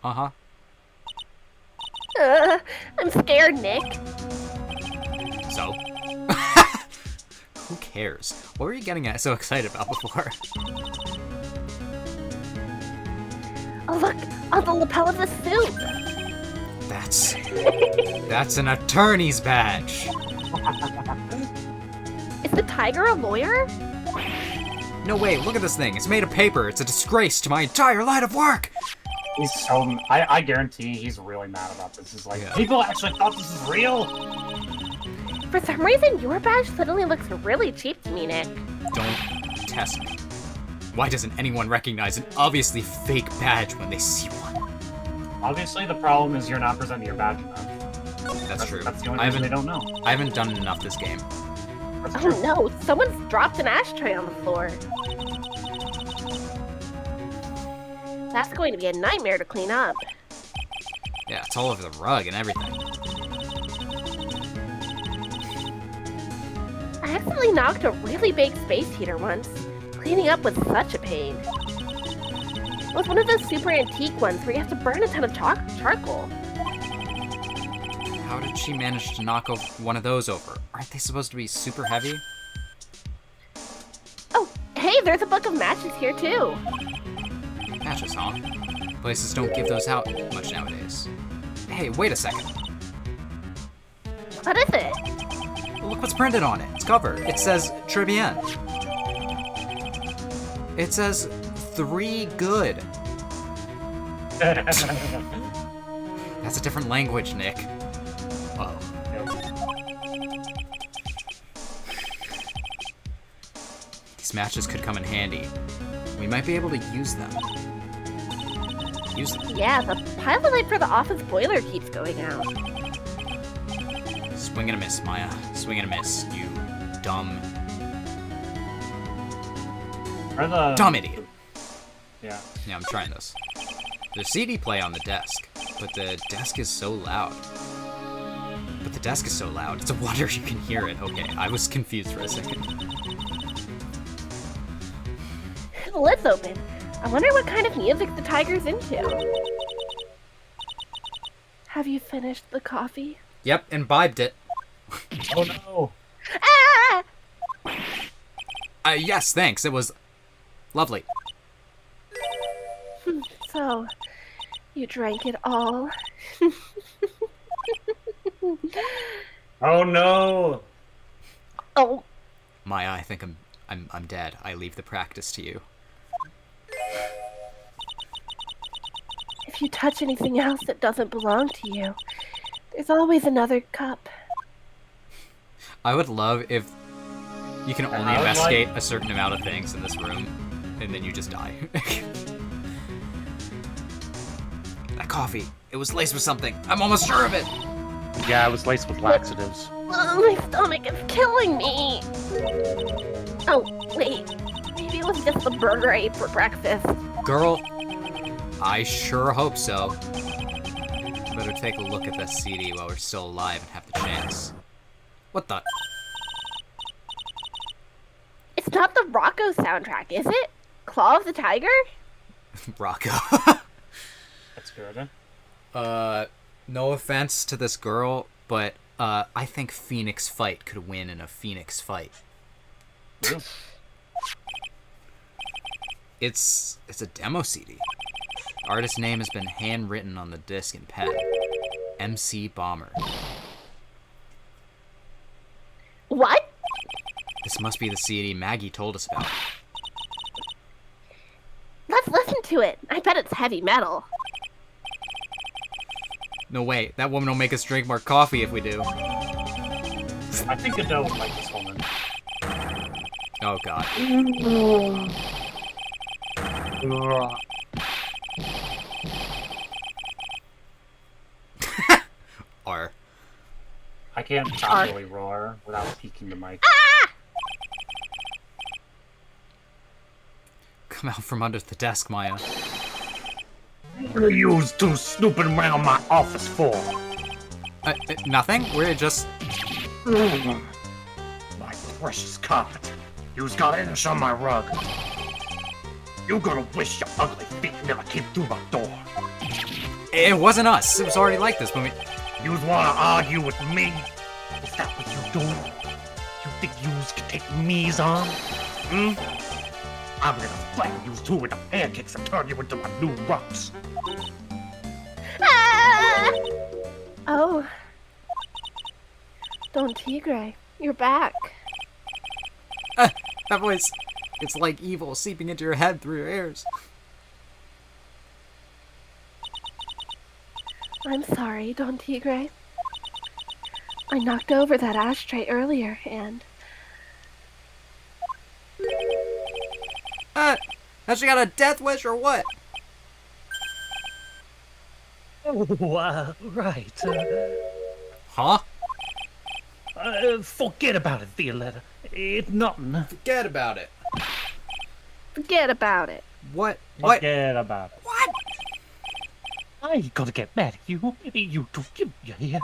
Uh-huh. I'm scared, Nick. So? Who cares? What were you getting so excited about before? Oh, look, on the lapel of the suit. That's an attorney's badge. Is the tiger a lawyer? No way, look at this thing. It's made of paper. It's a disgrace to my entire line of work. He's so... I guarantee he's really mad about this. He's like, Yeah. people actually thought this is real? For some reason, your badge suddenly looks really cheap to me, Nick. Don't test me. Why doesn't anyone recognize an obviously fake badge when they see one? Obviously, the problem is you're not presenting your badge enough. That's true. That's the only reason they don't know. I haven't done enough this game. That's Oh true. no, someone's dropped an ashtray on the floor. That's going to be a nightmare to clean up. Yeah, it's all over the rug and everything. I accidentally knocked a really big space heater once. Cleaning up was such a pain. It was one of those super antique ones where you have to burn a ton of charcoal. How did she manage to knock one of those over? Aren't they supposed to be super heavy? Oh, hey, there's a book of matches here too. Matches, huh? Places don't give those out much nowadays. Hey, wait a second. What is it? Look what's printed on it. It's covered. It says Tribien. It says 3 good. That's a different language, Nick. Uh-oh. These matches could come in handy. We might be able to use them. Yeah, the pilot light for the office boiler keeps going out. Swing and a miss, Maya. Swing and a miss, you dumb idiot. Yeah. Yeah, I'm trying this. There's CD play on the desk, but the desk is so loud. It's a wonder you can hear it. Okay, I was confused for a second. The lid's open. I wonder what kind of music the tiger's into. Have you finished the coffee? Yep, imbibed it. Oh no! Ah! Yes, thanks. It was lovely. So, you drank it all? Oh no! Oh, Maya, I think I'm dead. I leave the practice to you. If you touch anything else that doesn't belong to you, there's always another cup. I would love if you can only I would investigate a certain amount of things in this room, and then you just die. That coffee, it was laced with something. I'm almost sure of it. Yeah, I was laced with laxatives. My stomach is killing me. Oh, wait. Maybe it was just the burger I ate for breakfast. Girl, I sure hope so. Better take a look at this CD while we're still alive and have the chance. What the? It's not the Rocco soundtrack, is it? Claw of the Tiger? Rocco. That's good. No offense to this girl, but I think Phoenix Fight could win in a Phoenix fight. Really? It's a demo CD. The artist's name has been handwritten on the disc in pen. MC Bomber. What? This must be the CD Maggie told us about. Let's listen to it. I bet it's heavy metal. No way, that woman will make us drink more coffee if we do. I think Adele would like this woman. Oh god. R. I can't properly roar without peeking the mic. Come out from under the desk, Maya. What are you two snooping around my office for? Nothing? We're just... My precious carpet. You's got inch on my rug. You gonna wish your ugly feet never came through my door. It wasn't us. It was already like this when we... You's wanna argue with me? Is that what you do? You think you's can take me's on? I'm gonna flatten you two with the pancakes and turn you into my new rocks. Ah! Oh. Don Tigre, you're back. That voice... It's like evil seeping into your head through your ears. I'm sorry, Don Tigre. I knocked over that ashtray earlier, and... Has she got a death wish or what? Oh, right. Huh? Forget about it, Violetta. It's nothing. Forget about it. Forget about it. What? What? Forget about it. What? I ain't gonna get mad at you. You two, you hear?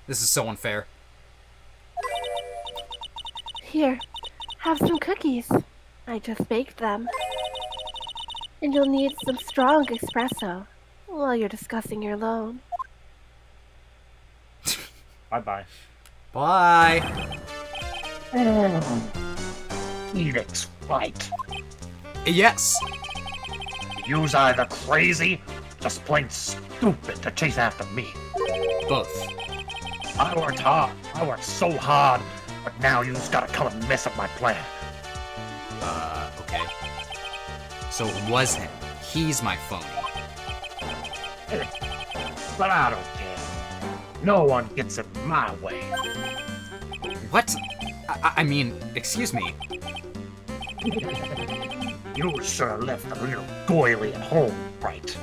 This is so unfair. Here, have some cookies. I just baked them. And you'll need some strong espresso while you're discussing your loan. Bye-bye. Bye. Phoenix Fight. Yes. You's either crazy, just plain stupid to chase after me. Both. I worked hard. I worked so hard, but now you's gotta come and mess up my plan. Okay. So it was him. He's my phony. But I don't care. No one gets in my way. What? I mean, excuse me. You sure left the little doily at home, right?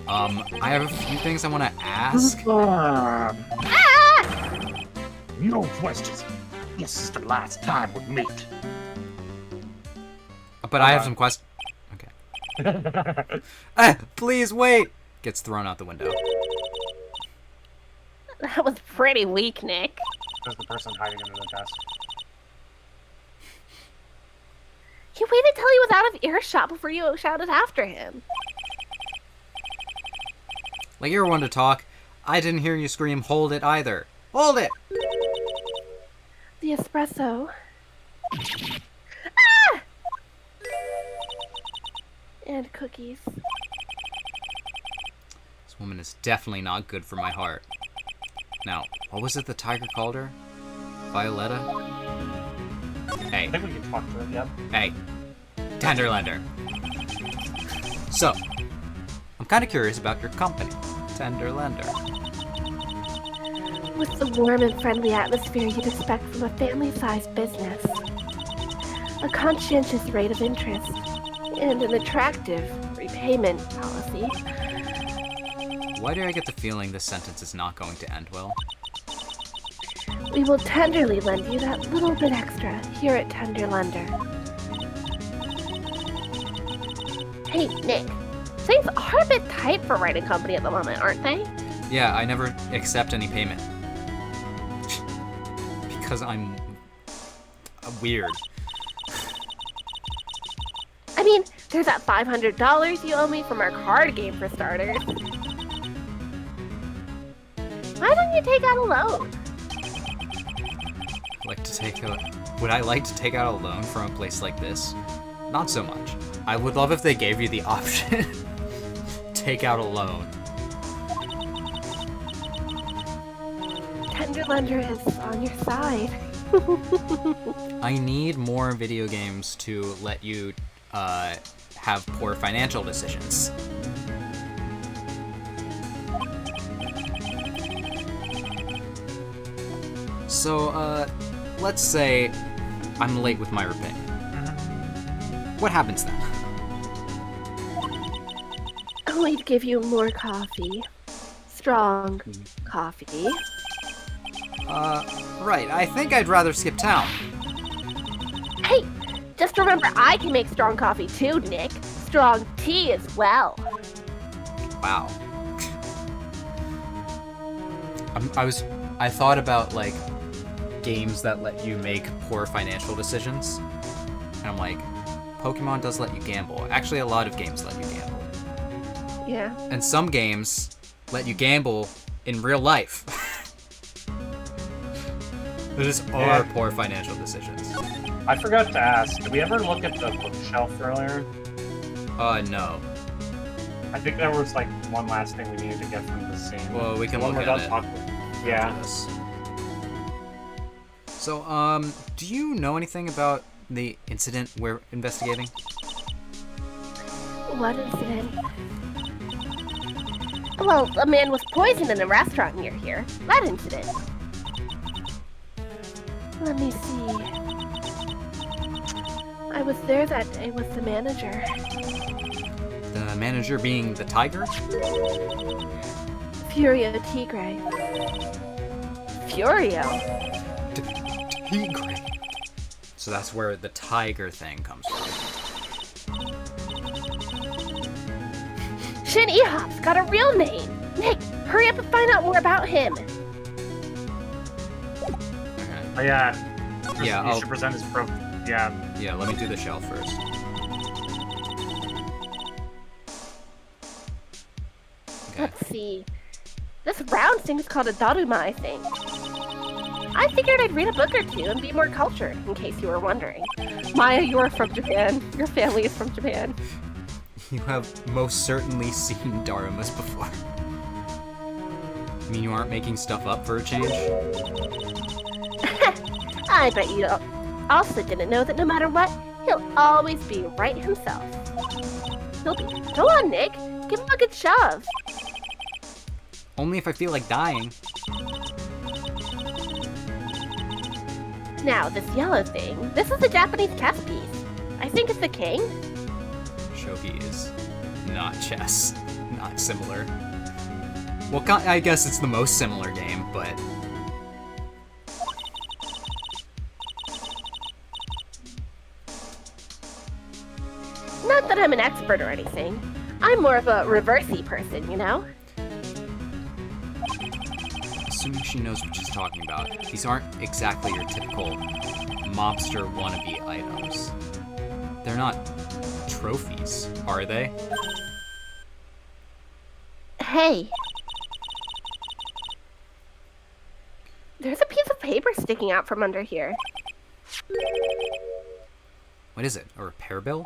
I have a few things I want to ask. No questions. This is the last time we meet. But I have some questions. Okay. Please wait! Gets thrown out the window. That was pretty weak, Nick. There's the person hiding under the desk. He waited till he was out of earshot before you shouted after him. Like you're one to talk. I didn't hear you scream, hold it either. Hold it! The espresso. Ah! And cookies. This woman is definitely not good for my heart. Now, what was it the tiger called her? Violetta? Hey. I think we can talk to it, yep. Hey. Tenderlander. So, I'm kind of curious about your company, Tenderlander. With the warm and friendly atmosphere you'd expect from a family-sized business. A conscientious rate of interest. And an attractive repayment policy. Why do I get the feeling this sentence is not going to end well? We will tenderly lend you that little bit extra here at Tender Lender. Hey, Nick. Things are a bit tight for writing company at the moment, aren't they? Yeah, I never accept any payment. Because I'm weird. I mean, there's that $500 you owe me from our card game for starters. Why don't you take out a loan? Would I like to take out a loan from a place like this? Not so much. I would love if they gave you the option. Take out a loan. Tender Lender is on your side. I need more video games to let you have poor financial decisions. So, let's say I'm late with my repayment. What happens then? We'd give you more coffee. Strong coffee. Right, I think I'd rather skip town. Hey, just remember I can make strong coffee too, Nick. Strong tea as well. Wow. I thought about, like, games that let you make poor financial decisions. And I'm like, Pokemon does let you gamble. Actually, a lot of games let you gamble. Yeah. And some games let you gamble in real life. Those are poor financial decisions. I forgot to ask, did we ever look at the bookshelf earlier? No. I think there was like one last thing we needed to get from the scene. Well, we can When look we're at done it. talking. Yeah. So, do you know anything about the incident we're investigating? What incident? Well, a man was poisoned in a restaurant near here. That incident. Let me see. I was there that day with the manager. The manager being the tiger? Furio Tigre. Furio. Tigre. So that's where the tiger thing comes from. Shin Ehop's got a real name. Nick, hurry up and find out more about him. Oh, yeah. Yeah, You I'll- should present his pro. Yeah. Yeah, let me do the shell first. Okay. Let's see. This round thing is called a Daruma, I think. I figured I'd read a book or two and be more cultured, in case you were wondering. Maya, you're from Japan. Your family is from Japan. You have most certainly seen Darumas before. I mean, you aren't making stuff up for a change? I bet you also didn't know that no matter what, he'll always be right himself. He'll be. Go on, Nick. Give him a good shove. Only if I feel like dying. Now, this yellow thing, this is a Japanese chess piece. I think it's the king. Shogi is not chess. Not similar. Well, I guess it's the most similar game, but... Not that I'm an expert or anything. I'm more of a reversey person, you know? Assuming she knows what she's talking about, these aren't exactly your typical mobster wannabe items. They're not trophies, are they? Hey. There's a piece of paper sticking out from under here. What is it? A repair bill?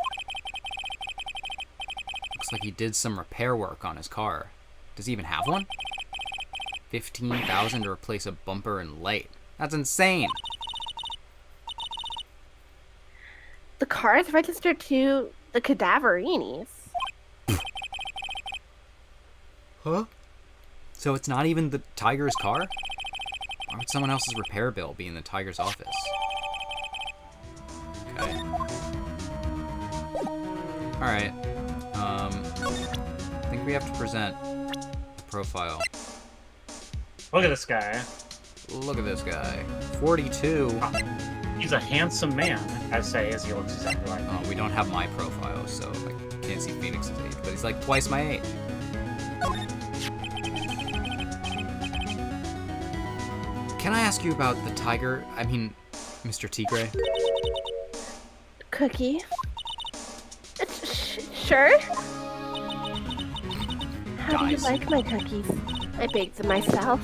Looks like he did some repair work on his car. Does he even have one? $15,000 to replace a bumper and light. That's insane! The car is registered to the Cadaverinis. Huh? So it's not even the tiger's car? Why would someone else's repair bill be in the tiger's office? Okay. Alright. I think we have to present the profile. Look at this guy. Look at this guy. 42. He's a handsome man, I say, as he looks exactly like me. Oh, we don't have my profile, so I can't see Phoenix's age, but he's like twice my age. Can I ask you about the tiger? I mean, Mr. Tigre? Cookie? Sure? How do you Guys. like my cookies? I baked them myself.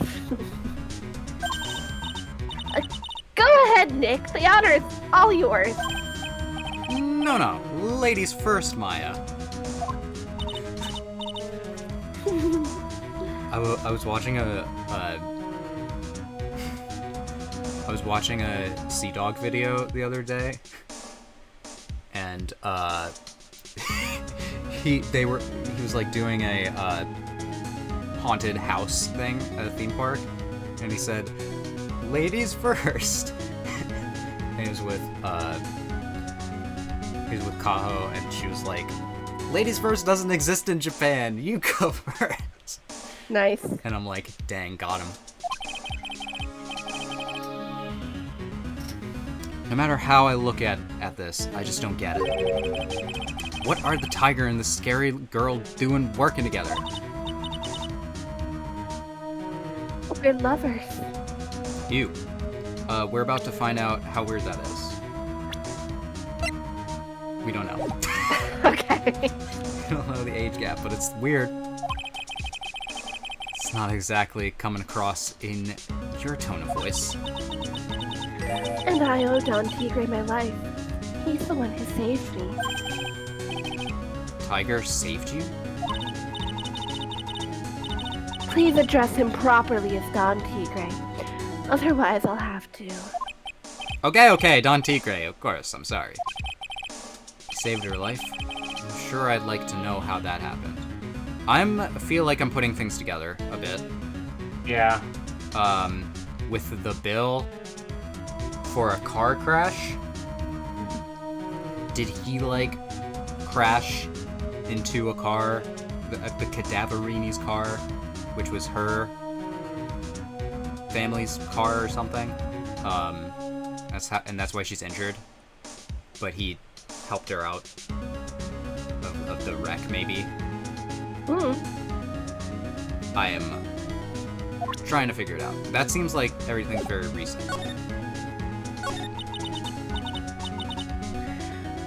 Go ahead, Nick. The honor is all yours. No. Ladies first, Maya. I was watching a Sea Dog video the other day, and he was like doing a haunted house thing at a theme park, and he said, "Ladies first." And he was with Kaho, and she was like, "Ladies first doesn't exist in Japan. You go first." Nice. And I'm like, dang, got him. No matter how I look at this, I just don't get it. What are the tiger and the scary girl doing working together? We're lovers. You. We're about to find out how weird that is. We don't know. Okay. We don't know the age gap, but it's weird. It's not exactly coming across in your tone of voice. And I owe Don Tigre my life. He's the one who saved me. Tiger saved you? Please address him properly as Don Tigre. Otherwise, I'll have to. Okay, Don Tigre, of course, I'm sorry. Saved her life? I'm sure I'd like to know how that happened. I feel like I'm putting things together a bit. Yeah. With the bill for a car crash. Did he, like, crash into a car, the Cadaverini's car, which was her family's car or something? That's why she's injured. But he helped her out of the wreck, maybe. I am trying to figure it out. That seems like everything's very recent.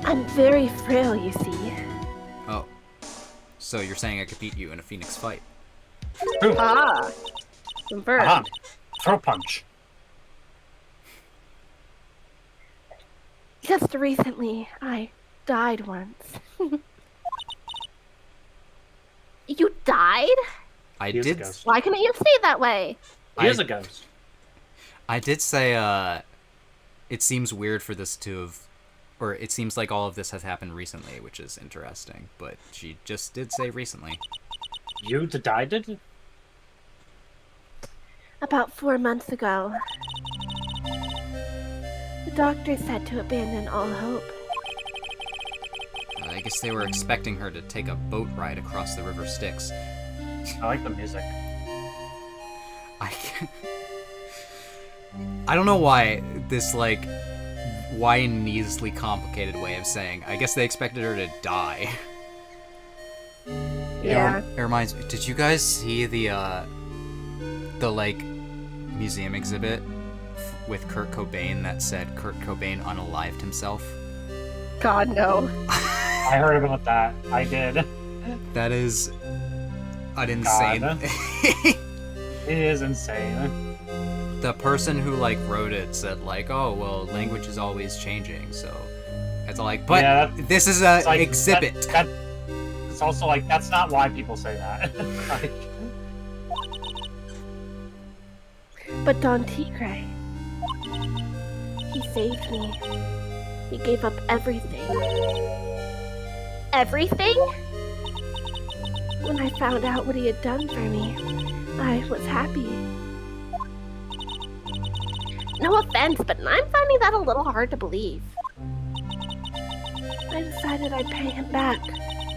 I'm very frail, you see. Oh. So you're saying I could beat you in a Phoenix fight? Ah. Confirmed. Aha. Throw punch. Just recently, I died once. You died? I He is a did. ghost. Why couldn't you say it that way? He is a ghost. I did say. It seems weird for this to have, or it seems like all of this has happened recently, which is interesting. But she just did say recently. You died? About 4 months ago. The doctor said to abandon all hope. I guess they were expecting her to take a boat ride across the River Styx. I like the music. I don't know why this, like, needlessly complicated way of saying. I guess they expected her to die. Yeah. It reminds me. Did you guys see the like museum exhibit with Kurt Cobain that said Kurt Cobain unalived himself? God, no. I heard about that. I did. That is an insane. God. It is insane. The person who like wrote it said like, oh well, language is always changing, so it's like, but Yeah, this is a It's like, exhibit. It's also like, that's not why people say that. Like, But Don Tigre, he saved me. He gave up everything. Everything? When I found out what he had done for me, I was happy. No offense, but I'm finding that a little hard to believe. I decided I'd pay him back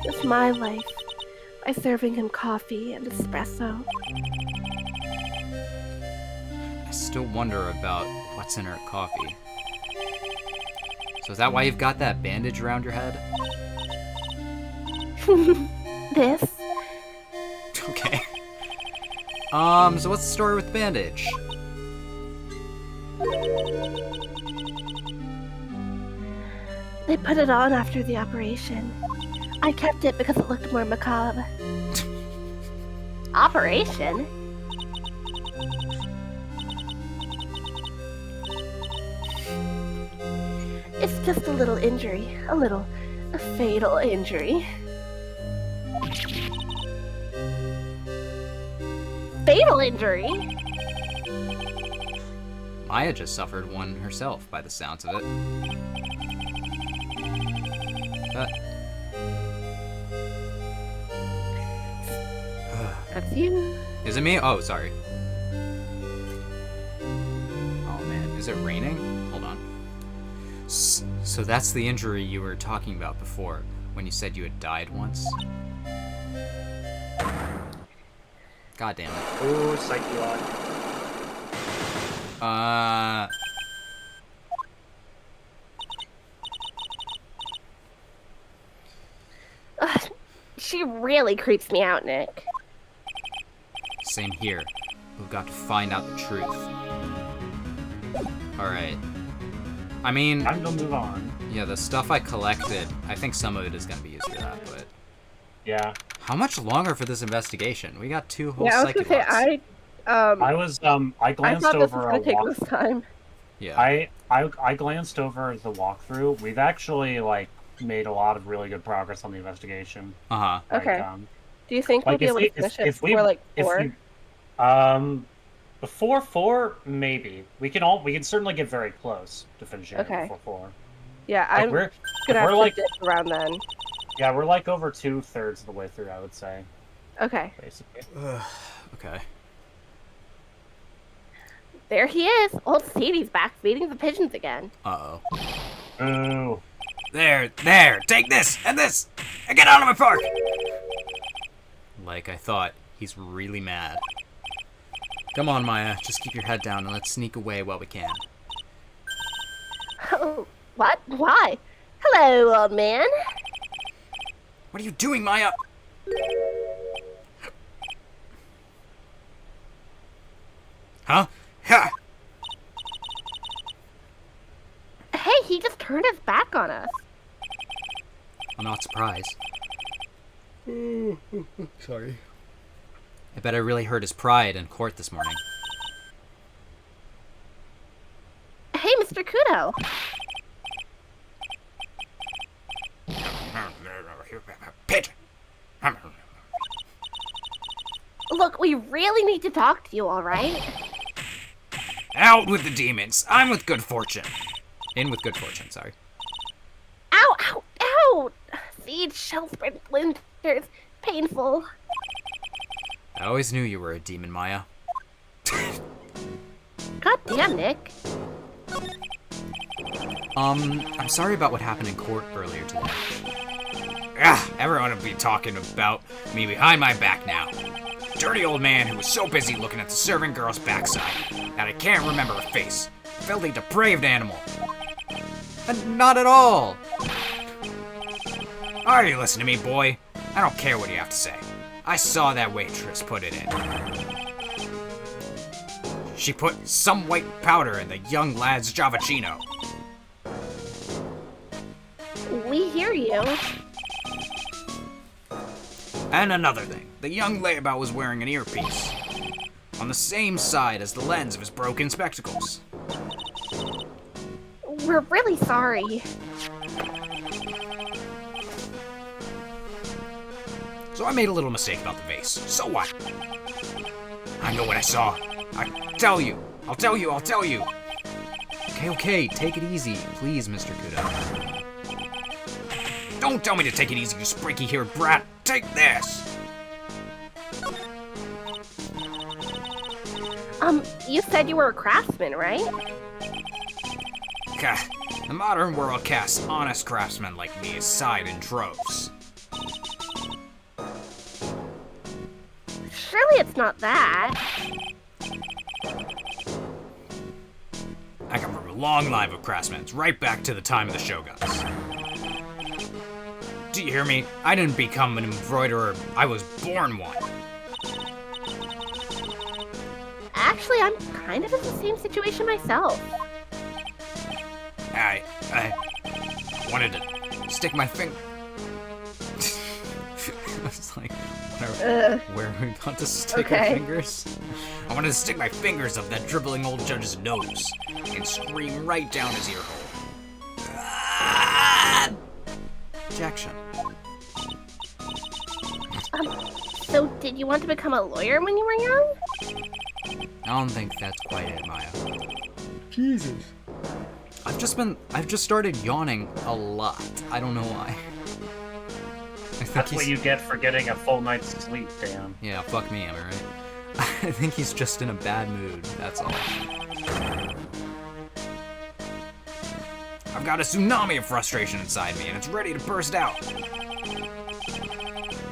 with my life by serving him coffee and espresso. still wonder about what's in her coffee. So is that why you've got that bandage around your head? This. Okay. So what's the story with the bandage? They put it on after the operation. I kept it because it looked more macabre. Operation? It's just a little injury. A fatal injury. Fatal injury? Maya just suffered one herself, by the sounds of it. That's you. Is it me? Oh, sorry. Oh man, is it raining? Hold on. So that's the injury you were talking about before, when you said you had died once? God damn it. Ooh, psych you on. Ugh, she really creeps me out, Nick. Same here. We've got to find out the truth. Alright. I mean, Time to move on. yeah, the stuff I collected, I think some of it is going to be used for that, but... Yeah. How much longer for this investigation? We got 2 whole Yeah, I was psychic gonna say lots. I I glanced thought this was over gonna a take walk. this time. Yeah. I glanced over the walkthrough. We've actually like made a lot of really good progress on the investigation. Uh-huh. Okay. Like, Do you think we'll like be able to finish it before like 4? Before 4, maybe. We can certainly get very close to finishing it Okay. before 4. Yeah, Like, I'm we're gonna have we're to like dip around then. yeah, we're like over 2/3 of the way through, I would say, Okay. basically. Okay. There he is. Old Sadie's back feeding the pigeons again. Uh-oh. Ooh. There! Take this! And this! And get out of my park! Like I thought, he's really mad. Come on, Maya. Just keep your head down and let's sneak away while we can. Oh, what? Why? Hello, old man. What are you doing, Maya? Huh? Ha! Hey, he just turned his back on us. I'm not surprised. Sorry. I bet I really hurt his pride in court this morning. Hey, Mr. Kudo. Pigeon! Look, we really need to talk to you, all right? Out with the demons! I'm with good fortune! In with good fortune, sorry. Ow, ow, ow! Seeds, shell splinters, painful. I always knew you were a demon, Maya. God damn, Nick. I'm sorry about what happened in court earlier today. Everyone will be talking about me behind my back now. Dirty old man who was so busy looking at the servant girl's backside that I can't remember her face. Filthy, depraved animal. Not at all. Alright, you listen to me, boy. I don't care what you have to say. I saw that waitress put it in. She put some white powder in the young lad's Javachino. We hear you. And another thing, the young layabout was wearing an earpiece on the same side as the lens of his broken spectacles. We're really sorry. So I made a little mistake about the vase. So what? I know what I saw. I'll tell you. Okay, take it easy, please, Mr. Kudo. Don't tell me to take it easy, you sprinky-haired brat. Take this. You said you were a craftsman, right? Gah, the modern world casts honest craftsmen like me aside in droves. Surely it's not that. I come from a long line of craftsmen, right back to the time of the Shoguns. Do you hear me? I didn't become an embroiderer, I was born one. Actually, I'm kind of in the same situation myself. I wanted to stick my finger. I was like, where are we about to stick our fingers? I wanted to stick my fingers up that dribbling old judge's nose and scream right down his ear hole. Ah! Objection. So did you want to become a lawyer when you were young? I don't think that's quite it, Maya. Jesus. I've just started yawning a lot. I don't know why. That's what you get for getting a full night's sleep, Dan. Yeah, fuck me, am I right? I think he's just in a bad mood, that's all. I've got a tsunami of frustration inside me, and it's ready to burst out. If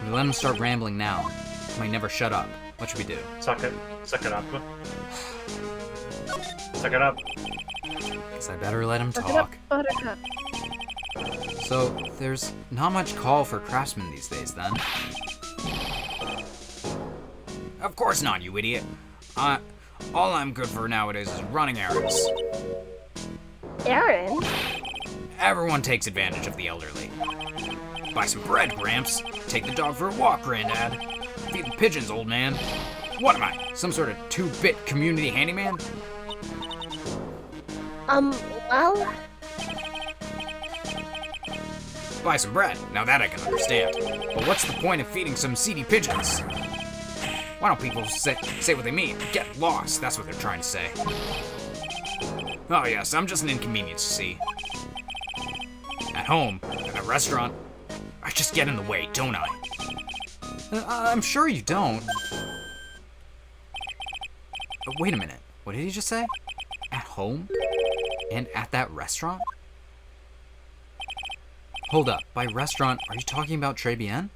we let him start rambling now, he might never shut up. What should we do? Suck it up. Suck it up. Guess I better let him Suck it up, talk. Buttercup. So, there's not much call for craftsmen these days, then? Of course not, you idiot. All I'm good for nowadays is running errands. Aaron? Everyone takes advantage of the elderly. Buy some bread, Gramps. Take the dog for a walk, Granddad. Feed the pigeons, old man. What am I, some sort of 2-bit community handyman? Well... Buy some bread, now that I can understand. But what's the point of feeding some seedy pigeons? Why don't people say what they mean? Get lost, that's what they're trying to say. Oh yes, I'm just an inconvenience, you see. At home, at a restaurant, I just get in the way, don't I? I'm sure you don't. Wait a minute, what did he just say? At home? And at that restaurant? Hold up, by restaurant, are you talking about Très Bien?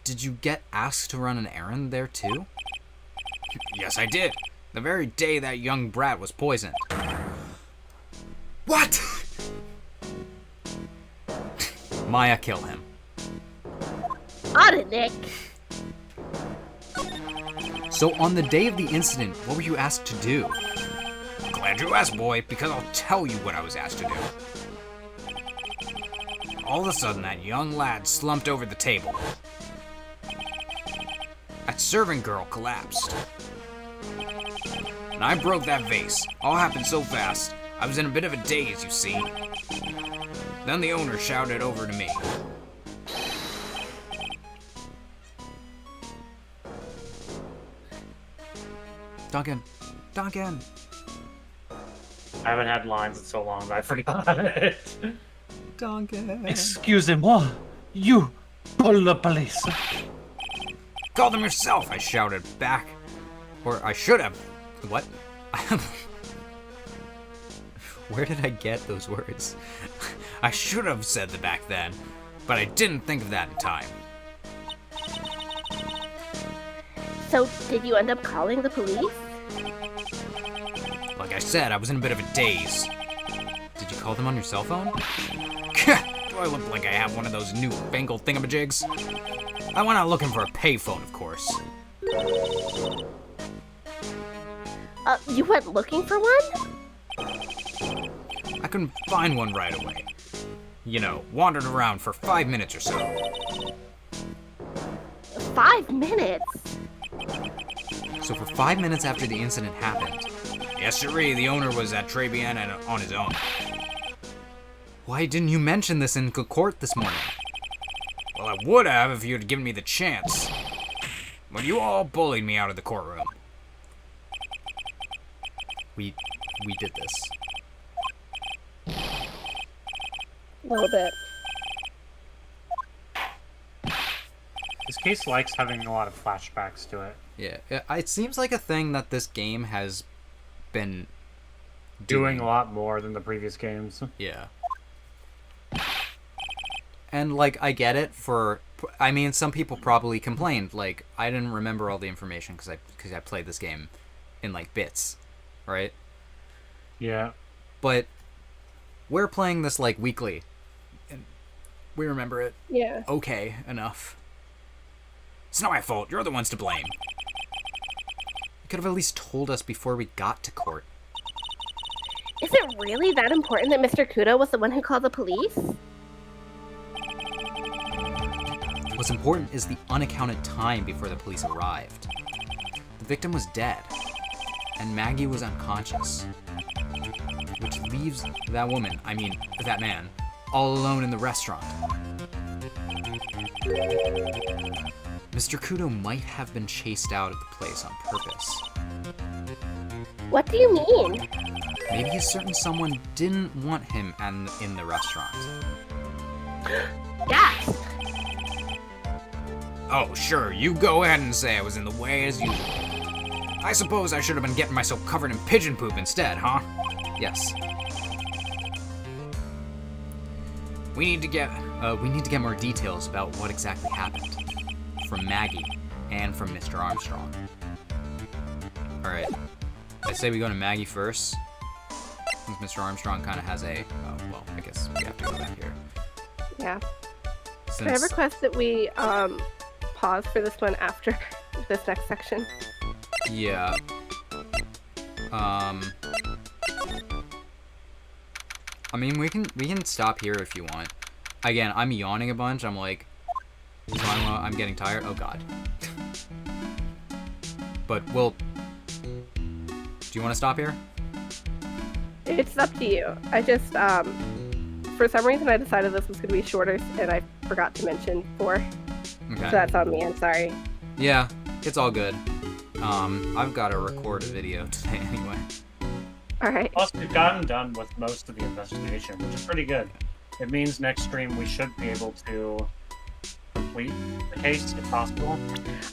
Did you get asked to run an errand there too? Yes, I did. The very day that young brat was poisoned. What? Maya, kill him. On it, Nick. So on the day of the incident, what were you asked to do? Glad you asked, boy, because I'll tell you what I was asked to do. All of a sudden, that young lad slumped over the table. That servant girl collapsed. And I broke that vase. All happened so fast. I was in a bit of a daze, you see. Then the owner shouted over to me. Duncan! Duncan! I haven't had lines in so long that I forgot it. Duncan! Excusez-moi, you call the police. Call them yourself, I shouted back. Or I should have. What? Where did I get those words? I should have said that back then, but I didn't think of that in time. So, did you end up calling the police? Like I said, I was in a bit of a daze. Did you call them on your cell phone? Do I look like I have one of those newfangled thingamajigs? I went out looking for a payphone, of course. You went looking for one? I couldn't find one right away. You know, wandered around for 5 minutes or so. 5 minutes? So for 5 minutes after the incident happened, yes sirree, the owner was at Très Bien and on his own. Why didn't you mention this in court this morning? Well, I would have if you had given me the chance. But you all bullied me out of the courtroom. We did this. A little bit. This case likes having a lot of flashbacks to it. Yeah, it seems like a thing that this game has been Doing a lot more than the previous games. Yeah. And, like, I get it I mean, some people probably complained, like, I didn't remember all the information because I played this game in, like, bits, right? Yeah. But we're playing this like weekly, and we remember it Yeah. okay enough. It's not my fault. You're the ones to blame. You could have at least told us before we got to court. Is it really that important that Mr. Kudo was the one who called the police? What's important is the unaccounted time before the police arrived. The victim was dead, and Maggie was unconscious. Which leaves that woman, that man, all alone in the restaurant. Mr. Kudo might have been chased out of the place on purpose. What do you mean? Maybe a certain someone didn't want him in the restaurant. Gasp! Oh, sure, you go ahead and say I was in the way as usual. I suppose I should have been getting myself covered in pigeon poop instead, huh? Yes. We need to get more details about what exactly happened. From Maggie and from Mr. Armstrong. Alright. I say we go to Maggie first. Since Mr. Armstrong kind of has I guess we have to go back here. Yeah. Since, Can I request that we pause for this one after this next section? Yeah. We can stop here if you want. Again, I'm yawning a bunch. I'm like, so I'm getting tired. Oh God. But do you want to stop here? It's up to you. I just, for some reason I decided this was going to be shorter, and I forgot to mention 4. Okay. So that's on me, I'm sorry. Yeah, it's all good. I've got to record a video today anyway. Alright. Plus, we've gotten done with most of the investigation, which is pretty good. It means next stream we should be able to complete the case if possible.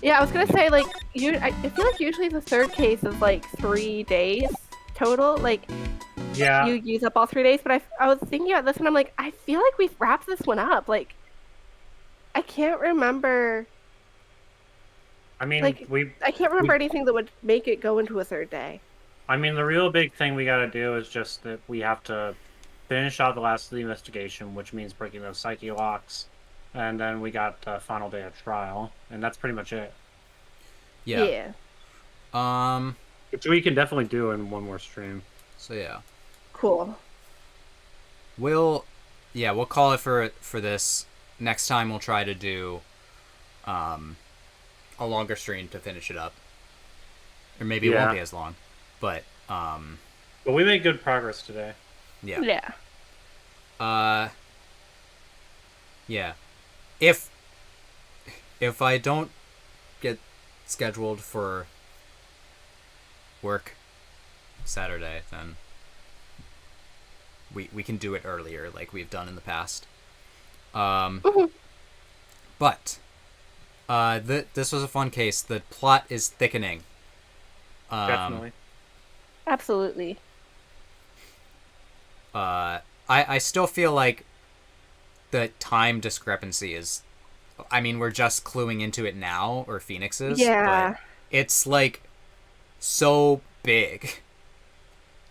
Yeah, I was going to say, like, I feel like usually the third case is, like, 3 days total. Like, Yeah. you use up all 3 days, but I was thinking about this, and I'm like, I feel like we've wrapped this one up. Like, I can't remember... I mean, Like, I can't remember anything that would make it go into a third day. I mean, the real big thing we gotta do is just that we have to finish out the last of the investigation, which means breaking those psyche locks, and then we got the final day of trial, and that's pretty much it. Yeah. Which we can definitely do in one more stream. So yeah. Cool. We'll call it for this. Next time we'll try to do a longer stream to finish it up. Or maybe it won't be as long. But we made good progress today. Yeah. Yeah. Yeah. If I don't get scheduled for work Saturday, then we can do it earlier like we've done in the past. But this was a fun case. The plot is thickening. Definitely. Absolutely. I still feel like the time discrepancy is... we're just cluing into it now, or Phoenix is. Yeah. But it's, like, so big.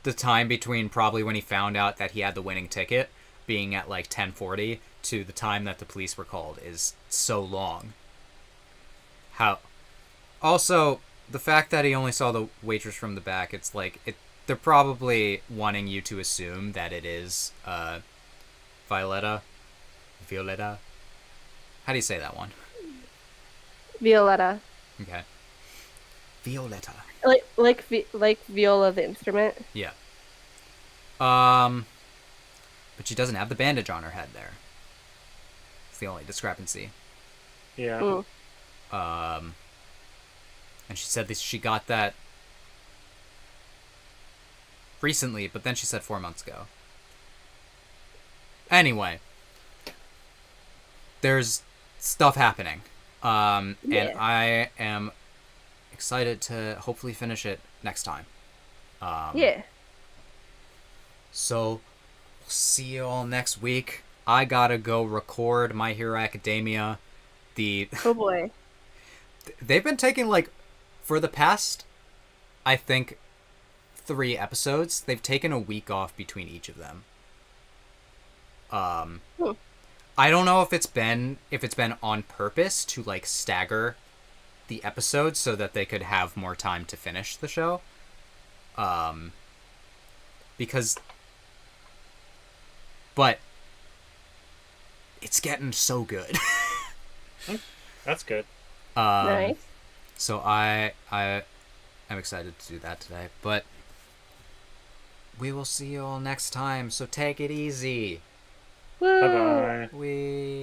The time between probably when he found out that he had the winning ticket being at, like, 10:40 to the time that the police were called is so long. Also, the fact that he only saw the waitress from the back, it's like... They're probably wanting you to assume that it is Violetta. How do you say that one? Violetta. Okay. Violetta. Like Viola the instrument. Yeah. But she doesn't have the bandage on her head there. It's the only discrepancy. Yeah. And she said that she got that recently, but then she said 4 months ago. Anyway, there's stuff happening. And I am excited to hopefully finish it next time. Yeah. So, we'll see you all next week. I gotta go record My Hero Academia. Oh boy. They've been taking, like, for the past, I think, 3 episodes, they've taken a week off between each of them. I don't know if it's been on purpose to like stagger the episodes so that they could have more time to finish the show. But it's getting so good. That's good. Nice. So I'm excited to do that today, but we will see you all next time, so take it easy. Bye bye. We